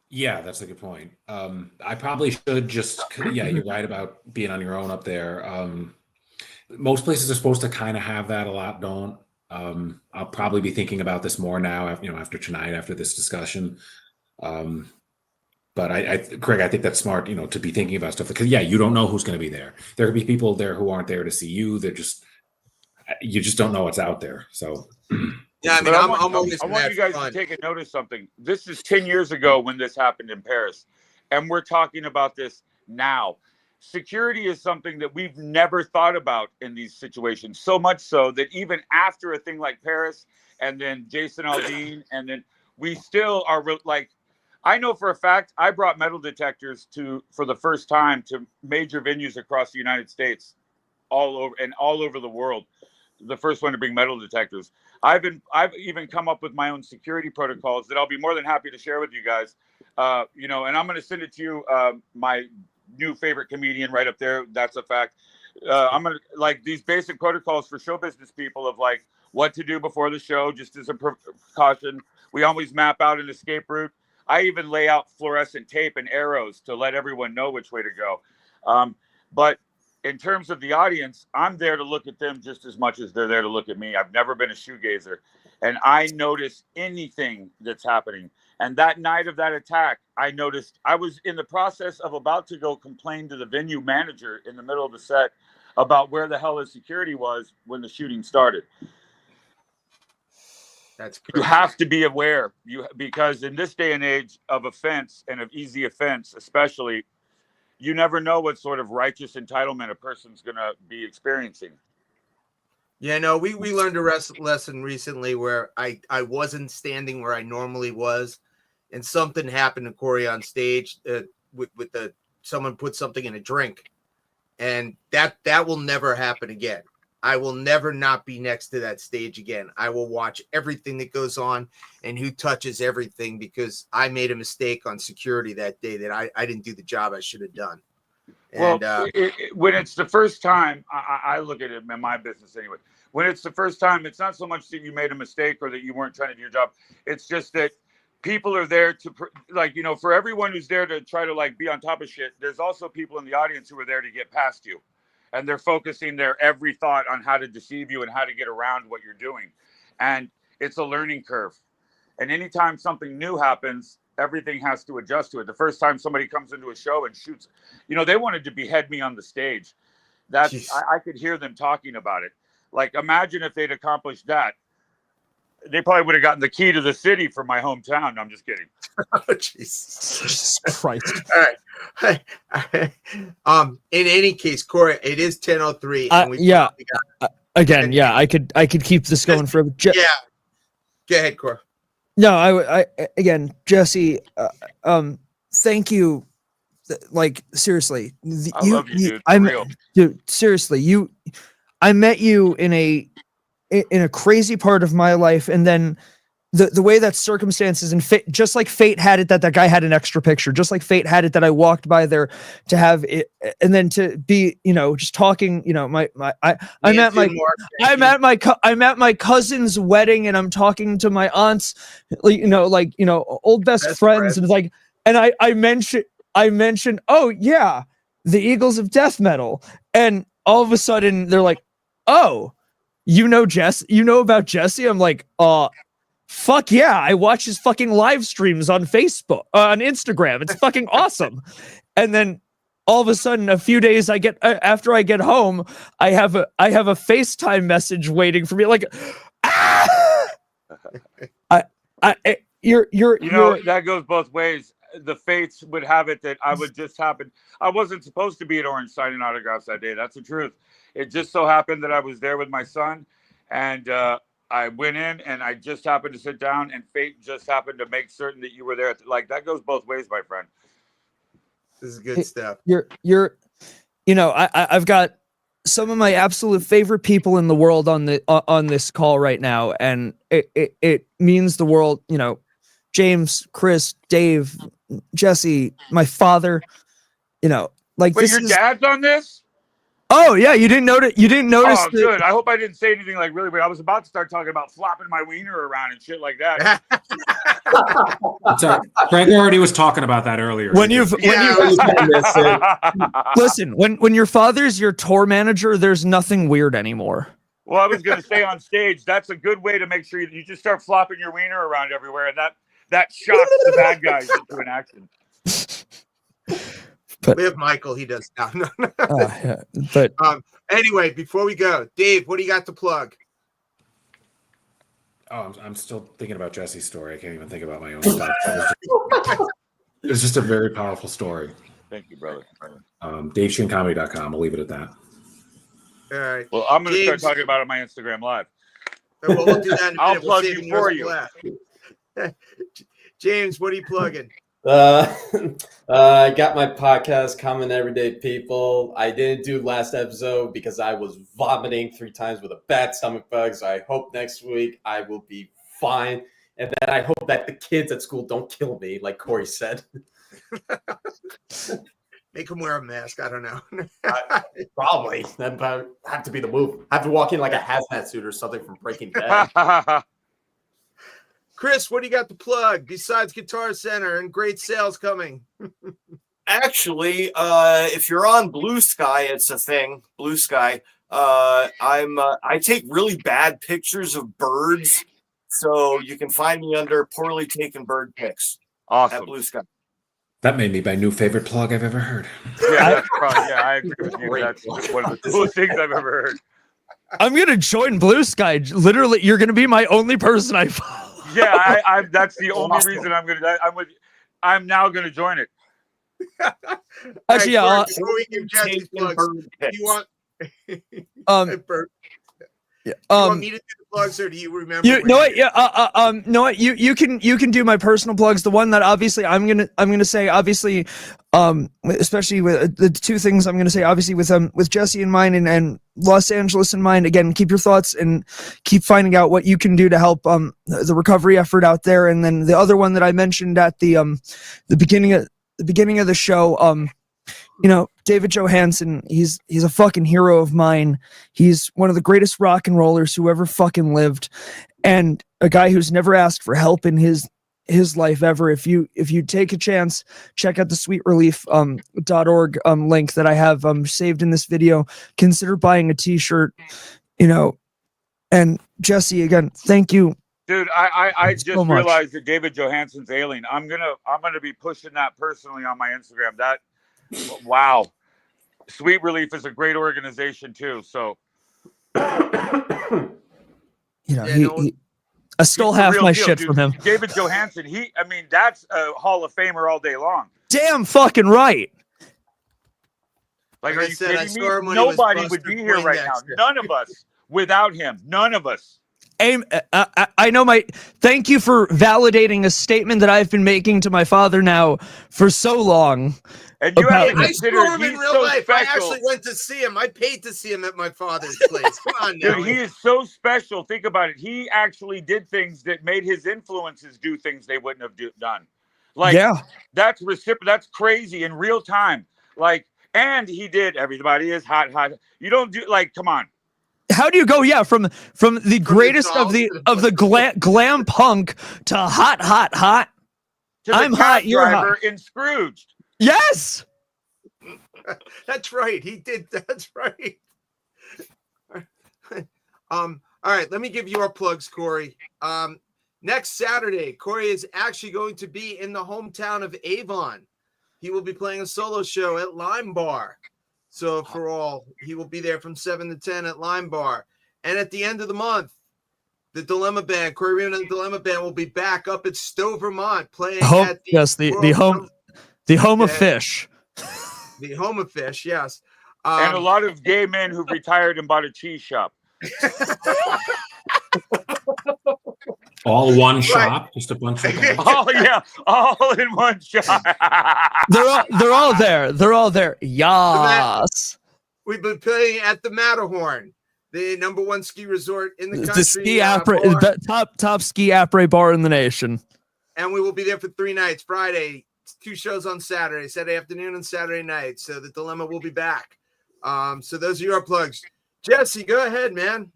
Yeah, that's a good point. I probably should just, you're right about being on your own up there. Most places are supposed to kind of have that. A lot don't. I'll probably be thinking about this more now, after tonight, after this discussion. But Craig, I think that's smart, to be thinking about stuff because you don't know who's going to be there. There could be people there who aren't there to see you. You just don't know what's out there. So yeah, I mean, I want you guys to take a note of something. This is 10 years ago when this happened in Paris, and we're talking about this now. Security is something that we've never thought about in these situations, so much so that even after a thing like Paris and then Jason Aldean, and then we still are like, I know for a fact I brought metal detectors for the first time to major venues across the United States, all over the world. The first one to bring metal detectors. I've even come up with my own security protocols that I'll be more than happy to share with you guys. And I'm going to send it to you. My new favorite comedian right up there. That's a fact. I'm going to like these basic protocols for show business people of like what to do before the show, just as a precaution. We always map out an escape route. I even lay out fluorescent tape and arrows to let everyone know which way to go. But in terms of the audience, I'm there to look at them just as much as they're there to look at me. I've never been a shoegazer, and I notice anything that's happening. And that night of that attack, I noticed I was in the process of about to go complain to the venue manager in the middle of the set about where the hell his security was when the shooting started. That's crazy. You have to be aware, because in this day and age of offense and of easy offense, especially, you never know what sort of righteous entitlement a person's going to be experiencing. Yeah, no, we learned a lesson recently where I wasn't standing where I normally was, and something happened to Corey on stage with someone put something in a drink, and that will never happen again. I will never not be next to that stage again. I will watch everything that goes on and who touches everything, because I made a mistake on security that day that I didn't do the job I should have done. And, well, when it's the first time, I look at it in my business anyway. When it's the first time, it's not so much that you made a mistake or that you weren't trying to do your job. It's just that people are there to, for everyone who's there to try to be on top of shit, there's also people in the audience who are there to get past you. And they're focusing their every thought on how to deceive you and how to get around what you're doing. And it's a learning curve. And anytime something new happens, everything has to adjust to it. The first time somebody comes into a show and shoots, they wanted to behead me on the stage. I could hear them talking about it. Like, imagine if they'd accomplished that. They probably would have gotten the key to the city from my hometown. No, I'm just kidding. Oh, Jesus Christ. All right. In any case, Corey, it is 10:03. I could keep this going forever. Go ahead, Corey. No, I again, Jesse, thank you. Seriously, I love you, dude. Dude, seriously, I met you in a crazy part of my life, and then the way that circumstances and fate, just like fate had it that guy had an extra picture, just like fate had it that I walked by there to have it, and then to be, just talking, I'm at my cousin's wedding, and I'm talking to my aunts, old best friends, and it's like, and I mentioned, oh yeah, the Eagles of death metal, and all of a sudden they're like, oh, Jess, about Jesse? I'm like, fuck yeah, I watch his fucking live streams on Facebook, on Instagram. It's fucking awesome. And then all of a sudden, a few days after I get home, I have a FaceTime message waiting for me. Like, that goes both ways. The fates would have it that I would just happen. I wasn't supposed to be at Orange signing autographs that day. That's the truth. It just so happened that I was there with my son, and I went in and I just happened to sit down, and fate just happened to make certain that you were there. Like, that goes both ways, my friend. This is good stuff. I've got some of my absolute favorite people in the world on this call right now, and it means the world. James, Chris, Dave, Jesse, my father. Like, Wait, this your is. dad's on this? Oh yeah, you didn't notice. You didn't notice. Oh, good. I hope I didn't say anything like really weird. I was about to start talking about flopping my wiener around and shit like that. Frank already was talking about that earlier. Listen, when your father's your tour manager, there's nothing weird anymore. Well, I was going to say on stage, that's a good way to make sure you just start flopping your wiener around everywhere, and that shocks the bad guys into an action. But we have Michael. He does now. No. Yeah, but anyway, before we go, Dave, what do you got to plug? Oh, I'm still thinking about Jesse's story. I can't even think about my own stuff. It was just a very powerful story. Thank you, brother. DaveSheehanComedy.com. I'll leave it at that. All right. Well, I'm going to start talking about it on my Instagram Live. Well, we'll do that. I'll plug you for you. James, what are you plugging? I got my podcast coming, Everyday People. I didn't do last episode because I was vomiting 3 times with a bad stomach bug. So I hope next week I will be fine. And then I hope that the kids at school don't kill me, like Corey said. Make them wear a mask. I don't know. Probably. That have to be the move. I have to walk in like a hazmat suit or something from Breaking Bad. Chris, what do you got to plug besides Guitar Center and great sales coming? Actually, if you're on Blue Sky, it's a thing. Blue Sky. I take really bad pictures of birds, so you can find me under Poorly Taken Bird Pics. Awesome. At Blue Sky. That may be my new favorite plug I've ever heard. Yeah, that's probably, yeah, I agree with you. That's one of the coolest things I've ever heard. I'm gonna join Blue Sky. Literally, you're gonna be my only person I follow. Yeah, I that's the only reason I'm now gonna join it. Actually, yeah. Before we give Jesse's plugs, you want bird. Yeah. You want me to do the plugs, or do you remember? You know what? Yeah. Know what? You can do my personal plugs. The one that obviously I'm gonna say obviously, especially with the 2 things I'm gonna say obviously with Jesse in mind and Los Angeles in mind. Again, keep your thoughts and keep finding out what you can do to help the recovery effort out there. And then the other one that I mentioned at the beginning of the show, David Johansen, he's a fucking hero of mine. He's one of the greatest rock and rollers who ever fucking lived, and a guy who's never asked for help in his life ever. If you take a chance, check out the sweetrelief.org link that I have saved in this video. Consider buying a t-shirt, and Jesse, again, thank you. Dude, I just so much. realized that David Johansen's alien. I'm gonna be pushing that personally on my Instagram. Wow. Sweet Relief is a great organization too. So I stole half my shit from him. David Johansen, that's a Hall of Famer all day long. Damn fucking right. Like are you kidding me? Nobody would be here right now. None of us without him. None of us. I know thank you for validating a statement that I've been making to my father now for so long. And you have to I consider saw him in real life. Special. I actually went to see him. I paid to see him at my father's place. Come on now. Dude, he is so special. Think about it. He actually did things that made his influences do things they wouldn't have done. Like, yeah, that's crazy in real time. Like, and he did Everybody Is Hot. You don't do, like, come on. How do you go? Yeah, from the greatest of the glam punk to hot. To I'm hot. You're hot. In Scrooged. Yes. That's right. He did. That's right. All right. Let me give you our plugs, Corey. Next Saturday, Corey is actually going to be in the hometown of Avon. He will be playing a solo show at Lime Bar. So for all, he will be there from 7 to 10 at Lime Bar. And at the end of the month, the Dilemma Band, Corey Raymond and the Dilemma Band will be back up at Stowe, Vermont, playing at the home of fish. The home of fish, yes. And a lot of gay men who've retired and bought a cheese shop. All one shop, just a bunch of. Oh yeah, all in one shot. They're all there. They're all there. Yes. We've been playing at the Matterhorn, the #1 ski resort in the country. The ski bar. top ski après bar in the nation. And we will be there for 3 nights. Friday, 2 shows on Saturday, Saturday afternoon and Saturday night. So the Dilemma will be back. So those are your plugs. Jesse, go ahead, man.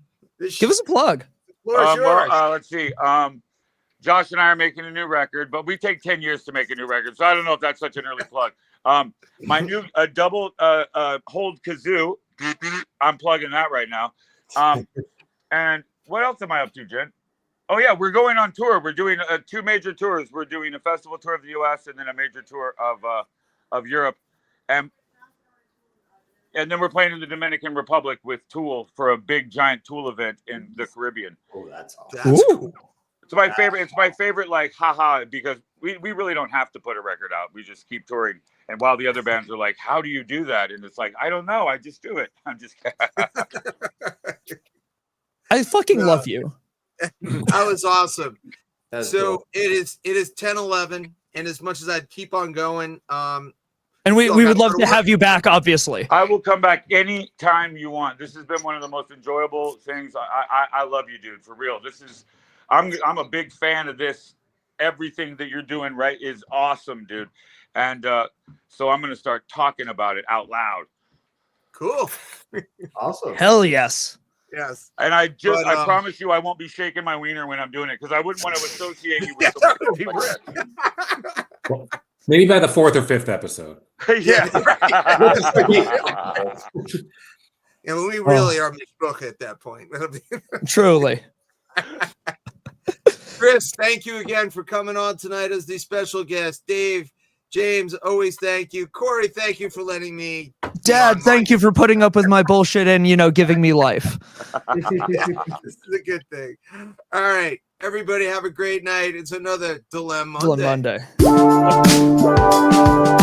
Give us a plug. The floor is yours. Let's see. Josh and I are making a new record, but we take 10 years to make a new record. So I don't know if that's such an early plug. My new double hold kazoo. I'm plugging that right now. And what else am I up to, Jen? Oh yeah, we're going on tour. We're doing 2 major tours. We're doing a festival tour of the U.S. and then a major tour of Europe, and then we're playing in the Dominican Republic with Tool for a big giant Tool event in the Caribbean. Oh, that's awesome. That's cool. It's my favorite. It's my favorite. Like, haha, because we really don't have to put a record out. We just keep touring. And while the other bands are like, "How do you do that?" And it's like, I don't know. I just do it. I'm just. I fucking love you. That was awesome. That's So cool. it is 10:11, and as much as I'd keep on going, And we Still would gotta love go to to work. have you back, obviously. I will come back anytime you want. This has been one of the most enjoyable things. I love you, dude, for real. I'm a big fan of this. Everything that you're doing right is awesome, dude. And so I'm gonna start talking about it out loud. cool. Awesome. Hell yes. Yes. And I But, I promise you I won't be shaking my wiener when I'm doing it because I wouldn't want to associate you with the Well, maybe by the 4th or 5th episode. yeah. And we really are misspoke at that point. Truly. Chris, thank you again for coming on tonight as the special guest. Dave, James, always thank you. Corey, thank you for letting me. Dad, thank you for putting up with my bullshit and, giving me life. This is a good thing. All right. Everybody have a great night. It's another Dilem-Monday. Dilem-Monday.